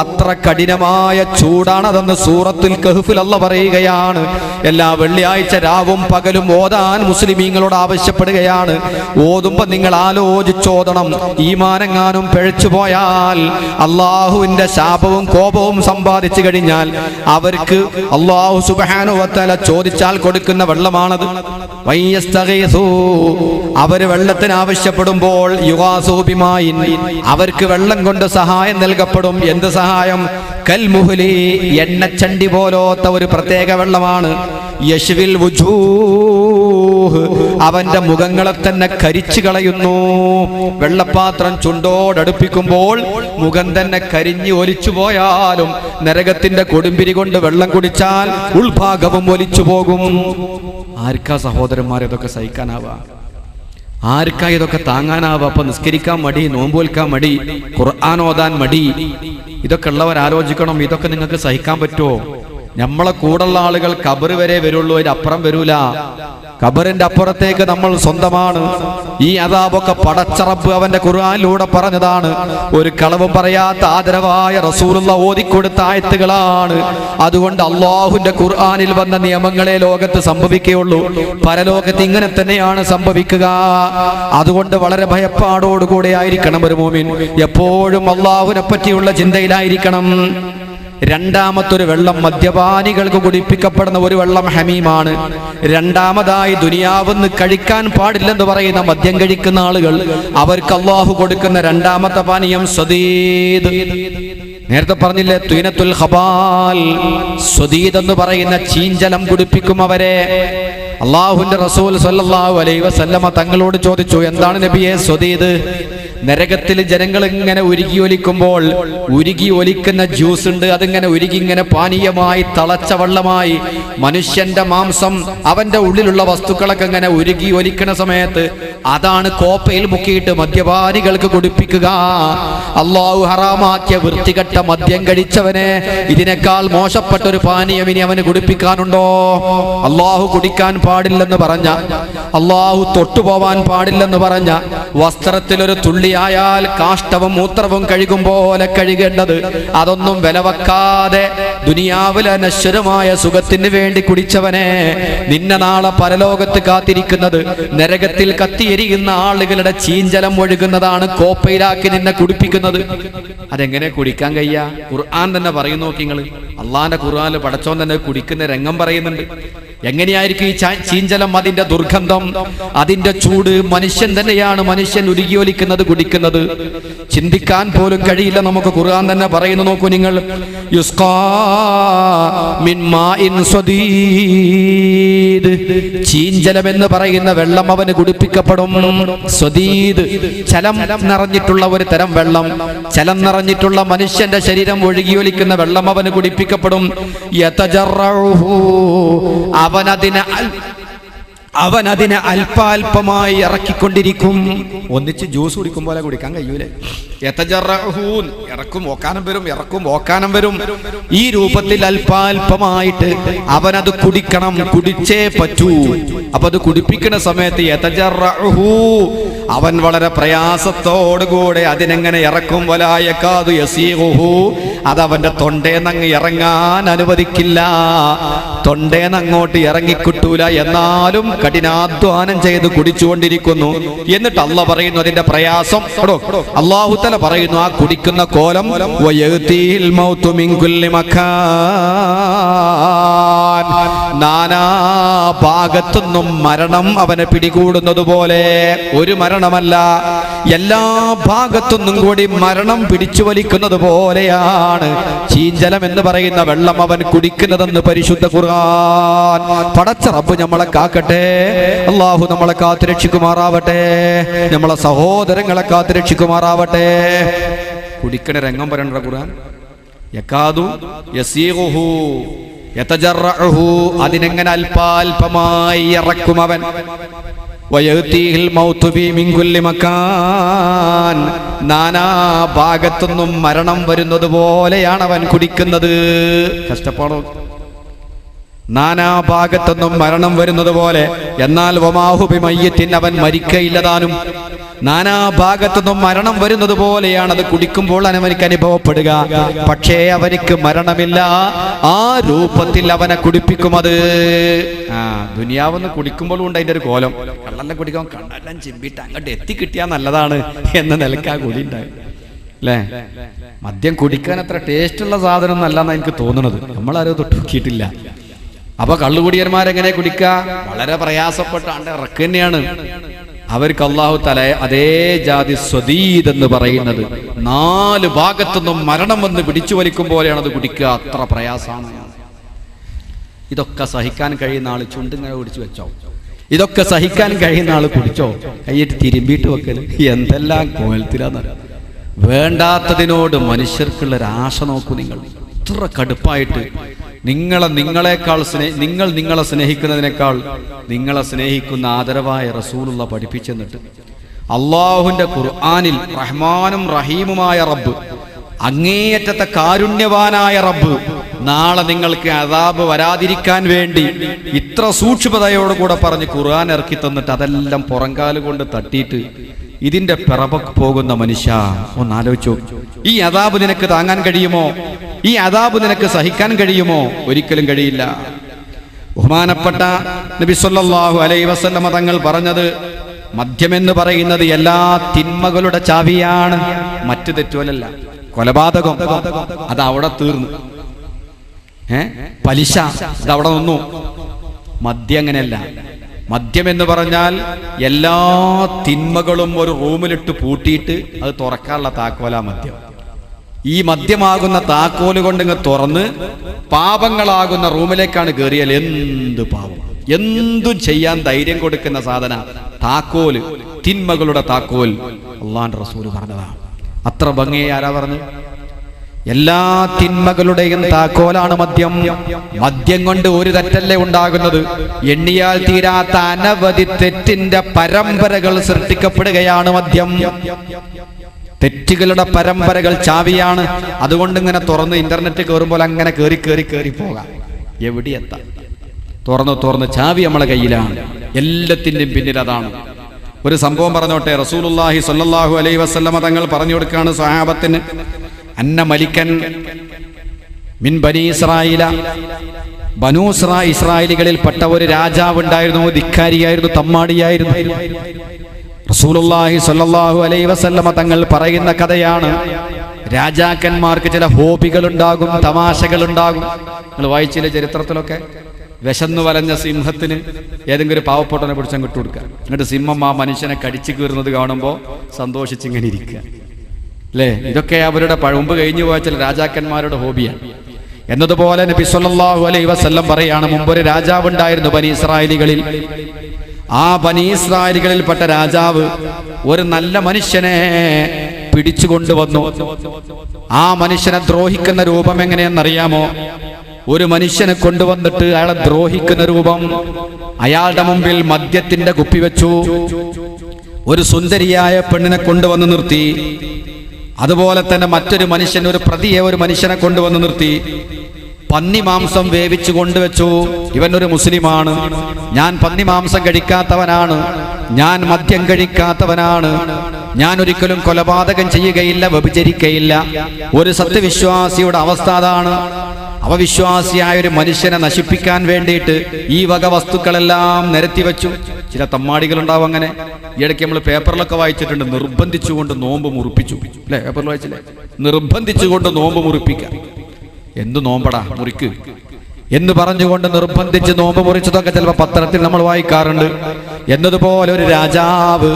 അത്ര കഠിനമായ ചൂടാണതെന്ന് സൂറത്തുൽ കഹ്ഫിൽ അല്ലാഹ് പറയുകയാണ്. എല്ലാ വെള്ളിയാഴ്ച രാവും പകലും ഓതാൻ മുസ്ലിമീങ്ങളോട് ആവശ്യപ്പെടുകയാണ്. ഓതുമ്പോ നിങ്ങൾ ആലോചിച്ചോതണം. ഈമാനെങ്ങാനും പിഴച്ചു പോയാൽ, അള്ളാഹുവിന്റെ ശാപവും കോപവും സമ്പാദിച്ചു കഴിഞ്ഞാൽ അവർക്ക് അള്ളാഹു സുബ്ഹാനഹു വ തആല ചോദിച്ചാൽ കൊടുക്കുന്ന വെള്ളമാണത്. വയസ്തഗീസു, അവർ വെള്ളത്തിന് ആവശ്യപ്പെടുമ്പോൾ യുഗാസു ബിമാഇൻ, അവർക്ക് വെള്ളം കൊണ്ട് സഹായം നൽകപ്പെടും. എന്ത് സഹായം? കൽമുഹ്ലി, എണ്ണച്ചണ്ടി പോലത്തെ ഒരു പ്രത്യേക വെള്ളമാണ്. യശ്വിൽ വുജൂഹ്, അവന്റെ മുഖങ്ങളെ തന്നെ കരിച്ചു കളയുന്നു. വെള്ളപ്പാത്രം ചുണ്ടോടടുപ്പിക്കുമ്പോൾ മുഖം തന്നെ കരിഞ്ഞ് ഒലിച്ചു പോയാലും നരകത്തിന്റെ കൊടുമ്പിരി കൊണ്ട് വെള്ളം കുടിച്ചാൽ ഉൾഭാഗവും ഒലിച്ചു പോകും. ആർക്കാ സഹോദരന്മാരെ ഇതൊക്കെ സഹിക്കാനാവാ? ആർക്കാ ഇതൊക്കെ താങ്ങാനാവാ? അപ്പൊ നിസ്കരിക്കാൻ മടി, നോമ്പൊൽക്കാൻ മടി, ഖുർആൻ ഓതാൻ മടി. ഇതൊക്കെ ഉള്ളവർ ആലോചിക്കണം, ഇതൊക്കെ നിങ്ങൾക്ക് സഹിക്കാൻ പറ്റുമോ? നമ്മളെ കൂടുള്ള ആളുകൾ ഖബർ വരെ വരുള്ളൂ, അതിനപ്പുറം വരൂല. ഖബറിന്റെ അപ്പുറത്തേക്ക് നമ്മൾ സ്വന്തമാണ്. ഈ അദാബൊക്കെ പടച്ച റബ്ബ് അവന്റെ ഖുർആനിലൂടെ പറഞ്ഞതാണ്. ഒരു കളവും പറയാത്ത ആദരവായ റസൂലുള്ള ഓതിക്കൊടുത്ത ആയത്തുകളാണ്. അതുകൊണ്ട് അള്ളാഹുവിന്റെ ഖുർആനിൽ വന്ന നിയമങ്ങളെ ലോകത്ത് സംഭവിക്കുകയുള്ളൂ. പരലോകത്ത് ഇങ്ങനെ തന്നെയാണ് സംഭവിക്കുക. അതുകൊണ്ട് വളരെ ഭയപ്പാടോടുകൂടെ ആയിരിക്കണം ഒരു മുഅ്മിൻ. എപ്പോഴും അള്ളാഹുവിനെ പറ്റിയുള്ള ചിന്തയിലായിരിക്കണം. രണ്ടാമത്തൊരു വെള്ളം മദ്യപാനികൾക്ക് കുടിപ്പിക്കപ്പെടുന്ന ഒരു വെള്ളം ഹമീമാണ്. രണ്ടാമതായി ദുനിയാവെന്ന് കഴിക്കാൻ പാടില്ലെന്ന് പറയുന്ന മദ്യം കഴിക്കുന്ന ആളുകൾ, അവർക്ക് അള്ളാഹു കൊടുക്കുന്ന രണ്ടാമത്തെ പാനീയം സ്വദീദ്. നേരത്തെ പറഞ്ഞില്ലേ, തുയ്നത്തുൽ ഖബാൽ. സ്വദീദ് എന്ന് പറയുന്ന ചീഞ്ചലം കുടിപ്പിക്കും അവരെ. അള്ളാഹുവിന്റെ റസൂൽ സ്വല്ലല്ലാഹു അലൈഹി വസല്ലമ തങ്ങളോട് ചോദിച്ചു, എന്താണ് നബിയെ സ്വദീദ്? നരകത്തിൽ ജനങ്ങൾ ഇങ്ങനെ ഉരുകി ഒലിക്കുമ്പോൾ ഉരുകി ഒലിക്കുന്ന ജ്യൂസ് ഉണ്ട്, അതിങ്ങനെ ഉരുകി ഇങ്ങനെ പാനീയമായി തളച്ച വെള്ളമായി മനുഷ്യന്റെ മാംസം, അവന്റെ ഉള്ളിലുള്ള വസ്തുക്കളൊക്കെ ഇങ്ങനെ ഉരുകി ഒലിക്കുന്ന സമയത്ത് അതാണ് കോപ്പയിൽ മുക്കിയിട്ട് മദ്യപാനികൾക്ക് കുടിപ്പിക്കുക. അള്ളാഹു ഹറാമാക്കിയ വൃത്തികെട്ട മദ്യം കഴിച്ചവനെ ഇതിനേക്കാൾ മോശപ്പെട്ട ഒരു പാനീയം ഇനി അവന് കുടിപ്പിക്കാനുണ്ടോ? അള്ളാഹു കുടിക്കാൻ പാടില്ലെന്ന് പറഞ്ഞ, അള്ളാഹു തൊട്ടുപോവാൻ പാടില്ലെന്ന് പറഞ്ഞ വസ്ത്രത്തിൽ ഒരു തുള്ളിയായാൽ കാഷ്ടവും മൂത്രവും കഴുകും പോലെ കഴുകേണ്ടത്, അതൊന്നും വില വെക്കാതെ ദുനിയാവിലെ നശ്വരമായ സുഖത്തിന് വേണ്ടി കുടിച്ചവനെ, നിന്നെ നാളെ പരലോകത്ത് കാത്തിരിക്കുന്നത് നരകത്തിൽ കത്തിയെരിയുന്ന ആളുകളുടെ ചീഞ്ചലം ഒഴുകുന്നതാണ് കോപ്പയിലാക്കി നിന്നെ കുടിപ്പിക്കുന്നത്. അതെങ്ങനെ കുടിക്കാൻ കഴിയാ? ഖുർആൻ തന്നെ പറയുന്നു. നോക്കി നിങ്ങൾ, അള്ളാന്റെ ഖുർആനിൽ പടച്ചോൻ തന്നെ കുടിക്കുന്ന രംഗം പറയുന്നുണ്ട്. എങ്ങനെയായിരിക്കും ഈ ചീഞ്ചലം? അതിന്റെ ദുർഗന്ധം, അതിന്റെ ചൂട്. മനുഷ്യൻ തന്നെയാണ് മനുഷ്യൻ ഉരുകിയൊലിക്കുന്നത്, കുടിക്കുന്നത്. ചിന്തിക്കാൻ പോലും കഴിയില്ല. നമുക്ക് ഖുർആൻ തന്നെ പറയുന്നു. നോക്കൂ നിങ്ങൾ, യുസ്ഖാ മിൻ മാഇൻ സ്വദീദ്, ചീഞ്ചലം എന്ന് പറയുന്ന വെള്ളം അവന് കുടിപ്പിക്കപ്പെടും. സ്വദീദ്, ചലം നിറഞ്ഞിട്ടുള്ള ഒരു തരം വെള്ളം, ചലം നിറഞ്ഞിട്ടുള്ള മനുഷ്യന്റെ ശരീരം ഒഴുകിയൊലിക്കുന്ന വെള്ളം അവന് കുടിപ്പിക്കപ്പെടും. യതജറഉഹു, അവനതിനെ അല്പാൽപമായി ഇറക്കിക്കൊണ്ടിരിക്കും. ഒന്നിച്ച് ജ്യൂസ് കുടിക്കും പോലെ കുടിക്കാൻ കഴിയൂലേ? ഇറക്കും ഓക്കാനം വരും, ഇറക്കും ഓക്കാനം വരും. ഈ രൂപത്തിൽ അല്പാൽപമായിട്ട് അവനത് കുടിക്കണം, കുടിച്ചേ പറ്റൂ. അപ്പൊ അത് കുടിപ്പിക്കുന്ന സമയത്ത് യതജറഉഹു, അവൻ വളരെ പ്രയാസത്തോടുകൂടെ അതിനെങ്ങനെ ഇറക്കും. വലായകാദു യസീഗുഹു, അതവന്റെ തൊണ്ടേന്നങ്ങ് ഇറങ്ങാൻ അനുവദിക്കില്ല. തൊണ്ടേന്ന് അങ്ങോട്ട് ഇറങ്ങിക്കിട്ടൂല. എന്നാലും കഠിനാധ്വാനം ചെയ്ത് കുടിച്ചുകൊണ്ടിരിക്കുന്നു. എന്നിട്ട് അള്ളാഹ് പറയുന്നു അതിന്റെ പ്രയാസം. അല്ലാഹു തആല പറയുന്നു ആ കുടിക്കുന്ന കോലം, വയതീൽ മൗതു മിൻ കുല്ലി മകാൻ, നാനാ ഭാഗത്തുനിന്നും മരണം അവനെ പിടികൂടുന്നത് പോലെ. ഒരു മരണമല്ല, എല്ലാ ഭാഗത്തുനിന്നും കൂടി മരണം പിടിച്ചു വലിക്കുന്നത് പോലെയാണ് ചീഞ്ചലം എന്ന് പറയുന്ന വെള്ളം അവൻ കുടിക്കുന്നതെന്ന് പരിശുദ്ധ ഖുർആൻ. പടച്ച റബ്ബ് നമ്മളെ കാക്കട്ടെ. അല്ലാഹു നമ്മളെ കാത്തുരക്ഷിക്കുമാറാവട്ടെ. നമ്മളെ സഹോദരങ്ങളെ കാത്തുരക്ഷിക്കുമാറാവട്ടെ. കുടിക്കണ രംഗം പറയണ്ട ഖുർആൻ. യകാദു യസീഗുഹു യതജറഉഹു, അതിനെങ്ങനെ അല്പാൽപമായി ഇറക്കും അവൻ. വയതീഹിൽ മൗതു മിൻ കുല്ലി മകാൻ, നാനാ ഭാഗത്തുനിന്നും മരണം വരുന്നത് പോലെയാണ് അവൻ കുടിക്കുന്നത്. കഷ്ടപ്പാടോ, നാനാ ഭാഗത്തുനിന്നും മരണം വരുന്നത് പോലെ. എന്നാൽ വമാഹു ബിമയ്യിത്തിൻ, അവൻ മരിക്കയില്ലതാനും. നാനാ ഭാഗത്തുനിന്നും മരണം വരുന്നത് പോലെയാണ് അത് കുടിക്കുമ്പോൾ അവനിക്ക് അനുഭവപ്പെടുക. പക്ഷേ അവനിക്ക് മരണമില്ല. ആ രൂപത്തിൽ അവനെ കുടിപ്പിക്കും അത്. ദുനിയാവെന്ന് കുടിക്കുമ്പോഴും ഉണ്ട് അതിന്റെ ഒരു കോലം. കള്ളെല്ലാം കുടിക്കാൻ കണ്ണെല്ലാം ചിമ്പിട്ട് അങ്ങോട്ട് എത്തിക്കിട്ടിയാൽ നല്ലതാണ് എന്ന നിലക്കാ കൂടി ഉണ്ടായി അല്ലേ? മദ്യം കുടിക്കാൻ അത്ര ടേസ്റ്റുള്ള സാധനം ഒന്നല്ലെന്നാണ് എനിക്ക് തോന്നുന്നത്. നമ്മളാരും തൊട്ട് നോക്കിയിട്ടില്ല. അപ്പൊ കള്ളുകുടിയന്മാരെങ്ങനെ കുടിക്കുക? വളരെ പ്രയാസപ്പെട്ടാണ്ട് ഇറക്ക് തന്നെയാണ്. അവർക്ക് അല്ലാഹു തആല അതേ ജാതി സ്വദീദ് എന്ന് പറയുന്നത് 4 ഭാഗത്തുനിന്നും മരണം വന്ന് പിടിച്ചു വലിക്കും പോലെയാണ് അത് കുടിക്കുക. അത്ര പ്രയാസമാണ്. ഇതൊക്കെ സഹിക്കാൻ കഴിയുന്ന ആൾ ചുണ്ടിങ്ങനെ പിടിച്ചു വെച്ചോ, ഇതൊക്കെ സഹിക്കാൻ കഴിയുന്ന ആൾ കുടിച്ചോ, കയ്യിട്ട് തിരുമ്പിയിട്ട് വെക്കൽ എന്തെല്ലാം കോലത്തിലാന്ന്. വേണ്ടാത്തതിനോട് മനുഷ്യർക്കുള്ളൊരാശ നോക്കൂ. നിങ്ങൾ ഇത്ര കടുപ്പായിട്ട് നിങ്ങളെ സ്നേഹിക്കുന്നതിനേക്കാൾ നിങ്ങളെ സ്നേഹിക്കുന്ന ആദരവായ റസൂലുള്ള പഠിപ്പിച്ചെന്നിട്ട് അള്ളാഹുവിന്റെ ഖുർആനിൽ റഹ്മാനും റഹീമുമായ റബ്ബ്, അങ്ങേയറ്റത്തെ കാരുണ്യവാനായ റബ്ബ് നാളെ നിങ്ങൾക്ക് അദാബ് വരാതിരിക്കാൻ വേണ്ടി ഇത്ര സൂക്ഷ്മതയോടുകൂടെ പറഞ്ഞ് ഖുർആൻ ഇറക്കി തന്നിട്ട് അതെല്ലാം പുറംകാല് കൊണ്ട് തട്ടിയിട്ട് ഇതിന്റെ പിറവക്ക് പോകുന്ന മനുഷ്യ, ഒന്നാലോചിച്ചു. ഈ അദാബ് നിനക്ക് താങ്ങാൻ കഴിയുമോ? ഈ അദാബ് നിനക്ക് സഹിക്കാൻ കഴിയുമോ? ഒരിക്കലും കഴിയില്ല. ബഹുമാനപ്പെട്ട നബി സല്ലല്ലാഹു അലൈഹി വസല്ലമ തങ്ങൾ പറഞ്ഞത്, മദ്യമെന്ന് പറയുന്നത് എല്ലാ തിന്മകളുടെ ചാവിയാണ്, മറ്റു തെറ്റുകളല്ല. കൊലപാതകം അത് അവിടെ തീർന്നു, പലിശ അത് അവിടെ നിന്നു. മദ്യം അങ്ങനെയല്ല. മദ്യം എന്ന് പറഞ്ഞാൽ എല്ലാ തിന്മകളും ഒരു റൂമിലിട്ട് പൂട്ടിയിട്ട് അത് തുറക്കാനുള്ള താക്കോലാ മദ്യം. ഈ മദ്യമാകുന്ന താക്കോല് കൊണ്ട് ഇങ്ങ് തുറന്ന് പാപങ്ങളാകുന്ന റൂമിലേക്കാണ് കയറിയാൽ എന്ത് പാപം, എന്തും ചെയ്യാൻ ധൈര്യം കൊടുക്കുന്ന സാധന താക്കോല്, തിന്മകളുടെ താക്കോൽ. അള്ളാന്റെ റസൂല് പറഞ്ഞതാ. അത്ര ഭംഗിയെ ആരാ പറഞ്ഞു? എല്ലാ തിന്മകളുടെയും താക്കോലാണ് മദ്യം. മദ്യം കൊണ്ട് ഒരു തെറ്റല്ലേ ഉണ്ടാകുന്നത്, എണ്ണിയാൽ തീരാത്ത അനവധി തെറ്റിന്റെ പരമ്പരകൾ സൃഷ്ടിക്കപ്പെടുകയാണ് മദ്യം. തെറ്റുകളുടെ പരമ്പരകൾ ചാവിയാണ്. അതുകൊണ്ട് ഇങ്ങനെ തുറന്ന് ഇന്റർനെറ്റ് കയറുമ്പോൾ അങ്ങനെ കയറി പോകാം, എവിടെയെത്താം. തുറന്ന് ചാവി നമ്മളെ കയ്യിലാണ്. എല്ലാത്തിൻ്റെയും പിന്നിൽ അതാണ്. ഒരു സംഭവം പറഞ്ഞോട്ടെ. റസൂലുള്ളാഹി സ്വല്ലല്ലാഹു അലൈഹി വസല്ലമ തങ്ങൾ പറഞ്ഞു കൊടുക്കുകയാണ് സ്വഹാബത്തിന്, അന്ന മലിക്കൻ മിൻ ബനി ഇസ്രായേല, ബനൂ ഇസ്രായേലികളിൽപ്പെട്ട ഒരു രാജാവ് ഉണ്ടായിരുന്നു. ധിക്കാരിയായിരുന്നു, തമ്മാടിയായിരുന്നു. റസൂലുള്ളാഹി സ്വല്ലല്ലാഹു അലൈഹി വസല്ലമ തങ്ങൾ പറയുന്ന കഥയാണ്. രാജാക്കന്മാർക്ക് ചില ഹോബികളുണ്ടാകും, തമാശകളുണ്ടാകും. നിങ്ങൾ വായിച്ചില്ലേ ചരിത്രത്തിലൊക്കെ? വിശന്നു വലഞ്ഞ സിംഹത്തിന് ഏതെങ്കിലും ഒരു പാവപ്പെട്ടവനെ പിടിച്ചാൽ കിട്ടുകൊടുക്കുക. എന്നിട്ട് സിംഹം ആ മനുഷ്യനെ കടിച്ചു കീറുന്നത് കാണുമ്പോൾ സന്തോഷിച്ചിങ്ങനെ ഇരിക്കുക, അല്ലേ? ഇതൊക്കെ അവരുടെ മുമ്പ് കഴിഞ്ഞു പോയ ചില രാജാക്കന്മാരുടെ ഹോബിയാണ്. എന്നതുപോലെ നബി സല്ലല്ലാഹു അലൈഹി വസല്ലം പറയാണ്, മുമ്പൊരു രാജാവ് ഉണ്ടായിരുന്നു ബനി ഇസ്രായേലികളിൽ. ആ ബനി ഇസ്രായേലികളിൽപ്പെട്ട രാജാവ് ഒരു നല്ല മനുഷ്യനെ പിടിച്ചു കൊണ്ടുവന്നു. ആ മനുഷ്യനെ ദ്രോഹിക്കുന്ന രൂപം എങ്ങനെയെന്നറിയാമോ? ഒരു മനുഷ്യനെ കൊണ്ടുവന്നിട്ട് അയാളെ ദ്രോഹിക്കുന്ന രൂപം, അയാളുടെ മുമ്പിൽ മദ്യത്തിന്റെ കുപ്പി വെച്ചു. ഒരു സുന്ദരിയായ പെണ്ണിനെ കൊണ്ടുവന്ന് നിർത്തി. അതുപോലെ തന്നെ മറ്റൊരു മനുഷ്യൻ, ഒരു മനുഷ്യനെ കൊണ്ടുവന്ന് നിർത്തി. പന്നി മാംസം വേവിച്ചു കൊണ്ടുവച്ചു. ഇവൻ ഒരു മുസ്ലിമാണ്, ഞാൻ പന്നി മാംസം കഴിക്കാത്തവനാണ്, ഞാൻ മദ്യം കഴിക്കാത്തവനാണ്, ഞാൻ ഒരിക്കലും കൊലപാതകം ചെയ്യുകയില്ല, വ്യഭിചരിക്കയില്ല. ഒരു സത്യവിശ്വാസിയുടെ അവസ്ഥ അതാണ്. അവവിശ്വാസിയായ ഒരു മനുഷ്യനെ നശിപ്പിക്കാൻ വേണ്ടിയിട്ട് ഈ വക വസ്തുക്കളെല്ലാം നിരത്തി വെച്ചു. ചില തമ്മാടികളുണ്ടാവും അങ്ങനെ. ഈ ഇടയ്ക്ക് നമ്മൾ പേപ്പറിലൊക്കെ വായിച്ചിട്ടുണ്ട്, നിർബന്ധിച്ചുകൊണ്ട് നോമ്പ് മുറിപ്പിച്ചു, അല്ലെ? പേപ്പറിൽ വായിച്ചില്ലേ? നിർബന്ധിച്ചുകൊണ്ട് നോമ്പ് മുറിപ്പിക്കുക. എന്ത് നോമ്പടാ മുറിക്ക് എന്ന് പറഞ്ഞുകൊണ്ട് നിർബന്ധിച്ച് നോമ്പ് മുറിച്ചതൊക്കെ ചിലപ്പോൾ പത്രത്തിൽ നമ്മൾ വായിക്കാറുണ്ട്. എന്നതുപോലെ ഒരു രാജാവ്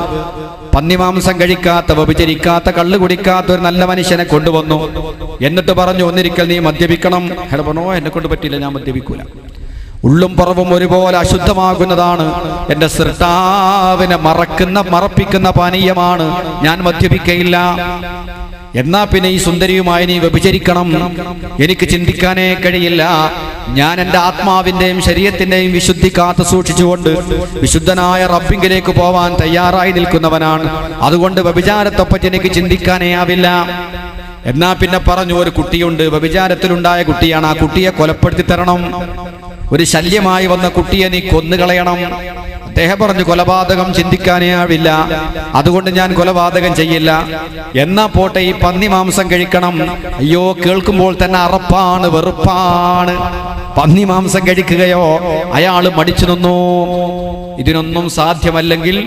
പന്നിമാംസം കഴിക്കാത്ത, വ്യഭിചരിക്കാത്ത, കള്ളു കുടിക്കാത്ത ഒരു നല്ല മനുഷ്യനെ കൊണ്ടുവന്നു. എന്നിട്ട് പറഞ്ഞു, ഒന്നിരിക്കൽ നീ മദ്യപിക്കണം. അയാൾ പറഞ്ഞോ, എന്നെ കൊണ്ട് പറ്റില്ല, ഞാൻ മദ്യപിക്കൂല. ഉള്ളും പുറവും ഒരുപോലെ അശുദ്ധമാകുന്നതാണ്, എന്റെ സൃഷ്ടാവിനെ മറപ്പിക്കുന്ന പാനീയമാണ്, ഞാൻ മദ്യപിക്കയില്ല. എന്നാ പിന്നെ ഈ സുന്ദരിയുമായി നീ വ്യഭിചരിക്കണം, എനിക്ക് ചിന്തിക്കാനേ കഴിയില്ല. ഞാൻ എൻ്റെ ആത്മാവിന്റെയും ശരീരത്തിന്റെയും വിശുദ്ധി കാത്തു സൂക്ഷിച്ചുകൊണ്ട് വിശുദ്ധനായ റബ്ബിങ്കിലേക്ക് പോവാൻ തയ്യാറായി നിൽക്കുന്നവനാണ്. അതുകൊണ്ട് വ്യഭിചാരത്തെപ്പറ്റി എനിക്ക് ചിന്തിക്കാനേ ആവില്ല. എന്നാ പിന്നെ പറഞ്ഞു, ഒരു കുട്ടിയുണ്ട്, വ്യഭിചാരത്തിലുണ്ടായ കുട്ടിയാണ്, ആ കുട്ടിയെ കൊലപ്പെടുത്തി തരണം. ഒരു ശല്യമായി വന്ന കുട്ടിയെ നീ കൊന്നുകളയണം. അദ്ദേഹം പറഞ്ഞു, കൊലപാതകം ചിന്തിക്കാനേ ആവില്ല, അതുകൊണ്ട് ഞാൻ കൊലപാതകം ചെയ്യില്ല. എന്നാ പോട്ടെ, ഈ പന്നി മാംസം കഴിക്കണം. അയ്യോ, കേൾക്കുമ്പോൾ തന്നെ അറപ്പാണ്, വെറുപ്പാണ്. പന്നി മാംസം കഴിക്കുകയോ? അയാൾ മടിച്ചു നിന്നു. ഇതിനൊന്നും സാധ്യമല്ലെങ്കിൽ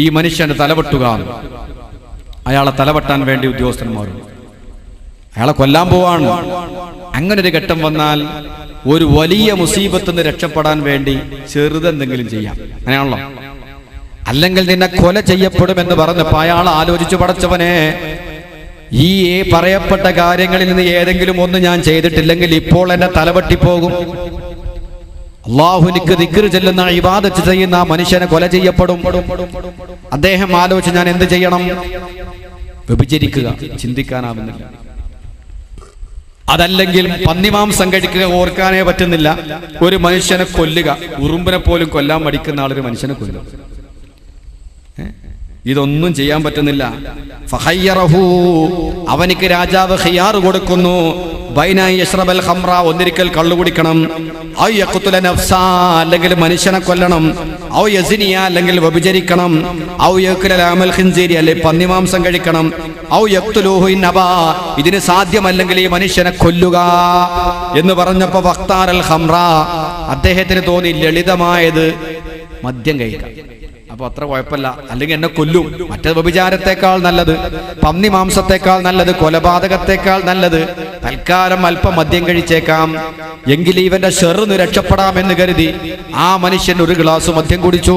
ഈ മനുഷ്യന് തലവെട്ടുക. അയാളെ തലവെട്ടാൻ വേണ്ടി ഉദ്യോഗസ്ഥന്മാരും അയാളെ കൊല്ലാൻ പോവാണ്. അങ്ങനൊരു ഘട്ടം വന്നാൽ ഒരു വലിയ മുസീബത്തിൽ നിന്ന് രക്ഷപ്പെടാൻ വേണ്ടി ചെറുതെന്തെങ്കിലും ചെയ്യാം, അങ്ങനെയാണല്ലോ. അല്ലെങ്കിൽ നിന്നെ കൊല ചെയ്യപ്പെടുമെന്ന് പറഞ്ഞപ്പോ അയാൾ ആലോചിച്ചു, പടച്ചവനെ, ഈ പറയപ്പെട്ട കാര്യങ്ങളിൽ നിന്ന് ഏതെങ്കിലും ഒന്ന് ഞാൻ ചെയ്തിട്ടില്ലെങ്കിൽ ഇപ്പോൾ എന്റെ തലവെട്ടിപ്പോകും. അള്ളാഹുവിനിക്ക് ദിക്ർ ചെല്ലുന്ന ഇബാദത്ത് ചെയ്യുന്ന മനുഷ്യനെ കൊല ചെയ്യപ്പെടും. അദ്ദേഹം ആലോചിച്ച് ഞാൻ എന്ത് ചെയ്യണം? വ്യഭിചരിക്കുക. ചിന്തിക്കാനാവുന്നില്ല. അതല്ലെങ്കിൽ പന്നിമാംസം കഴിക്കുക, ഓർക്കാനേ പറ്റുന്നില്ല. ഒരു മനുഷ്യനെ കൊല്ലുക, ഉറുമ്പിനെ പോലും കൊല്ലാൻ മടിക്കുന്ന ആളൊരു മനുഷ്യനെ കൊല്ലുക. ഇതൊന്നും ചെയ്യാൻ പറ്റുന്നില്ല. ഫഖയ്യറഹു, അവനിക്ക് രാജാവ് ഖിയാർ കൊടുക്കുന്നു. ബൈന യശ്റബൽ ഖംറ, ഒന്നിരിക്കൽ കള്ളു കുടിക്കണം, ഔ യഖ്തുല നഫ്സ, അല്ലെങ്കിൽ മനുഷ്യനെ കൊല്ലണം, ഔ യസ്നിയ, അല്ലെങ്കിൽ വ്യഭിചരിക്കണം, ഔ യഅ്കുല ലഹമൽ ഖിൻസീരി, അല്ലെങ്കിൽ പന്നിമാംസം കഴിക്കണം, ഔ യഖ്തുലുഹു ഇൻ അബാ, ഇതിന് സാധ്യമല്ലെങ്കിൽ ഈ മനുഷ്യനെ കൊല്ലുക എന്ന് പറഞ്ഞപ്പോൾ വഖ്താറൽ ഖംറ, അദ്ദേഹത്തിന് തോന്നി ലളിതമായത് മദ്യം കഴിക്കാം. അപ്പൊ അത്ര കുഴപ്പമില്ല, അല്ലെങ്കിൽ എന്നെ കൊല്ലും. മറ്റേ വ്യഭിചാരത്തെക്കാൾ നല്ലത്, പന്നി മാംസത്തെക്കാൾ നല്ലത്, കൊലപാതകത്തെക്കാൾ നല്ലത് തൽക്കാലം അല്പം മദ്യം കഴിച്ചേക്കാം, എങ്കിൽ ഇവന്റെ ഷെറിന് രക്ഷപ്പെടാമെന്ന് കരുതി ആ മനുഷ്യൻ ഒരു ഗ്ലാസ് മദ്യം കുടിച്ചു.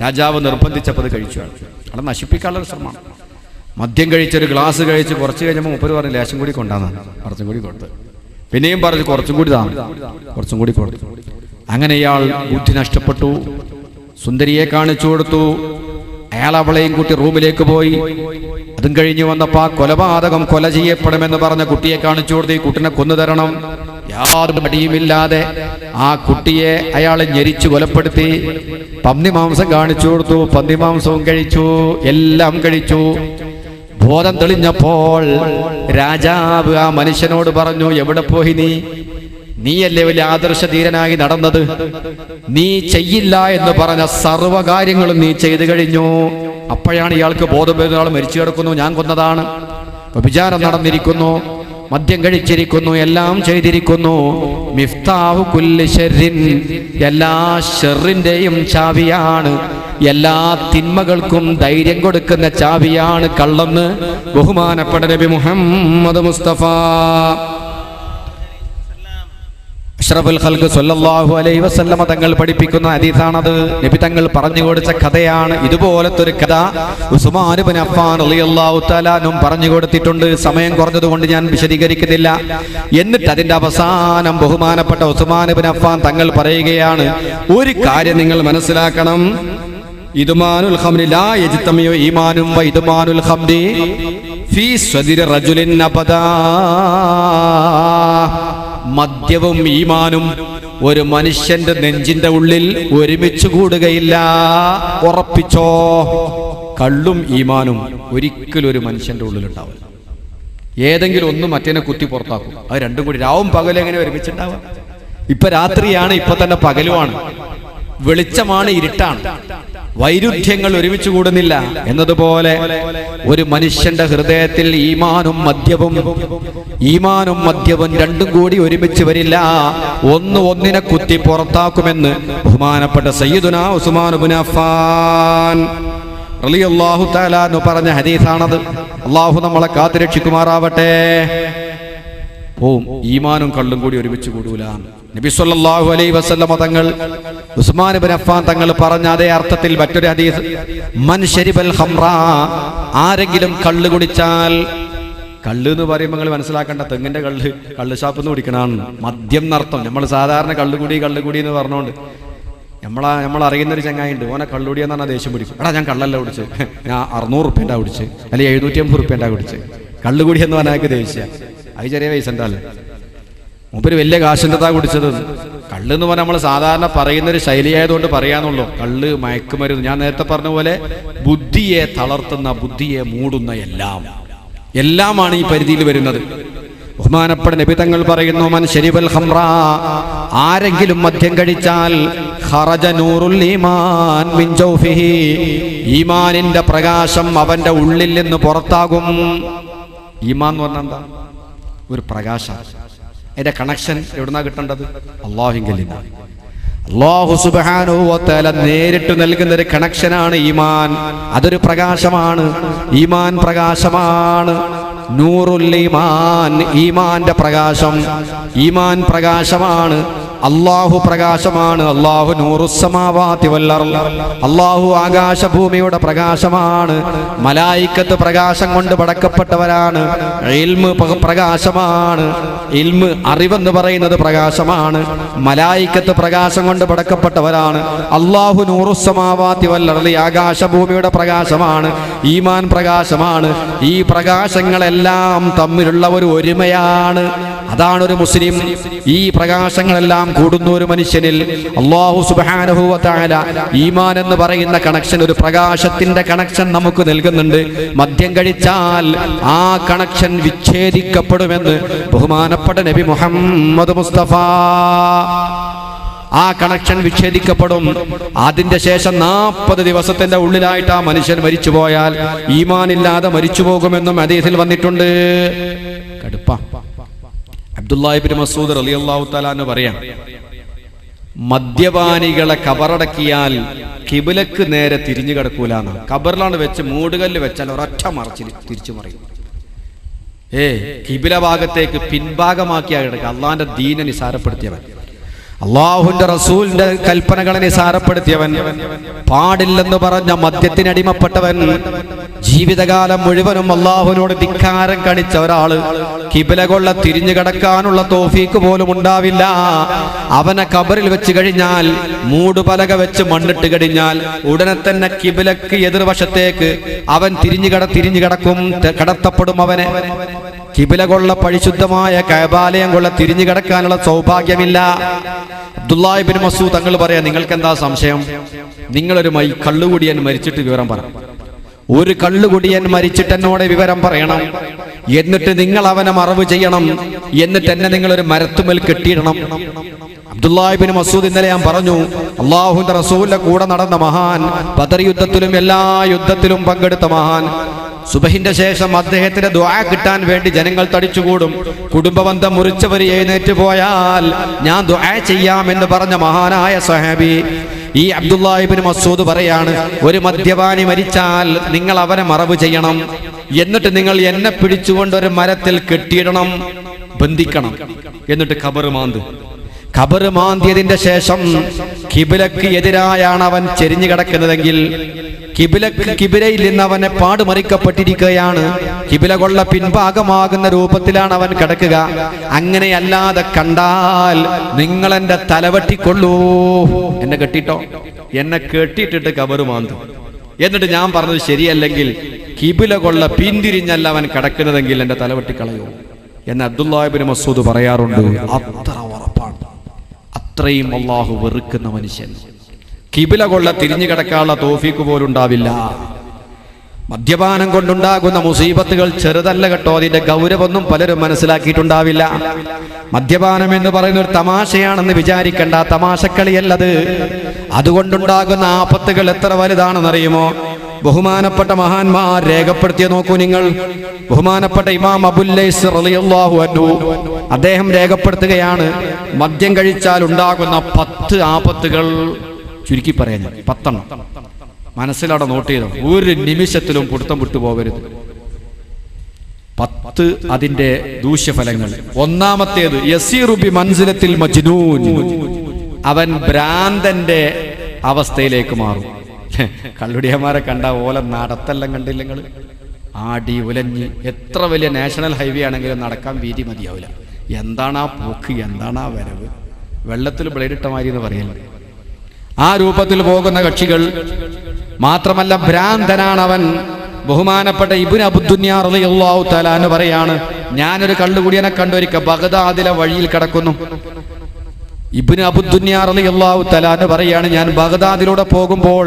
രാജാവ് നിർബന്ധിച്ചപ്പോൾ കഴിച്ചു. അവിടെ നശിപ്പിക്കാനുള്ള ശ്രമമാണ്. മദ്യം കഴിച്ചൊരു ഗ്ലാസ് കഴിച്ച് കുറച്ച് കഴിഞ്ഞപ്പോൾ മുപ്പര് പറഞ്ഞു ലേശം കൂടി കൊണ്ടാന്നാണ്. കുറച്ചും കൂടി കൊടുത്ത്, പിന്നെയും പറഞ്ഞു കുറച്ചും കൂടി താ, കുറച്ചും കൂടി കൊടുത്തു. അങ്ങനെ ഇയാൾ ബുദ്ധി നഷ്ടപ്പെട്ടു. സുന്ദരിയെ കാണിച്ചു കൊടുത്തു. അയാൾ അവളെയും കൂട്ടി റൂമിലേക്ക് പോയി. അതും കഴിഞ്ഞ് വന്നപ്പോ ആ കൊലപാതകം കൊല ചെയ്യപ്പെടുമെന്ന് പറഞ്ഞ കുട്ടിയെ കാണിച്ചു കൊടുത്ത് ഈ കുട്ടിനെ കൊന്നു തരണം. യാതൊരു മടിയുമില്ലാതെ ആ കുട്ടിയെ അയാളെ ഞെരിച്ചു കൊലപ്പെടുത്തി. പന്നി മാംസം കാണിച്ചു കൊടുത്തു, പന്നി മാംസവും കഴിച്ചു, എല്ലാം കഴിച്ചു. ബോധം തെളിഞ്ഞപ്പോൾ രാജാവ് ആ മനുഷ്യനോട് പറഞ്ഞു, എവിടെ പോയി നീയല്ലേ വലിയ ആദർശധീരനായി നടന്നത്? നീ ചെയ്യില്ല എന്ന് പറഞ്ഞ സർവ്വകാര്യങ്ങളും നീ ചെയ്തു കഴിഞ്ഞു. അപ്പോഴാണ് ഇയാൾക്ക് ബോധം വരുന്ന ആൾ മരിച്ചു കിടക്കുന്നു, ഞാൻ കൊന്നതാണ്, വ്യഭിചാരം നടന്നിരിക്കുന്നു, മദ്യം കഴിച്ചിരിക്കുന്നു, എല്ലാം ചെയ്തിരിക്കുന്നു. മിഫ്താഹു കുല്ലി ശർരിൻ, എല്ലാ ഷർറിന്റെയും ചാവിയാണ്, എല്ലാ തിന്മകൾക്കും ധൈര്യം കൊടുക്കുന്ന ചാവിയാണ് കള്ളെന്ന് ബഹുമാനപ്പെട്ട നബി മുഹമ്മദ് മുസ്തഫ അഷ്റഫുൽ ഖൽഖ് സ്വല്ലല്ലാഹു അലൈഹി വസല്ലമ തങ്ങൾ പഠിപ്പിക്കുന്ന ഹദീസാണത്. നബി തങ്ങൾ പറഞ്ഞു കൊടുത്ത കഥയാണ്. ഇതുപോലത്തെ ഒരു കഥ ഉസ്മാൻ ഇബ്നു അഫ്ഫാൻ റളിയല്ലാഹു തആല അൻഹു പറഞ്ഞു കൊടുത്തിട്ടുണ്ട്. സമയം കുറഞ്ഞതുകൊണ്ട് ഞാൻ വിശദീകരിക്കുന്നില്ല. എന്നിട്ട് അതിന്റെ അവസാനം ബഹുമാനപ്പെട്ട ഉസ്മാൻ ഇബ്നു അഫ്ഫാൻ തങ്ങൾ പറയുകയാണ്, ഒരു കാര്യം നിങ്ങൾ മനസ്സിലാക്കണം, ഇദ്മാനുൽ ഖംരി ലാ യജ്തമിഉ ഈമാനും വ ഇദ്മാനുൽ ഖംരി ഫീ സ്വദിരി റജുലിൻ അബദാ. മദ്യവും ഈമാനും ഒരു മനുഷ്യന്റെ നെഞ്ചിന്റെ ഉള്ളിൽ ഒരുമിച്ച് കൂടുകയില്ല. ഉറപ്പിച്ചോ, കള്ളും ഈമാനും ഒരിക്കലും ഒരു മനുഷ്യന്റെ ഉള്ളിൽ ഉണ്ടാവില്ല. ഏതെങ്കിലും ഒന്ന് മറ്റേനെ കുത്തി പുറത്താക്കും. അത് രണ്ടും കൂടി രാവും പകലും എങ്ങനെ ഒരുമിച്ചുണ്ടാവുക? ഇപ്പൊ രാത്രിയാണ്, ഇപ്പൊ തന്നെ പകലുമാണ്, വെളിച്ചമാണ്, ഇരുട്ടാണ്, വൈരുദ്ധ്യങ്ങൾ ഒരുമിച്ച് കൂടുന്നില്ല എന്നതുപോലെ ഒരു മനുഷ്യന്റെ ഹൃദയത്തിൽ ഈമാനും മദ്യവും രണ്ടും കൂടി ഒരുമിച്ച് വരില്ല. ഒന്നിനെ കുത്തി പുറത്താക്കുമെന്ന് ബഹുമാനപ്പെട്ട സയ്യിദുനാ ഉസ്മാൻ ഇബ്നു അഫ്ഫാൻ റളിയല്ലാഹു തആല അൻഹു പറഞ്ഞ ഹദീസാണത്. അല്ലാഹു നമ്മളെ കാത്തുരക്ഷിക്കുമാറാവട്ടെ. ഈമാനും കള്ളും കൂടി ഒരുമിച്ച് കൂടൂല. നബി സല്ലല്ലാഹു അലൈഹി വസല്ലമ തങ്ങൾ ഉസ്മാൻ ഇബ്നു അഫ്ഫാൻ തങ്ങൾ പറഞ്ഞ അതേ അർത്ഥത്തിൽ മറ്റൊരു ഹദീസ്, മൻ ശരിബൽ ഖംറ, ആരെങ്കിലും കള്ള് കുടിച്ചാൽ, കള്ള് എന്ന് പറയുമ്പോൾ നിങ്ങൾ മനസ്സിലാക്കേണ്ട തെങ്ങിന്റെ കള്ള് ഷാപ്പിൽ നിന്ന് കുടിക്കണമാണ് മദ്യം എന്നർത്ഥം. നമ്മൾ സാധാരണ കള്ളുകൂടി എന്ന് പറഞ്ഞുകൊണ്ട് നമ്മൾ അറിയുന്നൊരു ചങ്ങായിണ്ട്, ഓനെ കള്ളുകൂടി എന്ന് പറഞ്ഞാൽ ദേഷ്യം പിടിക്കും. എടാ ഞാൻ കള്ളല്ല കുടിച്ച്, ഞാൻ 600 റുപ്യൻ്റെ കുടിച്ച്, അല്ലെങ്കിൽ 750 റുപ്യൻ്റെ കുടിച്ച്. കള്ളുകൂടി എന്ന് പറഞ്ഞാൽ ദേഷ്യ, അത് ചെറിയ പൈസ ഉണ്ടല്ലോ, മൂപ്പര് വലിയ കാശിൻ്റെതാ കുടിച്ചത്. കള്ളെന്ന് പറഞ്ഞാൽ നമ്മൾ സാധാരണ പറയുന്നൊരു ശൈലിയായതുകൊണ്ട് പറയാന്നുള്ളൂ. കള്ള്, മയക്കുമരുന്ന്, ഞാൻ നേരത്തെ പറഞ്ഞ പോലെ ബുദ്ധിയെ തളർത്തുന്ന, ബുദ്ധിയെ മൂടുന്ന എല്ലാമാണ് ഈ പരിധിയിൽ വരുന്നത്. ബഹുമാനപ്പെട്ട നബി തങ്ങൾ പറയുന്നു, മൻ ശരിബൽ ഖംറ, ആരെങ്കിലും മദ്യം കഴിച്ചാൽ ഖറജ നൂറുൽ ഈമാൻ മിൻ ജൗഫിഹി, ഈമാനിന്റെ പ്രകാശം അവന്റെ ഉള്ളിൽ നിന്ന് പുറത്താകും. ഈമാൻ എന്ന് പറഞ്ഞാൽ എന്താ? ഒരു പ്രകാശം. അതിന്റെ കണക്ഷൻ എവിടുന്നാ കിട്ടേണ്ടത്? അല്ലാഹുവിൽ നിന്നാണ്. അല്ലാഹു സുബ്ഹാനഹു വ തആല നേരിട്ട് നൽകുന്ന ഒരു കണക്ഷനാണ് ഈമാൻ. അതൊരു പ്രകാശമാണ്. ഈമാൻ പ്രകാശമാണ്. നൂറുൽ ഈമാൻ, ഈമാന്റെ പ്രകാശം. ഈമാൻ പ്രകാശമാണ്. അല്ലാഹു പ്രകാശമാണ്. അല്ലാഹു നൂറുസ്സമാവാതി വൽ അർള്, അല്ലാഹു ആകാശഭൂമിയുടെ പ്രകാശമാണ്. മലായിക്കത്ത് പ്രകാശം കൊണ്ട് പടക്കപ്പെട്ടവരാണ്. ഇൽമ് പ്രകാശമാണ്. ഇൽമ് അറിവെന്ന് പറയുന്നത് പ്രകാശമാണ്. മലായിക്കത്ത് പ്രകാശം കൊണ്ട് പടക്കപ്പെട്ടവരാണ്. അല്ലാഹു നൂറുസ്സമാവാതി വൽ അർള്, ആകാശഭൂമിയുടെ പ്രകാശമാണ്. ഈമാൻ പ്രകാശമാണ്. ഈ പ്രകാശങ്ങളെല്ലാം തമ്മിലുള്ള ഒരു ഒരുമയാണ്. അതാണ് ഒരു മുസ്ലിം. ഈ പ്രകാശങ്ങളെല്ലാം കൂടുന്ന ഒരു മനുഷ്യനിൽ അല്ലാഹു സുബ്ഹാനഹു വ തആല ഈമാൻ എന്ന് പറയുന്ന കണക്ഷൻ, ഒരു പ്രകാശത്തിന്റെ കണക്ഷൻ നമുക്ക് നൽകുന്നുണ്ട്. മദ്യം കഴിച്ചാൽ ആ കണക്ഷൻ വിച്ഛേദിക്കപ്പെടുമെന്ന് ബഹുമാനപ്പെട്ട നബി മുഹമ്മദ് മുസ്തഫ. ആ കണക്ഷൻ വിച്ഛേദിക്കപ്പെടും. അതിന്റെ ശേഷം 40 ദിവസത്തിന്റെ ഉള്ളിലായിട്ട് ആ മനുഷ്യൻ മരിച്ചുപോയാൽ ഈമാനില്ലാതെ മരിച്ചു പോകുമെന്നും ഹദീസിൽ വന്നിട്ടുണ്ട്. കടുപ്പ. അബ്ദുല്ലാഹി ഇബ്നു മസ്ഊദ് റളിയല്ലാഹു തആല എന്ന് പറയാം, മദ്യപാനികളെ കബറടക്കിയാൽ കിബിലക്ക് നേരെ തിരിഞ്ഞു കിടക്കൂലാണ്. കബറിലാണ് വെച്ച് മൂടുകല്ല് വെച്ചാൽ ഒരൊറ്റ മറച്ചിൽ തിരിച്ചു മറിയും. കിബില ഭാഗത്തേക്ക് പിൻഭാഗമാക്കിയാ കിടക്കുക. അള്ളാന്റെ ദീനെ നിസാരപ്പെടുത്തിയവൻ, അള്ളാഹുവിന്റെ റസൂലിന്റെ കൽപ്പനകളെ നിസാരപ്പെടുത്തിയവൻ, പാടില്ലെന്ന് പറഞ്ഞ മദ്യത്തിനടിമപ്പെട്ടവൻ, ജീവിതകാലം മുഴുവനും അള്ളാഹുവിനോട് ധിക്കാരം കാണിച്ച ഒരാള് കിബില കൊള്ള തിരിഞ്ഞു കിടക്കാനുള്ള തൗഫീക്ക് പോലും ഉണ്ടാവില്ല. അവനെ കബറിൽ വെച്ച് കഴിഞ്ഞാൽ, മൂടുപലക വെച്ച് മണ്ണിട്ട് കഴിഞ്ഞാൽ ഉടനെ തന്നെ കിബിലക്ക് എതിർവശത്തേക്ക് അവൻ തിരിഞ്ഞു കിടക്കും, കടത്തപ്പെടും. അവനെ കിബില കൊള്ള പരിശുദ്ധമായ കഅബാലയം കൊള്ള തിരിഞ്ഞു കിടക്കാനുള്ള സൗഭാഗ്യമില്ല. അബ്ദുല്ലാഹി ഇബ്നു മസ്ഊദ് തങ്ങൾ പറയാ, നിങ്ങൾക്ക് എന്താ സംശയം? നിങ്ങളൊരു കള്ളുകുടിയൻ മരിച്ചിട്ട് വിവരം പറ. ഒരു കള്ളുകുടിയൻ മരിച്ചിട്ട് എന്നോട് വിവരം പറയണം. എന്നിട്ട് നിങ്ങൾ അവനെ മറവ് ചെയ്യണം. എന്നിട്ട് എന്നെ നിങ്ങളൊരു മരത്തുമേൽ കെട്ടിയിടണം. അബ്ദുല്ലാഹി ഇബ്നു മസ്ഊദ് ഇന്നലെ ഞാൻ പറഞ്ഞു, അല്ലാഹുവിന്റെ റസൂലിന്റെ കൂടെ നടന്ന മഹാൻ, ബദർ യുദ്ധത്തിലും എല്ലാ യുദ്ധത്തിലും പങ്കെടുത്ത മഹാൻ. സുബഹിന്റെ ശേഷം അദ്ദേഹത്തിന്റെ ദുആ കിട്ടാൻ വേണ്ടി ജനങ്ങൾ തടിച്ചുകൂടും. കുടുംബബന്ധം മുറിച്ചവർ എഴുന്നേറ്റ് പോയാൽ ഞാൻ ദുആ ചെയ്യാമെന്ന് പറഞ്ഞ മഹാനായ സ്വഹാബി ഈ അബ്ദുല്ലാഹി ഇബ്നു മസ്ഊദ് പറയാണ്, ഒരു മദ്യപാനി മരിച്ചാൽ നിങ്ങൾ അവനെ മറവ് ചെയ്യണം. എന്നിട്ട് നിങ്ങൾ എന്നെ പിടിച്ചുകൊണ്ട് ഒരു മരത്തിൽ കെട്ടിയിടണം, ബന്ധിക്കണം. എന്നിട്ട് ഖബർ മാന്തിയതിന്റെ ശേഷം കിബിലക്ക് എതിരായാണ് അവൻ ചെരിഞ്ഞു കിടക്കുന്നതെങ്കിൽ കിബിലയിൽ നിന്ന് അവനെ പാടുമറിക്കപ്പെട്ടിരിക്കുകയാണ്. കിബില കൊള്ള പിൻഭാഗമാകുന്ന രൂപത്തിലാണ് അവൻ കിടക്കുക. അങ്ങനെയല്ലാതെ കണ്ടാൽ നിങ്ങൾ എന്റെ തലവെട്ടിക്കൊള്ളൂ. എന്നെ കെട്ടിട്ടോ, എന്നെ കെട്ടിയിട്ടിട്ട് ഖബർ മാന്തും. എന്നിട്ട് ഞാൻ പറഞ്ഞത് ശരിയല്ലെങ്കിൽ കിബില കൊള്ള പിന്തിരിഞ്ഞല്ല അവൻ കിടക്കുന്നതെങ്കിൽ എന്റെ തലവെട്ടിക്കളയോ എന്ന് അബ്ദുല്ലാഹി ഇബ്നു മസ്ഊദ് പറയാറുണ്ട്. അത്ര ഉറപ്പാണ്. അത്രയും അല്ലാഹു വെറുക്കുന്ന മനുഷ്യൻ കിബില കൊള്ള തിരിഞ്ഞു കിടക്കാനുള്ള തൗഫീക്ക് പോലും ഉണ്ടാവില്ല. മദ്യപാനം കൊണ്ടുണ്ടാകുന്ന മുസീബത്തുകൾ ചെറുതല്ല കേട്ടോ. അതിന്റെ ഗൗരവമൊന്നും പലരും മനസ്സിലാക്കിയിട്ടുണ്ടാവില്ല. മദ്യപാനം എന്ന് പറയുന്ന ഒരു തമാശയാണെന്ന് വിചാരിക്കേണ്ട, തമാശക്കളിയല്ലത്. അതുകൊണ്ടുണ്ടാകുന്ന ആപത്തുകൾ എത്ര വലുതാണെന്നറിയുമോ? ബഹുമാനപ്പെട്ട മഹാന്മാർ രേഖപ്പെടുത്തിയ നോക്കൂ നിങ്ങൾ. ബഹുമാനപ്പെട്ട ഇമാം അബുൽ ലൈസ് റളിയല്ലാഹു അൻഹു അദ്ദേഹം രേഖപ്പെടുത്തുകയാണ്, മദ്യം കഴിച്ചാൽ ഉണ്ടാകുന്ന 10 ആപത്തുകൾ. ചുരുക്കി പറയാൻ 10 എണ്ണം മനസ്സിലവിടെ നോട്ട് ചെയ്തോ. ഒരു നിമിഷത്തിലും പിടുത്തം വിട്ടു പോകരുത്. 10 അതിന്റെ ദൂഷ്യഫലങ്ങൾ. ഒന്നാമത്തേത് യസീറു ബി മൻസിലത്തിൽ മജ്നൂൻ, അവൻ ഭ്രാന്തന്റെ അവസ്ഥയിലേക്ക് മാറും. കള്ളുടിയന്മാരെ കണ്ട ഓല നടത്തെല്ലാം കണ്ടില്ല നിങ്ങൾ? ആടി ഉലഞ്ഞ് എത്ര വലിയ നാഷണൽ ഹൈവേ ആണെങ്കിലും നടക്കാൻ വീതി മതിയാവില്ല. എന്താണ് ആ പോക്ക്, എന്താണ് ആ വരവ്? വെള്ളത്തിൽ ബ്ലേഡിട്ട മാതിരി എന്ന് പറയല്ലേ. ആ രൂപത്തിൽ പോകുന്ന കക്ഷികൾ മാത്രമല്ല, ഭ്രാന്തനാണ് അവൻ. ബഹുമാനപ്പെട്ട ഇബ്നു അബുദ്ദുന്യാ റളിയല്ലാഹു തആല എന്ന് പറയാണ്, ഞാനൊരു കള്ളുകുടിയനെ കണ്ടൊരിക്കൽ ബഗ്ദാദിലെ വഴിയിൽ കിടക്കുന്നു. ഇബ്നു അബുദ്ദുന്യാ റളിയല്ലാഹു തആല എന്ന് പറയാണ്, ഞാൻ ബഗ്ദാദിലൂടെ പോകുമ്പോൾ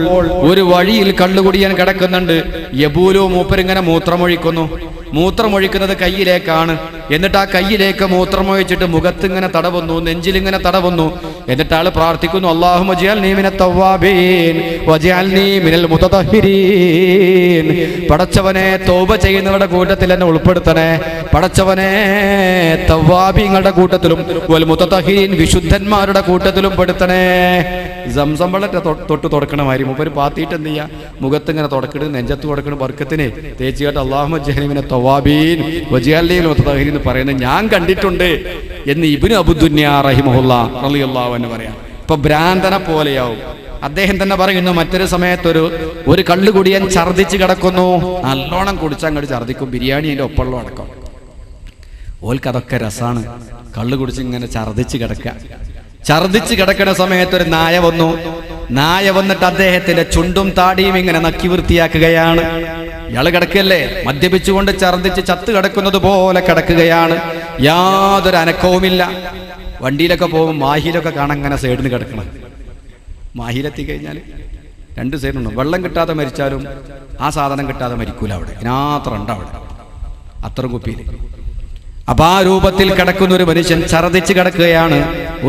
ഒരു വഴിയിൽ കള്ളുകുടിയൻ കിടക്കുന്നുണ്ട്. യബൂലു മൂപ്പരിങ്ങനെ മൂത്രമൊഴിക്കുന്നത് കയ്യിലേക്കാണ്. എന്നിട്ട് ആ കയ്യിലേക്ക് മൂത്രമൊഴിച്ചിട്ട് മുഖത്തിങ്ങനെ തടവുന്നു, നെഞ്ചിലിങ്ങനെ തടവുന്നു. എന്നിട്ട് ആള് പ്രാർത്ഥിക്കുന്നു, അല്ലാഹുമ്മ ജഅൽനീ മിനത് തവ്വാബീൻ വജഅൽനീ മിനൽ മുതതഹിരീൻ. പടച്ചവനെ, തൗബ ചെയ്യുന്നവരുടെ കൂട്ടത്തിൽ എന്നെ ഉൾപ്പെടുത്തണേ. പടച്ചവനെ, തവ്വാബീങ്ങളുടെ കൂട്ടത്തിലും വൽ മുതതഹിരീൻ വിശുദ്ധന്മാരുടെ കൂട്ടത്തിലും പെടുത്തണേ. സംസം വെള്ളത്തെ തൊട്ട് തുടക്കണമാതിരി മൂപ്പര് പാത്തിയിട്ട് എന്ത് ചെയ്യാ, മുഖത്തിങ്ങനെ തുടക്കിട്ട് നെഞ്ചത്ത് തുടക്കണം. ബർക്കത്തിനെ തേച്ചുകാട്ട് അല്ലാഹുമ്മ ജഅൽനീ മിനത് തവ്വാബീൻ വജഅൽനീ മിനൽ മുതതഹിരീൻ എന്ന് പറയുന്നത് ഞാൻ കണ്ടിട്ടുണ്ട്. എന്ന് ഇബ്നു അബുദുന്യ റഹിമഹുല്ലാ റളിയല്ലാഹു അൻഹു പറയാം. ഇപ്പൊ ഭ്രാന്തനെ പോലെയാവും. അദ്ദേഹം തന്നെ പറയുന്നു, മറ്റൊരു സമയത്ത് ഒരു കള്ളുകുടിയൻ ഛർദ്ദിച്ച് കിടക്കുന്നു. നല്ലോണം കുടിച്ചങ്ങോട്ട് ഛർദ്ദിക്കും, ബിരിയാണി അതിൻ്റെ ഒപ്പമുള്ള അടക്കം. ഓൽക്കതൊക്കെ രസാണ്. കള്ളു കുടിച്ച് ഇങ്ങനെ ഛർദ്ദിച്ച് കിടക്കുന്ന സമയത്ത് ഒരു നായ വന്നു. നായ വന്നിട്ട് അദ്ദേഹത്തിന്റെ ചുണ്ടും താടിയും ഇങ്ങനെ നക്കി വൃത്തിയാക്കുകയാണ്. ഇയാള് കിടക്കല്ലേ, മദ്യപിച്ചുകൊണ്ട് ഛർദ്ദിച്ച് ചത്ത് കിടക്കുന്നത് പോലെ കിടക്കുകയാണ്. യാതൊരു അനക്കവുമില്ല. വണ്ടിയിലൊക്കെ പോകുമ്പോൾ മാഹിയിലൊക്കെ കാണാൻ അങ്ങനെ സൈഡിന് കിടക്കണം. മാഹിയിലെത്തി കഴിഞ്ഞാൽ രണ്ട് സൈഡുണ്ടോ, വെള്ളം കിട്ടാതെ മരിച്ചാലും ആ സാധനം കിട്ടാതെ മരിക്കൂല. അവിടെ ഇതിനകത്തുണ്ട്, അവിടെ അത്ര കുപ്പിയിൽ. അപ്പൊ ആ രൂപത്തിൽ കിടക്കുന്ന ഒരു മനുഷ്യൻ ഛർദ്ദിച്ച് കിടക്കുകയാണ്.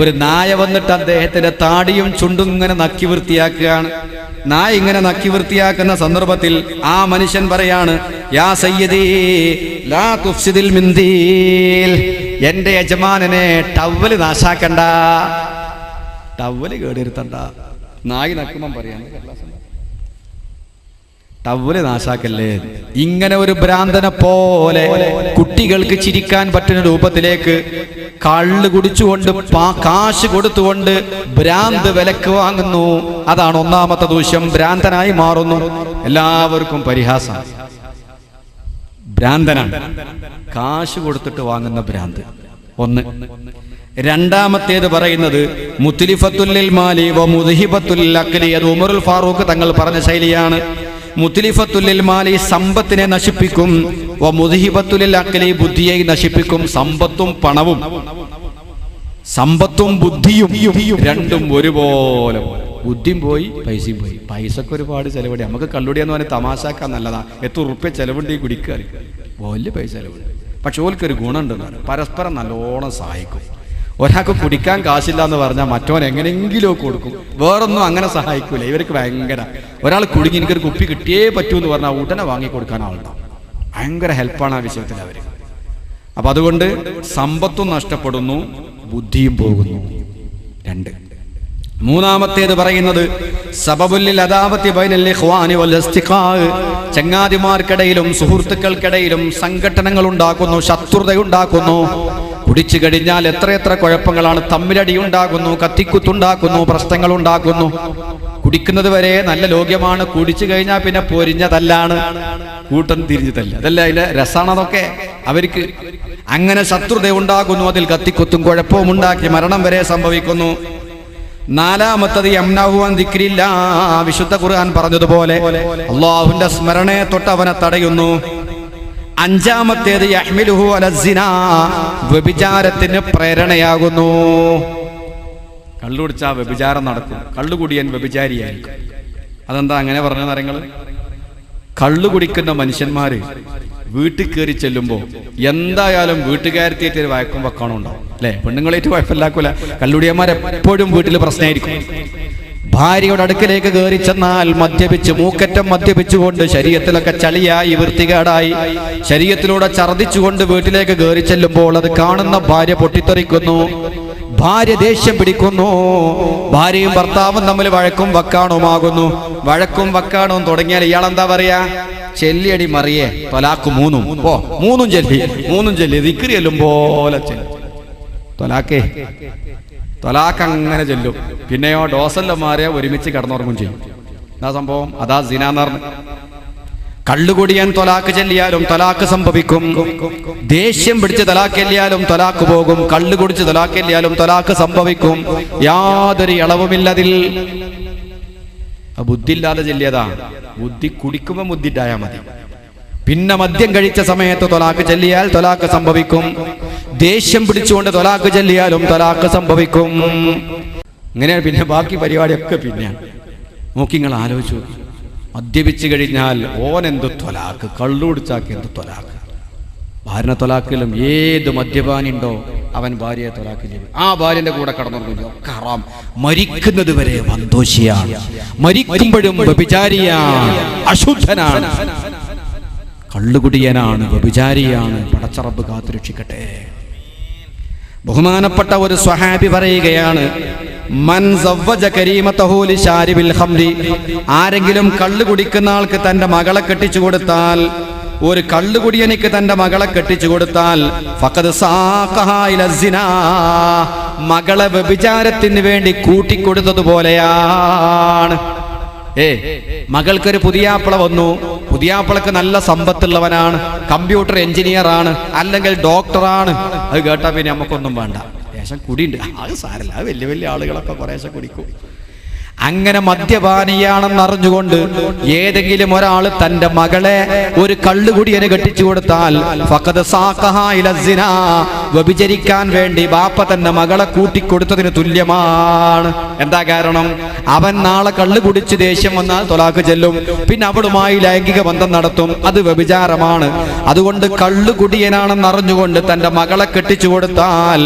ഒരു നായ വന്നിട്ട് അദ്ദേഹത്തിന്റെ താടിയും ചുണ്ടും ഇങ്ങനെ നക്കി വൃത്തിയാക്കുകയാണ്. നായ ഇങ്ങനെ നക്കി വൃത്തിയാക്കുന്ന സന്ദർഭത്തിൽ ആ മനുഷ്യൻ പറയാണ്, യാ സയ്യിദി ലാ തുഫ്സിദിൽ മിന്ദീൽ, എന്റെ യജമാനനെ ടവല് നാശാക്കണ്ട, ടവല് കേടുവരുത്തണ്ട. നായി നക്കുമ്പം പറയാണ്, ടവല് നാശാക്കല്ലേ. ഇങ്ങനെ ഒരു ഭ്രാന്തനെ പോലെ കുട്ടികൾക്ക് ചിരിക്കാൻ പറ്റുന്ന രൂപത്തിലേക്ക് കള്ള് കുടിച്ചുകൊണ്ട് കാശ് കൊടുത്തുകൊണ്ട് ഭ്രാന്ത് വിലക്ക് വാങ്ങുന്നു. അതാണ് ഒന്നാമത്തെ ദൂഷ്യം. ഭ്രാന്തനായി മാറുന്നു. എല്ലാവർക്കും പരിഹാസം. ഭ്രാന്തനാണ്, കാശ് കൊടുത്തിട്ട് വാങ്ങുന്ന ഭ്രാന്ത് ഒന്ന്. രണ്ടാമത്തേത് പറയുന്നത് മുത്ലിഫത്തുൽ മാലി വ മുദ്ഹിബത്തുൽ അഖ്ലി. അത് ഉമറുൽ ഫാറൂഖ് തങ്ങൾ പറഞ്ഞ ശൈലിയാണ്. മുത്ലിഫത്തുൽ മാലി സമ്പത്തിനെ നശിപ്പിക്കും, വ മുദ്ഹിബത്തുൽ അഖ്ലി ബുദ്ധിയെ നശിപ്പിക്കും. സമ്പത്തും പണവും, സമ്പത്തും ബുദ്ധിയും രണ്ടും ഒരുപോലെ. ബുദ്ധിയും പോയി, പൈസയും പോയി. പൈസക്ക് ഒരുപാട് ചെലവടി. നമുക്ക് കള്ളുടിയെന്ന് പറഞ്ഞാൽ തമാശാക്കാൻ നല്ലതാ. എത്ര ഉറുപ്പ്യ ചെലവുണ്ട് ഈ കുടിക്കാൻ, വലിയ പൈസ ചെലവുണ്ട്. പക്ഷെ ഓൽക്കൊരു ഗുണമുണ്ടെന്നാണ്, പരസ്പരം നല്ലോണം സഹായിക്കും. ഒരാൾക്ക് കുടിക്കാൻ കാശില്ല എന്ന് പറഞ്ഞാൽ മറ്റവൻ എങ്ങനെയെങ്കിലും കൊടുക്കും. വേറൊന്നും അങ്ങനെ സഹായിക്കൂല. ഇവർക്ക് ഭയങ്കര, ഒരാൾ കുടുങ്ങി എനിക്കൊരു കുപ്പി കിട്ടിയേ പറ്റൂ എന്ന് പറഞ്ഞാൽ ഉടനെ വാങ്ങിക്കൊടുക്കാൻ ആളുണ്ടാവും. ഭയങ്കര ഹെൽപ്പാണ് ആ വിഷയത്തിൽ അവർ. അപ്പൊ അതുകൊണ്ട് സമ്പത്തും നഷ്ടപ്പെടുന്നു, ബുദ്ധിയും പോകുന്നു. രണ്ട്. മൂന്നാമത്തേത് പറയുന്നത് സബബുൽ അദാവത്തി ബൈനൽ ഇഖ്വാനി വൽ ഇസ്തിഖാ, ചങ്ങാതിമാർക്കിടയിലും സുഹൃത്തുക്കൾക്കിടയിലും സംഘട്ടനങ്ങൾ ഉണ്ടാക്കുന്നു, ശത്രുതയുണ്ടാക്കുന്നു. കുടിച്ചു കഴിഞ്ഞാൽ എത്രയെത്ര കുഴപ്പങ്ങളാണ്. തമ്മിലടി ഉണ്ടാകുന്നു, കത്തിക്കുത്തുണ്ടാക്കുന്നു, പ്രശ്നങ്ങൾ ഉണ്ടാക്കുന്നു. കുടിക്കുന്നത് വരെ നല്ല ലോക്യമാണ്. കുടിച്ചു കഴിഞ്ഞാൽ പിന്നെ പൊരിഞ്ഞതല്ലാണ്, കൂട്ടം തിരിഞ്ഞതല്ല. അതല്ല അതിന്റെ രസാണതൊക്കെ അവർക്ക്. അങ്ങനെ ശത്രുത ഉണ്ടാകുന്നു, അതിൽ കത്തിക്കുത്തും കുഴപ്പവും ഉണ്ടാക്കി മരണം വരെ സംഭവിക്കുന്നു. നാലാമത്തത് യംനഹു അൻ ദിക്രില്ലാ, വിശുദ്ധ ഖുർആൻ പറഞ്ഞതുപോലെ അല്ലാഹുവിന്റെ സ്മരണയെ തൊട്ട് അവനെ തടയുന്നു. അഞ്ചാമത്തേത് യഹ്മിലുഹു അലസ്സിനാ, വ്യഭിചാരത്തിന് പ്രേരണയാകുന്നു. കള്ളുകുടിച്ചാൽ വ്യഭിചാരം നടക്കും. കള്ളുകുടിയൻ വ്യഭിചാരിയായിരിക്കും. അതെന്താ അങ്ങനെ പറഞ്ഞ നിറങ്ങൾ? കള്ളുകുടിക്കുന്ന മനുഷ്യന്മാര് വീട്ടിൽ കയറി ചെല്ലുമ്പോൾ എന്തായാലും വീട്ടുകാരത്തിയിട്ട് ഒരു വഴക്കും വെക്കാനും ഉണ്ടാവും അല്ലെ? പെണ്ണുങ്ങളായിട്ട് കുഴപ്പമില്ലാക്കൂല. കള്ളുടിയന്മാരെപ്പോഴും വീട്ടിൽ പ്രശ്നമായിരിക്കും. ഭാര്യയുടെ അടുക്കലേക്ക് കയറി ചെന്നാൽ മദ്യപിച്ച്, മൂക്കറ്റം മദ്യപിച്ചുകൊണ്ട്, ശരീരത്തിലൊക്കെ ചളിയായി വൃത്തികേടായി ശരീരത്തിലൂടെ ഛർദ്ദിച്ചുകൊണ്ട് വീട്ടിലേക്ക് കയറി ചെല്ലുമ്പോൾ അത് കാണുന്ന ഭാര്യ പൊട്ടിത്തെറിക്കുന്നു. ഭാര്യ ദേഷ്യം പിടിക്കുന്നു. ഭാര്യയും ഭർത്താവും തമ്മിൽ വഴക്കും വക്കാണുമാകുന്നു. വഴക്കും വക്കാണും തുടങ്ങിയാൽ ഇയാളെന്താ പറയാ? ചെല്ലിയടി മറിയേ തൊലാക്ക് മൂന്നും ചെല്ലി ദിക്ർ ചെല്ലും പോലെ ചെല്ലും. തൊലാക്ക് അങ്ങനെ ചെല്ലും. പിന്നെയോ ഡോസെല്ലാം മാറിയ ഒരുമിച്ച് കിടന്നുറങ്ങും ചെയ്യും. എന്താ സംഭവം? അതാ സിനാന്ന് പറഞ്ഞു. കള്ളുകുടിയാൻ തൊലാക്ക് ചെല്ലിയാലും തൊലാക്ക് സംഭവിക്കും. ദേഷ്യം പിടിച്ച് തൊലാക്ക് ചെല്ലിയാലും തൊലാക്ക് പോകും. കള്ളു കുടിച്ച് തൊലാക്ക് ചെല്ലിയാലും തൊലാക്ക് സംഭവിക്കും. യാതൊരു ഇളവുമില്ലതിൽ. ബുദ്ധി ഇല്ലാതെ ചെല്ലിയതാ. ബുദ്ധി കുടിക്കുമ്പോൾ ബുദ്ധി ഉണ്ടായാൽ മതി. പിന്നെ മദ്യം കഴിച്ച സമയത്ത് തൊലാക്ക് ചെല്ലിയാൽ തൊലാക്ക് സംഭവിക്കും. ദേഷ്യം പിടിച്ചുകൊണ്ട് തൊലാക്ക് ചെല്ലിയാലും തൊലാക്ക് സംഭവിക്കും. ഇങ്ങനെയാണ് പിന്നെ ബാക്കി പരിപാടിയൊക്കെ പിന്നെയാണ്. നോക്കി നിങ്ങൾ ആലോചിച്ചു നോക്കി. മദ്യപിച്ചു കഴിഞ്ഞാൽ ഓൻ എന്ത് തൊലാക്ക്, കള്ളു കുടിച്ചാക്ക് എന്ത് തൊലാക്ക്. ഭാര്യനെ തൊലാക്കിലും ഏത് മദ്യപാനുണ്ടോ അവൻ ഭാര്യയെ തൊലാക്ക് ചെയ്യും. ആ ഭാര്യന്റെ കൂടെ കടന്നു ഒക്കെ ഹറാം. മരിക്കുന്നത് വരെ മന്ദോഷിയാണ്, മരിക്കുമ്പോഴും വ്യഭിചാരിയാണ്, അശുദ്ധനാണ്, കള്ളുകുടിയനാണ്, വ്യഭിചാരിയാണ്. പടച്ചറബ് കാത്തുരക്ഷിക്കട്ടെ. ബഹുമാനപ്പെട്ട ഒരു സ്വഹാബി പറയുകയാണ്, മൻ സവ്വജ കരീമതഹു ലിശാരിബിൽ ഖംരി, ആരെങ്കിലും കള്ളു കുടിക്കുന്ന ആൾക്ക് തന്റെ മകളെ കെട്ടിച്ചു കൊടുത്താൽ ഒരു കള്ളുകുടിയനിക്ക് തന്റെ മകളെ കെട്ടിച്ചു കൊടുത്താൽ ഫഖദ് സാഖഹാ ഇല സിനാ, മകളെ വ്യഭിചാരത്തിന് വേണ്ടി കൂട്ടിക്കൊടുത്തതുപോലെയാണ്. മകൾക്കൊരു പുതിയാപ്പിള വന്നു, പുതിയാപ്പിളക്ക് നല്ല സമ്പത്തുള്ളവനാണ്, കമ്പ്യൂട്ടർ എഞ്ചിനീയർ ആണ്, അല്ലെങ്കിൽ ഡോക്ടറാണ്. അത് കേട്ടാ പിന്നെ നമുക്കൊന്നും വേണ്ട, ലേശം കുടിയുണ്ട്, അത് സാരല്ല, അത് വലിയ വലിയ ആളുകളൊക്കെ കുറേശ്ശെ കുടിക്കും. അങ്ങനെ മദ്യപാനിയാണെന്ന് അറിഞ്ഞുകൊണ്ട് ഏതെങ്കിലും ഒരാൾ തന്റെ മകളെ ഒരു കള്ളുകുടിയന് കെട്ടിച്ചു കൊടുത്താൽ ഫഖദ് സാഖഹാ ഇല സിനാ, വ്യഭിചരിക്കാൻ വേണ്ടി ബാപ്പ തന്റെ മകളെ കൂട്ടിക്കൊടുത്തതിന് തുല്യമാണ്. എന്താ കാരണം? അവൻ നാളെ കള്ളു കുടിച്ച് ദേഷ്യം വന്നാൽ തൊലാക്ക് ചെല്ലും, പിന്നെ അവളുമായി ലൈംഗിക ബന്ധം നടത്തും, അത് വ്യഭിചാരമാണ്. അതുകൊണ്ട് കള്ളുകുടിയനാണെന്ന് അറിഞ്ഞുകൊണ്ട് തന്റെ മകളെ കെട്ടിച്ചു കൊടുത്താൽ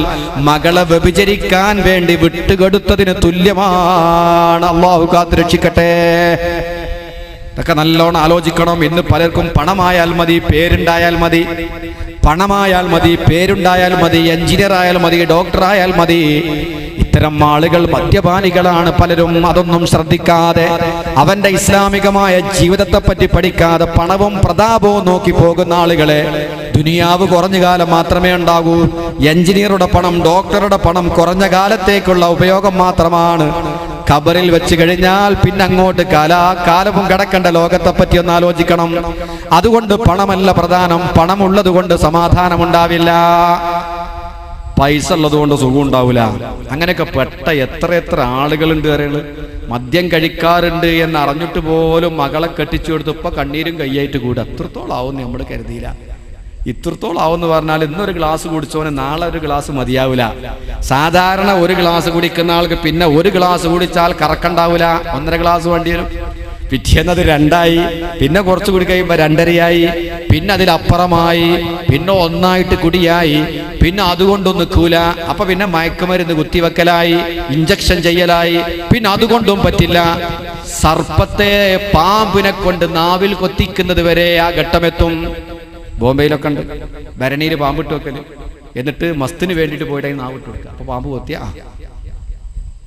മകളെ വ്യഭിചരിക്കാൻ വേണ്ടി വിട്ടുകൊടുത്തതിന് തുല്യമാണ്. അല്ലാഹു കാത്ത് രക്ഷിക്കട്ടെ. ഇതൊക്കെ നല്ലോണം ആലോചിക്കണം. ഇന്ന് പലർക്കും പണമായാൽ മതി, പേരുണ്ടായാൽ മതി, പണമായാൽ മതി, പേരുണ്ടായാൽ മതി, എഞ്ചിനീയർ ആയാൽ മതി, ഡോക്ടർ ആയാൽ മതി. ഇത്തരം ആളുകൾ മദ്യപാനികളാണ് പലരും. അതൊന്നും ശ്രദ്ധിക്കാതെ അവന്റെ ഇസ്ലാമികമായ ജീവിതത്തെ പറ്റി പഠിക്കാതെ പണവും പ്രതാപവും നോക്കി പോകുന്ന ആളുകളെ ദുനിയാവ് കുറഞ്ഞ കാലം മാത്രമേ ഉണ്ടാകൂ. എഞ്ചിനീയറുടെ പണം, ഡോക്ടറുടെ പണം കുറഞ്ഞ കാലത്തേക്കുള്ള ഉപയോഗം മാത്രമാണ്. ഖബറിൽ വെച്ച് കഴിഞ്ഞാൽ പിന്നെ അങ്ങോട്ട് കാലവും കിടക്കേണ്ട ലോകത്തെ പറ്റി ഒന്ന് ആലോചിക്കണം. അതുകൊണ്ട് പണമല്ല പ്രധാനം, പണമുള്ളത് കൊണ്ട് സമാധാനം ഉണ്ടാവില്ല, പൈസ ഉള്ളത് കൊണ്ട് സുഖം ഉണ്ടാവില്ല. അങ്ങനെയൊക്കെ പെട്ട എത്ര ആളുകളുണ്ട് അറിയുന്നത്. മദ്യം കഴിക്കാറുണ്ട് എന്ന് അറിഞ്ഞിട്ട് പോലും മകളെ കെട്ടിച്ചു കൊടുത്തപ്പോ കണ്ണീരും കയ്യായിട്ട് കൂടെ. അത്രത്തോളം ആവും നമ്മൾ കരുതിയില്ല. ഇത്രത്തോളം ആവുമെന്ന് പറഞ്ഞാൽ ഇന്നൊരു ഗ്ലാസ് കുടിച്ചോനെ നാളെ ഒരു ഗ്ലാസ് മതിയാവില്ല. സാധാരണ ഒരു ഗ്ലാസ് കുടിക്കുന്ന ആൾക്ക് പിന്നെ ഒരു ഗ്ലാസ് കുടിച്ചാൽ കറക്കണ്ടാവില്ല, 1.5 ഗ്ലാസ് വേണ്ടി വരും. പിറ്റേന്നത് 2ആയി, പിന്നെ കുറച്ച് കുടി കഴിയുമ്പോൾ 2.5ആയി, പിന്നെ അതിലപ്പുറമായി, പിന്നെ 1ആയിട്ട് കുടിയായി, പിന്നെ അതുകൊണ്ടൊന്നും നിൽക്കൂല. അപ്പൊ പിന്നെ മയക്കുമരുന്ന് കുത്തിവെക്കലായി, ഇഞ്ചക്ഷൻ ചെയ്യലായി, പിന്നെ അതുകൊണ്ടും പറ്റില്ല. സർപ്പത്തെ പാമ്പിനെ കൊണ്ട് നാവിൽ കൊത്തിക്കുന്നത് വരെ ആ ഘട്ടമെത്തും. ബോംബെയിലൊക്കെ ഉണ്ട് ഭരണിയിൽ പാമ്പിട്ട് വെക്കല്. എന്നിട്ട് മസ്തിന് വേണ്ടിയിട്ട് പോയിട്ട് നാവിട്ട് കൊടുക്കുക. അപ്പൊ പാമ്പ് കൊത്തിയ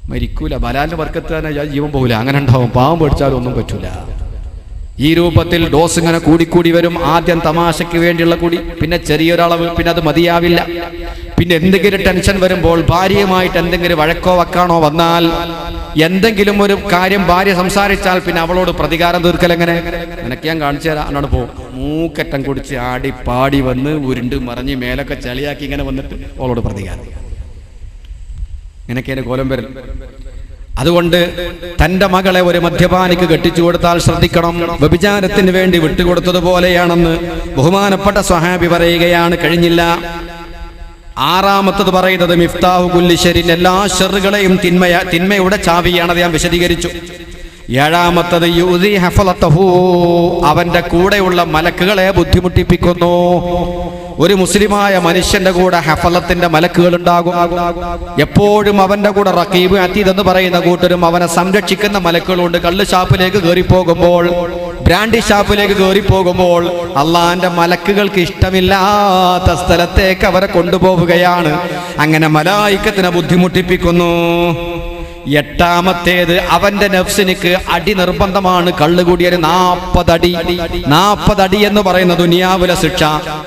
മരിക്കൂല, ബലാലിന്റെ വർക്കത്ത് തന്നെ ജീവൻ പോകില്ല. അങ്ങനെ ഉണ്ടാവും. പാമ്പ് പിടിച്ചാലും ഒന്നും പറ്റൂല. ഈ രൂപത്തിൽ ഡോസ് ഇങ്ങനെ കൂടിക്കൂടി വരും. ആദ്യം തമാശയ്ക്ക് വേണ്ടിയുള്ള കൂടി, പിന്നെ ചെറിയൊരളവ്, പിന്നെ അത് മതിയാവില്ല. പിന്നെ എന്തെങ്കിലും ടെൻഷൻ വരുമ്പോൾ, ഭാര്യയുമായിട്ട് എന്തെങ്കിലും വഴക്കോ വക്കാണോ വന്നാൽ, എന്തെങ്കിലും ഒരു കാര്യം ഭാര്യ സംസാരിച്ചാൽ പിന്നെ അവളോട് പ്രതികാരം തീർക്കൽ എങ്ങനെ? നിനക്ക് ഞാൻ കാണിച്ചു തരാം, എന്നോട് പോകും. മൂക്കറ്റം കുടിച്ച് ആടി പാടി വന്ന് ഉരുണ്ട് മറിഞ്ഞ് മേലൊക്കെ ചളിയാക്കി ഇങ്ങനെ വന്നിട്ട് അവളോട് പ്രതികാരം. ഇങ്ങനെയൊക്കെ കോലം വരൽ. അതുകൊണ്ട് തന്റെ മകളെ ഒരു മദ്യപാനിക്ക് കെട്ടിച്ചു കൊടുത്താൽ ശ്രദ്ധിക്കണം. വ്യഭിചാരത്തിന് വേണ്ടി വിട്ടുകൊടുത്തതുപോലെയാണെന്ന് ബഹുമാനപ്പെട്ട സ്വഹാബി പറയുകയാണ്. കഴിഞ്ഞില്ല. 6ാമത്തത് പറയുന്നത് മിഫ്താഹു കുല്ലി ശർരിൻ, എല്ലാ ഷർറുകളെയും തിന്മയുടെ ചാവിയാണത് ഞാൻ വിശദീകരിച്ചു. 7ാമത്തത് യുദി ഹഫലതഹു, അവന്റെ കൂടെയുള്ള മലക്കുകളെ ബുദ്ധിമുട്ടിപ്പിക്കുന്നു. ഒരു മുസ്ലിമായ മനുഷ്യന്റെ കൂടെ ഹഫലത്തിന്റെ മലക്കുകൾ ഉണ്ടാകും. എപ്പോഴും അവന്റെ കൂടെ റഖീബ് അതീദ് എന്ന് പറയുന്ന കൂട്ടരും അവനെ സംരക്ഷിക്കുന്ന മലക്കുകളുണ്ട്. കള്ള് ഷാപ്പിലേക്ക് കയറിപ്പോകുമ്പോൾ, ബ്രാൻഡി ഷാപ്പിലേക്ക് കയറിപ്പോകുമ്പോൾ അള്ളാന്റെ മലക്കുകൾക്ക് ഇഷ്ടമില്ലാത്ത സ്ഥലത്തേക്ക് അവരെ കൊണ്ടുപോവുകയാണ്. അങ്ങനെ മലായിക്കത്തിനെ ബുദ്ധിമുട്ടിപ്പിക്കുന്നു. 8ാമത്തേത് അവന്റെ നഫ്സിനിക്ക് അടി നിർബന്ധമാണ്. കള്ളുകൂടിയൊരു 40 അടി എന്ന് പറയുന്ന ദുനിയാവിലെ ശിക്ഷ.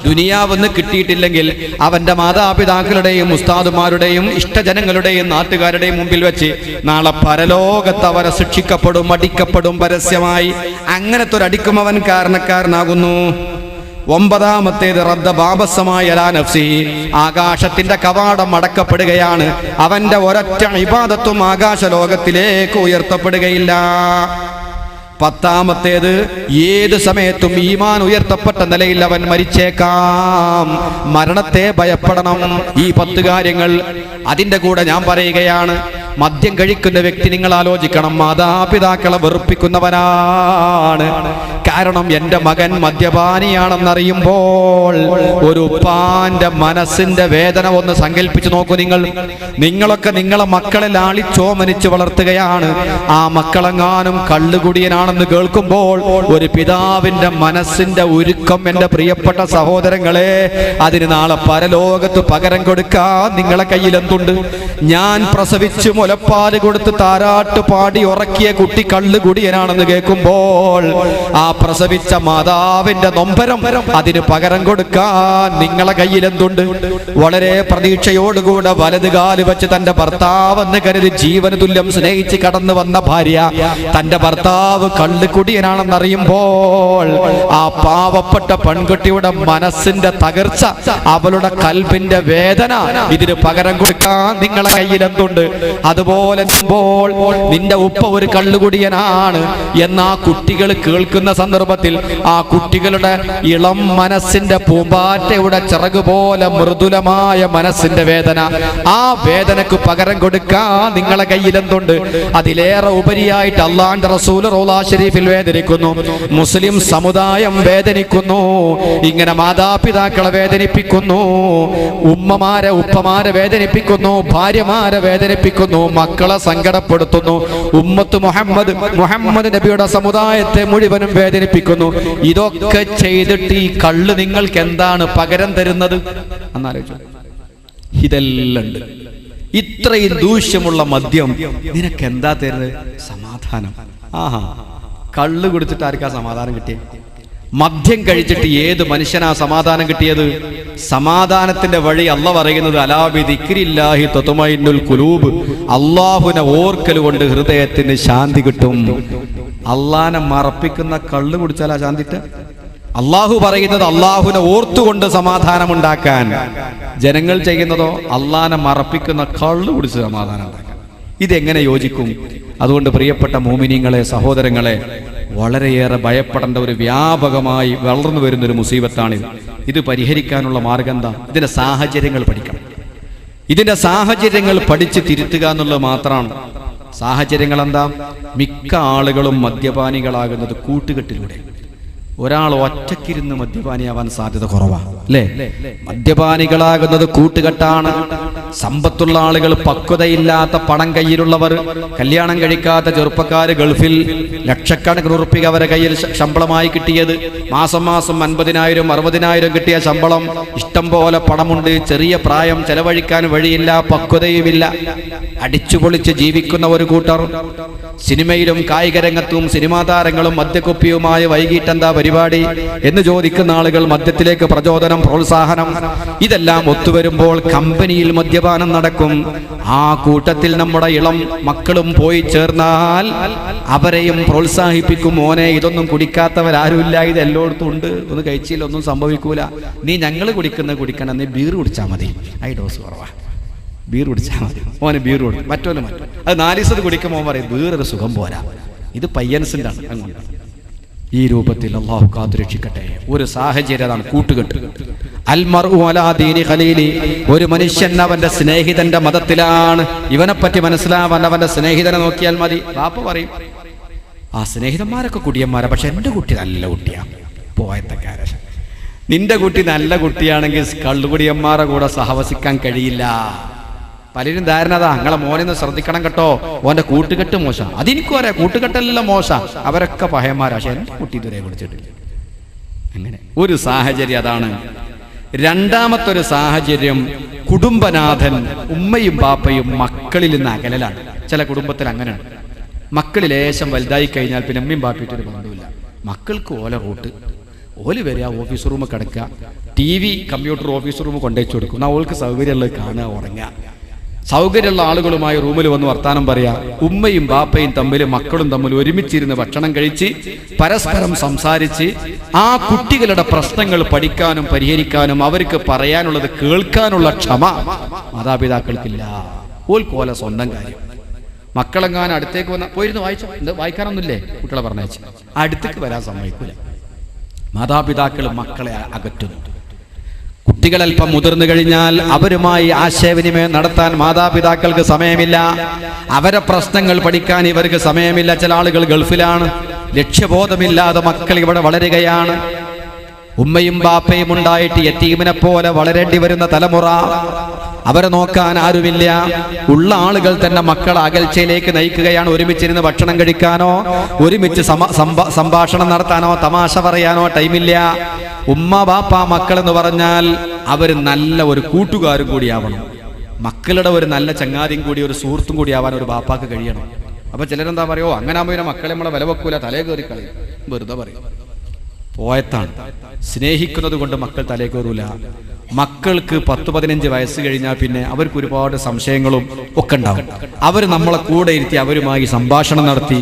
ദുനിയാവെന്ന് കിട്ടിയിട്ടില്ലെങ്കിൽ അവന്റെ മാതാപിതാക്കളുടെയും ഉസ്താദുമാരുടെയും ഇഷ്ടജനങ്ങളുടെയും നാട്ടുകാരുടെയും മുമ്പിൽ വെച്ച് നാളെ പരലോകത്ത് അവരെ ശിക്ഷിക്കപ്പെടും, അടിക്കപ്പെടും പരസ്യമായി. അങ്ങനത്തെ ഒരു അടിക്കും അവൻ കാരണക്കാരനാകുന്നു. 9ാമത്തേത് റദ്ദ ബാബസമായ ലാ നഫ്സി, ആകാശത്തിന്റെ കവാടം അടക്കപ്പെടുകയാണ്. അവന്റെ ഒരൊറ്റ ഇബാദത്തും ആകാശ ലോകത്തിലേക്ക് ഉയർത്തപ്പെടുകയില്ല. 10ാമത്തേത് ഏത് സമയത്തും ഈമാൻ ഉയർത്തപ്പെട്ട നിലയിൽ അവൻ മരിച്ചേക്കാം. മരണത്തെ ഭയപ്പെടണം. ഈ 10 കാര്യങ്ങൾ അതിൻ്റെ കൂടെ ഞാൻ പറയുകയാണ്. മദ്യം കഴിക്കുന്ന വ്യക്തി നിങ്ങൾ ആലോചിക്കണം, മാതാപിതാക്കളെ വെറുപ്പിക്കുന്നവനാണ്. കാരണം എൻ്റെ മകൻ മദ്യപാനിയാണെന്നറിയുമ്പോൾ ഒരു ഉപ്പാന്റെ മനസ്സിന്റെ വേദന ഒന്ന് സങ്കല്പിച്ചു നോക്കൂ. നിങ്ങളൊക്കെ നിങ്ങളെ മക്കളെ ലാളിച്ചോമനിച്ച് വളർത്തുകയാണ്. ആ മക്കളെങ്ങാനും കള്ളുകുടിയനാണെന്ന് കേൾക്കുമ്പോൾ ഒരു പിതാവിന്റെ മനസ്സിന്റെ ഉരുക്കം എൻ്റെ പ്രിയപ്പെട്ട സഹോദരങ്ങളെ, അതിന് നാളെ പരലോകത്ത് പകരം കൊടുക്കാൻ നിങ്ങളെ കയ്യിൽ എന്തുണ്ട്? ഞാൻ പ്രസവിച്ച് മുലപ്പാല് കൊടുത്ത് താരാട്ട് പാടി ഉറക്കിയ കുട്ടി കള്ളുകുടിയനാണെന്ന് കേൾക്കുമ്പോൾ ആ പ്രസവിച്ച മാതാവിന്റെ നൊമ്പരം അതിന് പകരം കൊടുക്കാൻ നിങ്ങളെ കയ്യിൽ എന്തുണ്ട്? വളരെ പ്രതീക്ഷയോടുകൂടെ വലത് കാല് വെച്ച് തന്റെ ഭർത്താവെന്ന് കരുതി ജീവന് തുല്യം സ്നേഹിച്ച് കടന്നു വന്ന ഭാര്യ തന്റെ ഭർത്താവ് കള്ളുകുടിയനാണെന്നറിയുമ്പോൾ ആ പാവപ്പെട്ട പെൺകുട്ടിയുടെ മനസ്സിന്റെ തകർച്ച, അവളുടെ കൽബിന്റെ വേദന ഇതിന് പകരം കൊടുക്കാൻ നിങ്ങളെ കയ്യിൽ എന്തുണ്ട്? അതുപോലെ നിന്റെ ഉപ്പ ഒരു കള്ളുകുടിയനാണ് എന്ന ആ കുട്ടികൾ കേൾക്കുന്ന സന്ദർഭത്തിൽ ആ കുട്ടികളുടെ ഇളം മനസ്സിന്റെ പൂമ്പാറ്റയുടെ ചിറക് പോലെ മൃദുലമായ മനസ്സിന്റെ വേദന, ആ വേദനക്ക് പകരം കൊടുക്കാൻ നിങ്ങളെ കയ്യിൽ എന്തുണ്ട്? അതിലേറെ ഉപരിയായിട്ട് അള്ളാന്റെ റസൂൽ റൗള ശരീഫിൽ വേദനിക്കുന്നു, മുസ്ലിം സമുദായം വേദനിക്കുന്നു. ഇങ്ങനെ മാതാപിതാക്കളെ വേദനിപ്പിക്കുന്നു, ഉമ്മമാരെ ഉപ്പമാരെ വേദനിപ്പിക്കുന്നു, ഭാര്യമാരെ വേദനിപ്പിക്കുന്നു, മക്കളെ സങ്കടപ്പെടുത്തുന്നു, മുഹമ്മദ് നബിയുടെ സമുദായത്തെ മുഴുവനും വേദനിപ്പിക്കുന്നു. ഇതൊക്കെ ചെയ്തിട്ട് ഈ കള്ള് നിങ്ങൾക്ക് എന്താണ് പകരം തരുന്നത് എന്നാലോചിച്ചു. ഇതെല്ലാം ഉണ്ട്. ഇത്രയും ദൂഷ്യമുള്ള മദ്യം നിനക്ക് എന്താ തരുന്നത്? സമാധാനം. ആഹാ, കള്ള് കുടിച്ചിട്ട് ആർക്കാ സമാധാനം കിട്ടിയത്? മദ്യം കഴിച്ചിട്ട് ഏത് മനുഷ്യനാ സമാധാനം കിട്ടിയത്? സമാധാനത്തിന്റെ വഴി അല്ലാഹു പറയുന്നത് അലാ ബിദിക്രില്ലാഹി തത്മഇന്നുൽ ഖുലൂബ്, അല്ലാഹുവിനെ ഓർക്കൽ കൊണ്ട് ഹൃദയത്തിന് ശാന്തി കിട്ടും. അള്ളാനെ മറപ്പിക്കുന്ന കള്ള് കുടിച്ചാലാ ശാന്തിട്ട? അള്ളാഹു പറയുന്നത് അള്ളാഹുവിനെ ഓർത്തുകൊണ്ട് സമാധാനം ഉണ്ടാക്കാൻ, ജനങ്ങൾ ചെയ്യുന്നതോ അള്ളാനെ മറപ്പിക്കുന്ന കള്ള് കുടിച്ച് സമാധാനം ഉണ്ടാക്കാൻ. ഇതെങ്ങനെ യോജിക്കും? അതുകൊണ്ട് പ്രിയപ്പെട്ട മോമിനീങ്ങളെ, സഹോദരങ്ങളെ, വളരെയേറെ ഭയപ്പെടേണ്ട ഒരു വ്യാപകമായി വളർന്നു വരുന്നൊരു മുസീബത്താണിത്. ഇത് പരിഹരിക്കാനുള്ള മാർഗം എന്താ? ഇതിന്റെ സാഹചര്യങ്ങൾ പഠിക്കണം. ഇതിന്റെ സാഹചര്യങ്ങൾ പഠിച്ച് തിരുത്തുക എന്നുള്ളത് മാത്രമാണ്. സാഹചര്യങ്ങൾ എന്താ? മിക്ക ആളുകളും മദ്യപാനികളാകുന്നത് കൂട്ടുകെട്ടിലൂടെ. ഒരാൾ ഒറ്റക്കിരുന്ന് മദ്യപാനിയാവാൻ സാധ്യത കുറവാണ്, അല്ലേ? മദ്യപാനികളാകുന്നത് കൂട്ടുകെട്ടാണ്. സമ്പത്തുള്ള ആളുകൾ, പക്വതയില്ലാത്ത പണം കയ്യിലുള്ളവർ, കല്യാണം കഴിക്കാത്ത ചെറുപ്പക്കാര്, ഗൾഫിൽ ലക്ഷക്കണക്കിന് ഉറുപ്പിക അവരെ കയ്യിൽ ശമ്പളമായി കിട്ടിയത്, മാസം 50,000 60,000 കിട്ടിയ ശമ്പളം, ഇഷ്ടം പോലെ പണമുണ്ട്, ചെറിയ പ്രായം, ചെലവഴിക്കാൻ വഴിയില്ല, പക്വതയുമില്ല, അടിച്ചുപൊളിച്ച് ജീവിക്കുന്ന ഒരു കൂട്ടർ. സിനിമയിലും കായിക രംഗത്തും സിനിമാ താരങ്ങളും മദ്യക്കുപ്പിയുമായി വൈകിട്ടെന്താ പരിപാടി എന്ന് ചോദിക്കുന്ന ആളുകൾ, മദ്യത്തിലേക്ക് പ്രചോദനം, പ്രോത്സാഹനം, ഇതെല്ലാം ഒത്തുവരുമ്പോൾ കമ്പനിയിൽ മദ്യപാനം നടക്കും. ആ കൂട്ടത്തിൽ നമ്മുടെ ഇളം മക്കളും പോയി ചേർന്നാൽ അവരെയും പ്രോത്സാഹിപ്പിക്കും. മോനെ, ഇതൊന്നും കുടിക്കാത്തവരാരുമില്ല, ഇത് എല്ലായിടത്തും ഉണ്ട്, ഒന്ന് കഴിച്ചില്ല, ഒന്നും സംഭവിക്കൂല, നീ ഞങ്ങൾ കുടിക്കണം, നീ ബീർ കുടിച്ചാൽ മതി, ഐ ഡോസ് കുറവാ, ബീർ കുടിച്ചാൽ മതി, മോനെ ബീർ കൊടുക്കും, മറ്റോലും അത് 4 ദിവസത്ത് കുടിക്കുമ്പോൾ പറയും ബീറൊരു സുഖം പോരാ, ഇത് പയ്യൻസിൻ്റെ ആണ്. അങ്ങോട്ട് ഈ രൂപത്തിൽ അള്ളാഹു കാത്തുരക്ഷിക്കട്ടെ. ഒരു സാഹചര്യം അതാണ് കൂട്ടുകെട്ട്. അൽമർഉ അലാ ദീനി ഖലീലി, ഒരു മനുഷ്യൻ അവന്റെ സ്നേഹിതന്റെ മതത്തിലാണ്. ഇവനെപ്പറ്റി മനസ്സിലാവാൻ അവന്റെ സ്നേഹിതനെ നോക്കിയാൽ മതി. ബാപ്പ പറയും, ആ സ്നേഹിതന്മാരൊക്കെ കുടിയന്മാരാ, പക്ഷെ എൻ്റെ കുട്ടി നല്ല കുട്ടിയാ, പോയത്തക്കാര. നിന്റെ കുട്ടി നല്ല കുട്ടിയാണെങ്കിൽ കള്ളുകുടിയന്മാരെ കൂടെ സഹവസിക്കാൻ കഴിയില്ല. പലരും ധാരണ അതാ, നിങ്ങളെ മോനെന്ന് ശ്രദ്ധിക്കണം കേട്ടോ, ഓന്റെ കൂട്ടുകെട്ട് മോശം. അതെനിക്കും അറിയാം, കൂട്ടുകെട്ടെല്ലാം മോശം, അവരൊക്കെ പഹയന്മാരാ, പക്ഷെ എൻ്റെ കുട്ടി ഇതുവരെ കുടിച്ചിട്ടില്ല. അങ്ങനെ ഒരു സാഹചര്യം അതാണ്. രണ്ടാമത്തൊരു സാഹചര്യം, കുടുംബനാഥൻ, ഉമ്മയും ബാപ്പയും മക്കളിൽ നിന്ന് അകലലാണ്. ചില കുടുംബത്തിൽ അങ്ങനെയാണ്. മക്കൾ ലേശം വലുതായി കഴിഞ്ഞാൽ പിന്നെ ഉമ്മയും ബാപ്പയിട്ടൊരു ബന്ധമില്ല. മക്കൾക്ക് ഓല റൂട്ട്, ഓല് വരിക, ഓഫീസ് റൂം കിടക്കുക, TV കമ്പ്യൂട്ടർ ഓഫീസ് റൂം കൊണ്ടുവച്ചു കൊടുക്കും. എന്നാൽ ഓൾക്ക് സൗകര്യമുള്ളത് കാണുക, ഉറങ്ങുക. സൗകര്യമുള്ള ആളുകളുമായി റൂമിൽ വന്ന് വർത്താനം പറയാ. ഉമ്മയും ബാപ്പയും തമ്മിൽ, മക്കളും തമ്മിൽ ഒരുമിച്ചിരുന്ന് ഭക്ഷണം കഴിച്ച് പരസ്പരം സംസാരിച്ച് ആ കുട്ടികളുടെ പ്രശ്നങ്ങൾ പഠിക്കാനും പരിഹരിക്കാനും അവർക്ക് പറയാനുള്ളത് കേൾക്കാനുള്ള ക്ഷമ മാതാപിതാക്കൾക്കില്ല. ഓൽക്കോല സ്വന്തം കാര്യം. മക്കളെങ്ങാനും അടുത്തേക്ക് വന്ന പോയിരുന്ന് വായിച്ചോ, എന്താ വായിക്കാനൊന്നുമില്ലേ, കുട്ടികളെ പറഞ്ഞയച്ച് അടുത്തേക്ക് വരാൻ സമ്മതിക്കൂല. മാതാപിതാക്കൾ മക്കളെ അകറ്റുന്നു. കുട്ടികൾ അല്പം മുതിർന്നു കഴിഞ്ഞാൽ അവരുമായി ആശയവിനിമയം നടത്താൻ മാതാപിതാക്കൾക്ക് സമയമില്ല. അവരെ പ്രശ്നങ്ങൾ പഠിക്കാൻ ഇവർക്ക് സമയമില്ല. ചില ആളുകൾ ഗൾഫിലാണ്, ലക്ഷ്യബോധമില്ലാതെ മക്കൾ ഇവിടെ വളരുകയാണ്. ഉമ്മയും ബാപ്പയും ഉണ്ടായിട്ട് യതീമിനെ പോലെ വളരേണ്ടി വരുന്ന തലമുറ. അവരെ നോക്കാൻ ആരുമില്ല. ഉള്ള ആളുകൾ തന്നെ മക്കളെ അകൽച്ചയിലേക്ക് നയിക്കുകയാണ്. ഒരുമിച്ചിരുന്ന് ഭക്ഷണം കഴിക്കാനോ ഒരുമിച്ച് സംഭാഷണം നടത്താനോ തമാശ പറയാനോ ടൈമില്ല. ഉമ്മ ബാപ്പ മക്കളെന്ന് പറഞ്ഞാൽ അവർ നല്ല ഒരു കൂട്ടുകാരും കൂടിയാവണം. മക്കളുടെ ഒരു നല്ല ചങ്ങാതിയും കൂടി ഒരു സുഹൃത്തും കൂടി ആവാൻ ഒരു ബാപ്പാക്ക് കഴിയണം. അപ്പൊ ചിലരെന്താ പറയോ, അങ്ങനെ ആകുമ്പോൾ മക്കളെ നമ്മളെ വില വെക്കൂല, തലേ കയറി കളയും, വെറുതെ പറയും. പോയത്താണ്. സ്നേഹിക്കുന്നത് കൊണ്ട് മക്കൾ തലേ കയറൂല. മക്കൾക്ക് 10-15 വയസ്സ് കഴിഞ്ഞാൽ പിന്നെ അവർക്ക് ഒരുപാട് സംശയങ്ങളും ഒക്കെ ഉണ്ടാവും. അവർ നമ്മളെ കൂടെ ഇരുത്തി അവരുമായി സംഭാഷണം നടത്തി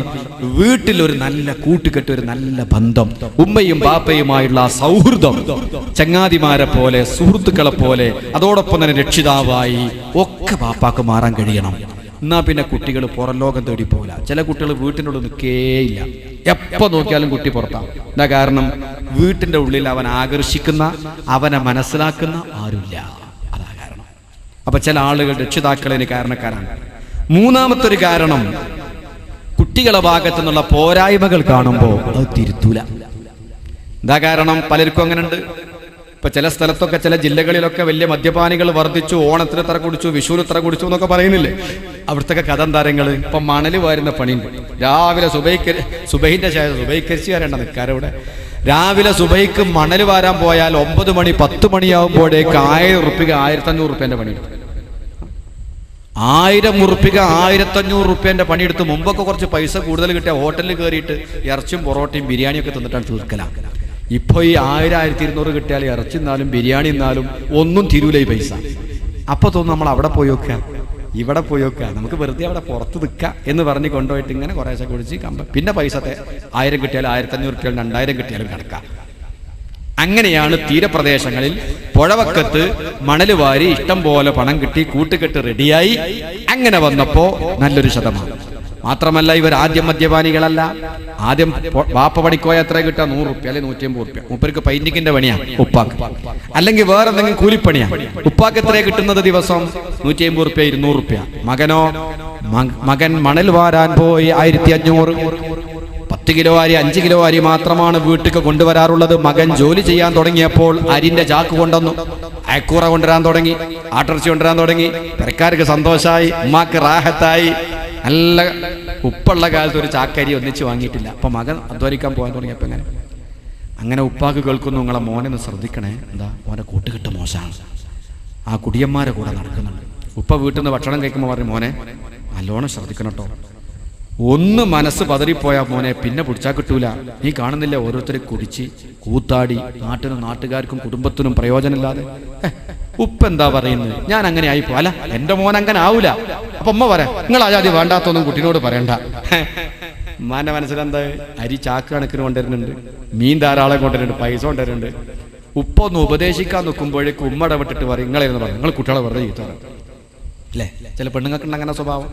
വീട്ടിൽ ഒരു നല്ല കൂട്ടുകെട്ട്, ഒരു നല്ല ബന്ധം, ഉമ്മയും ബാപ്പയുമായുള്ള ആ സൗഹൃദം, ചങ്ങാതിമാരെ പോലെ, സുഹൃത്തുക്കളെ പോലെ, അതോടൊപ്പം തന്നെ രക്ഷിതാവായി ഒക്കെ ബാപ്പാക്ക് മാറാൻ കഴിയണം. എന്നാ പിന്നെ കുട്ടികൾ പുറം ലോകം തേടി പോകില്ല. ചില കുട്ടികൾ വീട്ടിനോട് നിൽക്കേയില്ല. എപ്പോൾ നോക്കിയാലും കുട്ടി പുറത്താണ്. എന്താ കാരണം? വീട്ടിൻ്റെ ഉള്ളിൽ അവൻ ആകർഷിക്കുന്ന, അവനെ മനസ്സിലാക്കുന്ന ആരുമില്ല. അതാ കാരണം. അപ്പൊ ചില ആളുകൾ രക്ഷിതാക്കളിന് കാരണക്കാരാണ്. മൂന്നാമത്തെ ഒരു കാരണം, കുട്ടികളെ ഭാഗത്തു നിന്നുള്ള പോരായ്മകൾ കാണുമ്പോൾ അത് തിരുത്തൂല. എന്താ കാരണം? പലർക്കും അങ്ങനെ ഉണ്ട്. ഇപ്പൊ ചില സ്ഥലത്തൊക്കെ, ചില ജില്ലകളിലൊക്കെ വലിയ മദ്യപാനികൾ വർദ്ധിച്ചു, ഓണത്തിന് ഇത്ര കുടിച്ചു, വിഷുവിന് ഇത്ര കുടിച്ചു എന്നൊക്കെ പറയുന്നില്ലേ? അവിടുത്തെ കഥം താരങ്ങൾ ഇപ്പൊ മണല് വാരുന്ന പണിയുണ്ട്. രാവിലെ സുബൈന്റെ ശേഷം സുബൈക്കരിച്ചുകാരണ്ട നിൽക്കാരവിടെ രാവിലെ സുബൈക്ക് മണല് വാരാൻ പോയാൽ 9 മണി 10 മണിയാവുമ്പോഴേക്ക് 1000 ഉറുപ്പിക 1500 റുപ്യന്റെ പണിയെടുത്തു. 1000 ഉറുപ്പിക 1500 റുപ്യന്റെ പണിയെടുത്ത്. മുമ്പൊക്കെ കുറച്ച് പൈസ കൂടുതൽ കിട്ടിയ ഹോട്ടലിൽ കയറിയിട്ട് ഇറച്ചും പൊറോട്ടയും ബിരിയാണിയൊക്കെ തിന്നിട്ടാണ് തീർക്കലാണ്. ഇപ്പൊ ഈ 1000-1200 കിട്ടിയാൽ ഇറച്ചി തിന്നാലും ബിരിയാണി തിന്നാലും ഒന്നും തിരൂല ഈ പൈസ. അപ്പൊ തോന്നുന്നു നമ്മൾ അവിടെ പോയി നോക്കുക, ഇവിടെ പോയി നോക്കുക, നമുക്ക് വെറുതെ അവിടെ പുറത്ത് നിൽക്കുക എന്ന് പറഞ്ഞ് കൊണ്ടുപോയിട്ട് ഇങ്ങനെ കുറേശ്ശെ കുടിച്ച് പിന്നെ പൈസത്തെ 1000 കിട്ടിയാലും 1500 കിട്ടിയാലും 2000 കിട്ടിയാലും കണക്കാം. അങ്ങനെയാണ് തീരപ്രദേശങ്ങളിൽ പുഴവക്കത്ത് മണല് വാരി ഇഷ്ടം പോലെ പണം കിട്ടി, കൂട്ടുകെട്ട് റെഡിയായി. അങ്ങനെ വന്നപ്പോ നല്ലൊരു ശതമാനം. മാത്രമല്ല, ഇവർ ആദ്യം മദ്യപാനികളല്ല. ആദ്യം വാപ്പ പണിക്കോയ എത്ര കിട്ടുക? 100 റുപ്യ അല്ലെങ്കിൽ 150 റുപ്യ. മൂപ്പർക്ക് പെയിന്റിങ്ങിന്റെ പണിയാണ് ഉപ്പാക്ക്, അല്ലെങ്കിൽ വേറെ എന്തെങ്കിലും കൂലിപ്പണിയാണ്. ഉപ്പാക്ക് എത്ര കിട്ടുന്നത് ദിവസം? 150 റുപ്യ 200 റുപ്യ. മകനോ? മകൻ മണൽ വാരാൻ പോയി 1500. 10 കിലോ അരി 5 കിലോ അരി മാത്രമാണ് വീട്ടിലേക്ക് കൊണ്ടുവരാറുള്ളത്. മകൻ ജോലി ചെയ്യാൻ തുടങ്ങിയപ്പോൾ അരിന്റെ ചാക്ക് കൊണ്ടുവന്നു, അയക്കൂറ കൊണ്ടുവരാൻ തുടങ്ങി, ആട്ടിറച്ചി കൊണ്ടുവരാൻ തുടങ്ങി. പെരക്കാർക്ക് സന്തോഷമായി, ഉമ്മാക്ക് റാഹത്തായി. നല്ല ഉപ്പുള്ള കാലത്ത് ഒരു ചാക്കരി ഒന്നിച്ച് വാങ്ങിയിട്ടില്ല. അപ്പൊ മകൻ അധ്വാനിക്കാൻ പോകാൻ തുടങ്ങിയപ്പോ അങ്ങനെ ഉപ്പാക്ക് കേൾക്കുന്നു, നിങ്ങളെ മോനെന്ന് ശ്രദ്ധിക്കണേ, എന്താ മോനെ കൂട്ടുകെട്ട് മോശമാണ്, ആ കുടിയന്മാരെ കൂടെ നടക്കുന്നുണ്ട്. ഉപ്പ വീട്ടിൽ നിന്ന് ഭക്ഷണം കഴിക്കുമ്പോൾ പറഞ്ഞു, മോനെ നല്ലോണം ശ്രദ്ധിക്കണം കേട്ടോ, ഒന്ന് മനസ്സ് പതറിപ്പോയാ മോനെ പിന്നെ പിടിച്ചാൽ കിട്ടൂല. നീ കാണുന്നില്ല ഓരോരുത്തരെ കുടിച്ച് കൂത്താടി നാട്ടിനും നാട്ടുകാർക്കും കുടുംബത്തിനും പ്രയോജനമില്ലാതെ. ഉപ്പ എന്താ പറയുന്നത്? ഞാൻ അങ്ങനെ ആയിപ്പോ. അല്ല, എന്റെ മോൻ അങ്ങനെ ആവൂല. അപ്പൊ അമ്മ പറയാം, നിങ്ങൾ ആദ്യം വേണ്ടാത്തൊന്നും കുട്ടീനോട് പറയണ്ട. ഉമ്മാന്റെ മനസ്സിലെന്താ? അരി ചാക്ക് കണക്കിന് കൊണ്ടുവരുന്നുണ്ട്, മീൻ ധാരാളം കൊണ്ടുവരുന്നുണ്ട്, പൈസ കൊണ്ടുവരുന്നുണ്ട്. ഉപ്പ ഒന്ന് ഉപദേശിക്കാൻ നോക്കുമ്പോഴേക്കും ഉമ്മ ഇടപെട്ടിട്ട് പറയും, നിങ്ങളെന്ന് പറയും, നിങ്ങൾ കുട്ടികളെ വെറുതെ ചെയ്തു അല്ലേ? ചില പെണ്ണുങ്ങൾക്കുണ്ട് അങ്ങനെ സ്വഭാവം.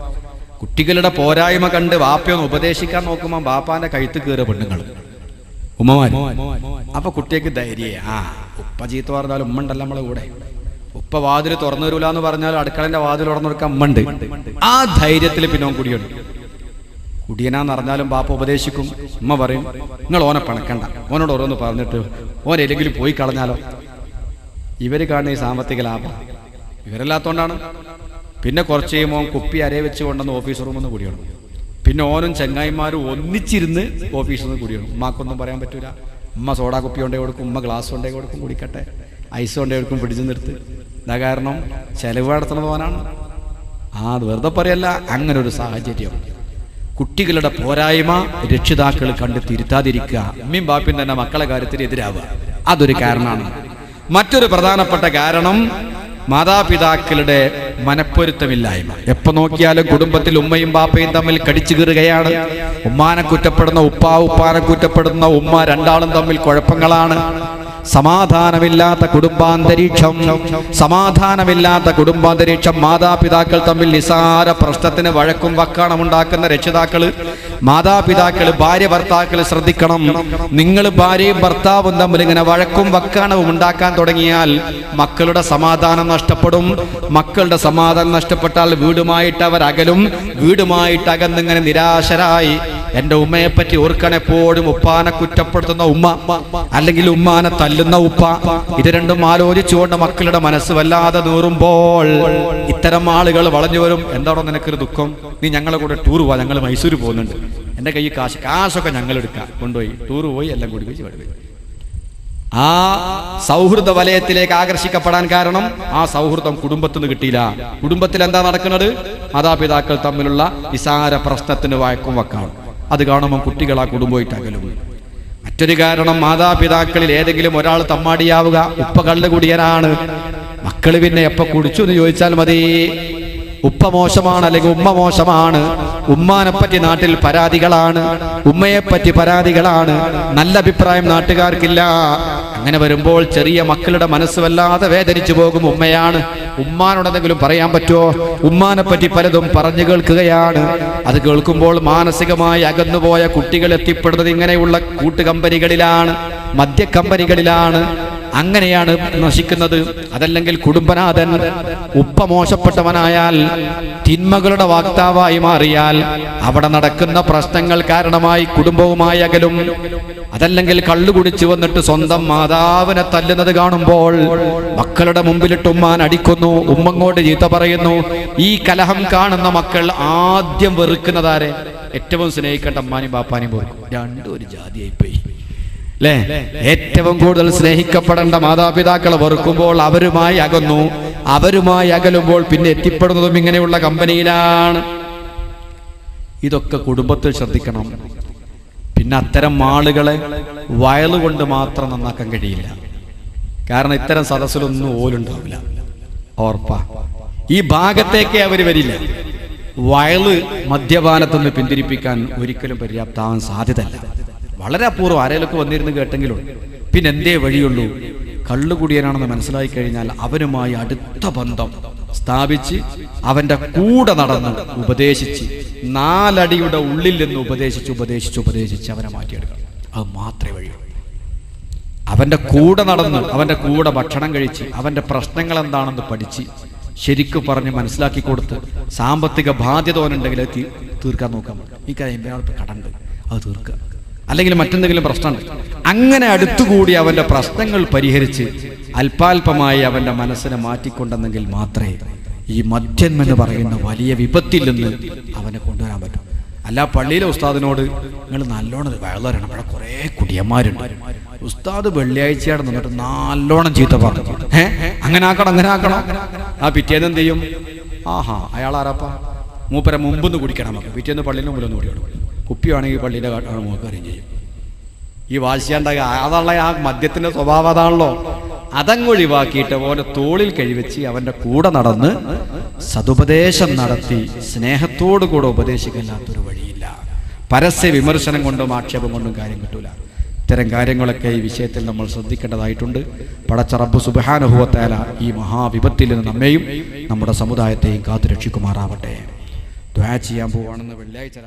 കുട്ടികളുടെ പോരായ്മ കണ്ട് വാപ്പയൊന്ന് ഉപദേശിക്കാൻ നോക്കുമ്പോൾ ബാപ്പാന്റെ കഴുത്ത് കയറിയ പെണ്ണുങ്ങൾ, ഉമ്മമാര്. അപ്പൊ കുട്ടിക്ക് ധൈര്യ, ഉപ്പ ചീത്ത പറഞ്ഞാലും ഉമ്മ ഉണ്ടല്ലോ നമ്മളെ കൂടെ. ഉപ്പ വാതിൽ തുറന്നു തരൂല എന്ന് പറഞ്ഞാൽ അടുക്കളന്റെ വാതിൽ തുറന്നു കൊടുക്കാൻ ഉമ്മ ഉണ്ട്. ആ ധൈര്യത്തിൽ പിന്നെ ഓൻ കുടിയുണ്ട്. കുടിയനാന്ന് അറിഞ്ഞാലും ബാപ്പ ഉപദേശിക്കും. ഉമ്മ പറയും, നിങ്ങൾ ഓനെ പണക്കണ്ട, ഓനോട് ഓരോന്ന് പറഞ്ഞിട്ട് ഓൻ ഏതെങ്കിലും പോയി കളഞ്ഞാലോ. ഇവര് കാണുന്ന ഈ സാമ്പത്തിക ലാഭം ഇവരല്ലാത്തോണ്ടാണ്. പിന്നെ കുറച്ച് കഴിയുമ്പോൾ കുപ്പി അരയെ വെച്ച് കൊണ്ടുവന്ന് ഓഫീസ് റൂമിൽ നിന്ന് കുടിയണം. പിന്നെ ഓനും ചങ്ങായിമാരും ഒന്നിച്ചിരുന്ന് ഓഫീസിൽ നിന്ന് കുടിയണം. ഉമ്മാക്കൊന്നും പറയാൻ പറ്റൂല. ഉമ്മ സോഡാ കുപ്പി കൊണ്ടേ കൊടുക്കും, ഉമ്മ ഗ്ലാസ് കൊണ്ടേ കൊടുക്കും, കുടിക്കട്ടെ, ഐസ് കൊണ്ടേ കൊടുക്കും, പിടിച്ചു നിർത്ത്. ഇതാ കാരണം ചെലവ് നടത്തുന്നത് പോനാണ്. അത് വെറുതെ പറയല്ല, അങ്ങനെ ഒരു സാഹചര്യം. കുട്ടികളുടെ പോരായ്മ രക്ഷിതാക്കൾ കണ്ട് തിരുത്താതിരിക്കുക, ഉമ്മയും ബാപ്പയും തന്നെ മക്കളെ കാര്യത്തിൽ എതിരാവുക, അതൊരു കാരണമാണ്. മറ്റൊരു പ്രധാനപ്പെട്ട കാരണം മാതാപിതാക്കളുടെ മനപ്പൊരുത്തമില്ലായ്മ. എപ്പോ നോക്കിയാലും കുടുംബത്തിൽ ഉമ്മയും ബാപ്പയും തമ്മിൽ കടിച്ചു കീറുകയാണ്. ഉമ്മാനെ കുറ്റപ്പെടുന്ന ഉപ്പ, ഉപ്പാനെ കുറ്റപ്പെടുന്ന ഉമ്മ, രണ്ടാളും തമ്മിൽ കുഴപ്പങ്ങളാണ്. സമാധാനമില്ലാത്ത കുടുംബാന്തരീക്ഷം, മാതാപിതാക്കൾ തമ്മിൽ നിസാര പ്രശ്നത്തിന് വഴക്കും വക്കാണം ഉണ്ടാക്കുന്ന രക്ഷിതാക്കള്, മാതാപിതാക്കള്, ഭാര്യ ഭർത്താക്കള് ശ്രദ്ധിക്കണം. നിങ്ങൾ ഭാര്യയും ഭർത്താവും തമ്മിൽ ഇങ്ങനെ വഴക്കും വക്കാണവും ഉണ്ടാക്കാൻ തുടങ്ങിയാൽ മക്കളുടെ സമാധാനം നഷ്ടപ്പെടും. മക്കളുടെ സമാധാനം നഷ്ടപ്പെട്ടാൽ വീടുമായിട്ട് അവർ അകലും. വീടുമായിട്ട് അകന്നിങ്ങനെ നിരാശരായി, എന്റെ ഉമ്മയെപ്പറ്റി ഓർക്കണെപ്പോഴും ഉപ്പാനെ കുറ്റപ്പെടുത്തുന്ന ഉമ്മ, അല്ലെങ്കിൽ ഉമ്മാനെ തല്ലുന്ന ഉപ്പ, ഇത് രണ്ടും ആലോചിച്ചുകൊണ്ട് മക്കളുടെ മനസ്സ് വല്ലാതെ നൂറുമ്പോൾ ഇത്തരം ആളുകൾ വളഞ്ഞു വരും. എന്താണോ നിനക്കൊരു ദുഃഖം? നീ ഞങ്ങളെ കൂടെ ടൂർ പോവാ, ഞങ്ങൾ മൈസൂർ പോകുന്നുണ്ട്, എന്റെ കയ്യിൽ കാശൊക്കെ ഞങ്ങൾ എടുക്കാം, കൊണ്ടുപോയി ടൂർ പോയി എല്ലാം കൂടി പോയി. ആ സൗഹൃദ വലയത്തിലേക്ക് ആകർഷിക്കപ്പെടാൻ കാരണം ആ സൗഹൃദം കുടുംബത്തിൽ നിന്ന് കിട്ടിയില്ല. കുടുംബത്തിൽ എന്താ നടക്കുന്നത്? മാതാപിതാക്കൾ തമ്മിലുള്ള നിസാര പ്രശ്നത്തിന് വഴക്കും വക്കാണ്. അത് കാണുമ്പോൾ കുട്ടികൾ ആ കുടുംബമായിട്ട് അകലും. മറ്റൊരു കാരണം, മാതാപിതാക്കളിൽ ഏതെങ്കിലും ഒരാൾ തമ്മാടിയാവുക, ഉപ്പ കള്ളുകുടിയനാണ്. മക്കള് പിന്നെ എപ്പോ കുടിച്ചു എന്ന് ചോദിച്ചാൽ മതി, ഉപ്പ മോശമാണ് അല്ലെങ്കിൽ ഉമ്മ മോശമാണ്, ഉമ്മാനെ പറ്റി നാട്ടിൽ പരാതികളാണ്, ഉമ്മയെ പറ്റി പരാതികളാണ്, നല്ല അഭിപ്രായം നാട്ടുകാർക്കില്ല. അങ്ങനെ വരുമ്പോൾ ചെറിയ മക്കളുടെ മനസ്സ് വല്ലാതെ വേദനിച്ചു പോകും. ഉമ്മയാണ്, ഉമ്മാനോട് എന്തെങ്കിലും പറയാൻ പറ്റുമോ? ഉമ്മാനെ പറ്റി പലതും പറഞ്ഞു കേൾക്കുകയാണ്. അത് കേൾക്കുമ്പോൾ മാനസികമായി അകന്നുപോയ കുട്ടികൾ എത്തിപ്പെടുന്നത് ഇങ്ങനെയുള്ള കൂട്ടുകമ്പനികളിലാണ്, മദ്യക്കമ്പനികളിലാണ്. അങ്ങനെയാണ് നശിക്കുന്നത്. അതല്ലെങ്കിൽ കുടുംബനാഥൻ ഉപ്പ മോശപ്പെട്ടവനായാൽ, തിന്മകളുടെ വാക്താവായി മാറിയാൽ, അവിടെ നടക്കുന്ന പ്രശ്നങ്ങൾ കാരണമായി കുടുംബവുമായി അകലും. അതല്ലെങ്കിൽ കള്ളുകുടിച്ചു വന്നിട്ട് സ്വന്തം മാതാവിനെ തല്ലുന്നത് കാണുമ്പോൾ മക്കളുടെ മുമ്പിലിട്ട് ഉമ്മാൻ അടിക്കുന്നു, ഉമ്മങ്ങോട്ട് ചീത്ത പറയുന്നു. ഈ കലഹം കാണുന്ന മക്കൾ ആദ്യം വെറുക്കുന്നതാരെ? ഏറ്റവും സ്നേഹിക്കേണ്ട അമ്മാനും ബാപ്പാനും വെറുക്കും. രണ്ടും ഒരു ജാതിയായിപ്പോയി അല്ലേ? ഏറ്റവും കൂടുതൽ സ്നേഹിക്കപ്പെടേണ്ട മാതാപിതാക്കളെ വെറുക്കുമ്പോൾ അവരുമായി അകന്നു. അവരുമായി അകലുമ്പോൾ പിന്നെ എത്തിപ്പെടുന്നതും ഇങ്ങനെയുള്ള കമ്പനിയിലാണ്. ഇതൊക്കെ കുടുംബത്തിൽ ശ്രദ്ധിക്കണം. പിന്നെ അത്തരം ആളുകളെ വയലുകൊണ്ട് മാത്രം നന്നാക്കാൻ കഴിയില്ല. കാരണം ഇത്തരം സദസ്സിലൊന്നും ഓലുണ്ടാവില്ല. ഓർപ്പാ, ഈ ഭാഗത്തേക്കേ അവർ വരില്ല. വയല് മദ്യപാനത്തൊന്ന് പിന്തിരിപ്പിക്കാൻ ഒരിക്കലും പര്യാപ്തമാകാൻ സാധ്യതയല്ല. വളരെ അപൂർവം ആരെയൊക്കെ വന്നിരുന്ന് കേട്ടെങ്കിലും. പിന്നെ എന്തേ വഴിയുള്ളൂ? കള്ളുകുടിയനാണെന്ന് മനസ്സിലായി കഴിഞ്ഞാൽ അവനുമായി അടുത്ത ബന്ധം സ്ഥാപിച്ച് അവന്റെ കൂടെ നടന്ന് ഉപദേശിച്ച് 4 അടിയുടെ ഉള്ളിൽ നിന്ന് ഉപദേശിച്ച് അവനെ മാറ്റിയെടുക്കണം. അത് മാത്രമേ വഴിയുള്ളൂ. അവന്റെ കൂടെ നടന്ന് അവന്റെ കൂടെ ഭക്ഷണം കഴിച്ച് അവന്റെ പ്രശ്നങ്ങൾ എന്താണെന്ന് പഠിച്ച് ശരിക്കും പറഞ്ഞ് മനസ്സിലാക്കി കൊടുത്ത്, സാമ്പത്തിക ബാധ്യത ഓനുണ്ടെങ്കിൽ അത് തീർക്കാൻ നോക്കാൻ പറ്റും. ഈ കാര്യം കടണ്ട്, അത് തീർക്കുക. അല്ലെങ്കിൽ മറ്റെന്തെങ്കിലും പ്രശ്നമുണ്ട്, അങ്ങനെ അടുത്തുകൂടി അവന്റെ പ്രശ്നങ്ങൾ പരിഹരിച്ച് അല്പാൽപമായി അവന്റെ മനസ്സിനെ മാറ്റിക്കൊണ്ടെന്നെങ്കിൽ മാത്രമേ ഈ മദ്യം എന്ന് പറയുന്ന വലിയ വിപത്തിൽ നിന്ന് അവനെ കൊണ്ടുവരാൻ പറ്റും. അല്ല പള്ളിയിലെ ഉസ്താദിനോട് നിങ്ങൾ നല്ലോണം വയലരണം, ഇവിടെ കുറേ കുടിയന്മാരുണ്ട്, ഉസ്താദ് വെള്ളിയാഴ്ചയാണ് നിന്നിട്ട് നല്ലോണം ചീത്ത പറഞ്ഞു, അങ്ങനെ ആക്കണം. ആ പിറ്റേന്ന് എന്ത് ചെയ്യും? ആഹാ, അയാൾ ആരാപ്പാ, മൂപ്പരെ മുമ്പൊന്ന് കുടിക്കണം. നമുക്ക് പിറ്റേന്ന് പള്ളിയിൽ മുമ്പിലൊന്ന് കുടിക്കണം. കുപ്പിയാണെങ്കിൽ പള്ളിയുടെ മുഖം അറിയും ചെയ്യും. ഈ വാശിയാണ്ടാകുക അതുള്ള ആ മദ്യത്തിന്റെ സ്വഭാവം അതാണല്ലോ. അതങ്ങൊഴിവാക്കിയിട്ട് ഓനെ തോളിൽ കഴിവെച്ച് അവന്റെ കൂടെ നടന്ന് സതുപദേശം നടത്തി സ്നേഹത്തോടു കൂടെ ഉപദേശിക്കില്ലാത്തൊരു വഴിയില്ല. പരസ്യ വിമർശനം കൊണ്ടും ആക്ഷേപം കൊണ്ടും കാര്യം കിട്ടൂല. ഇത്തരം കാര്യങ്ങളൊക്കെ ഈ വിഷയത്തിൽ നമ്മൾ ശ്രദ്ധിക്കേണ്ടതായിട്ടുണ്ട്. പടച്ച റബ്ബ് സുബ്ഹാനഹു വ തആല ഈ മഹാവിപത്തിൽ നിന്ന് നമ്മെയും നമ്മുടെ സമുദായത്തെയും കാത്തു രക്ഷിക്കുമാറാവട്ടെ. ദുആ ചെയ്യാൻ പോവാണെന്ന് വെള്ളിയാഴ്ച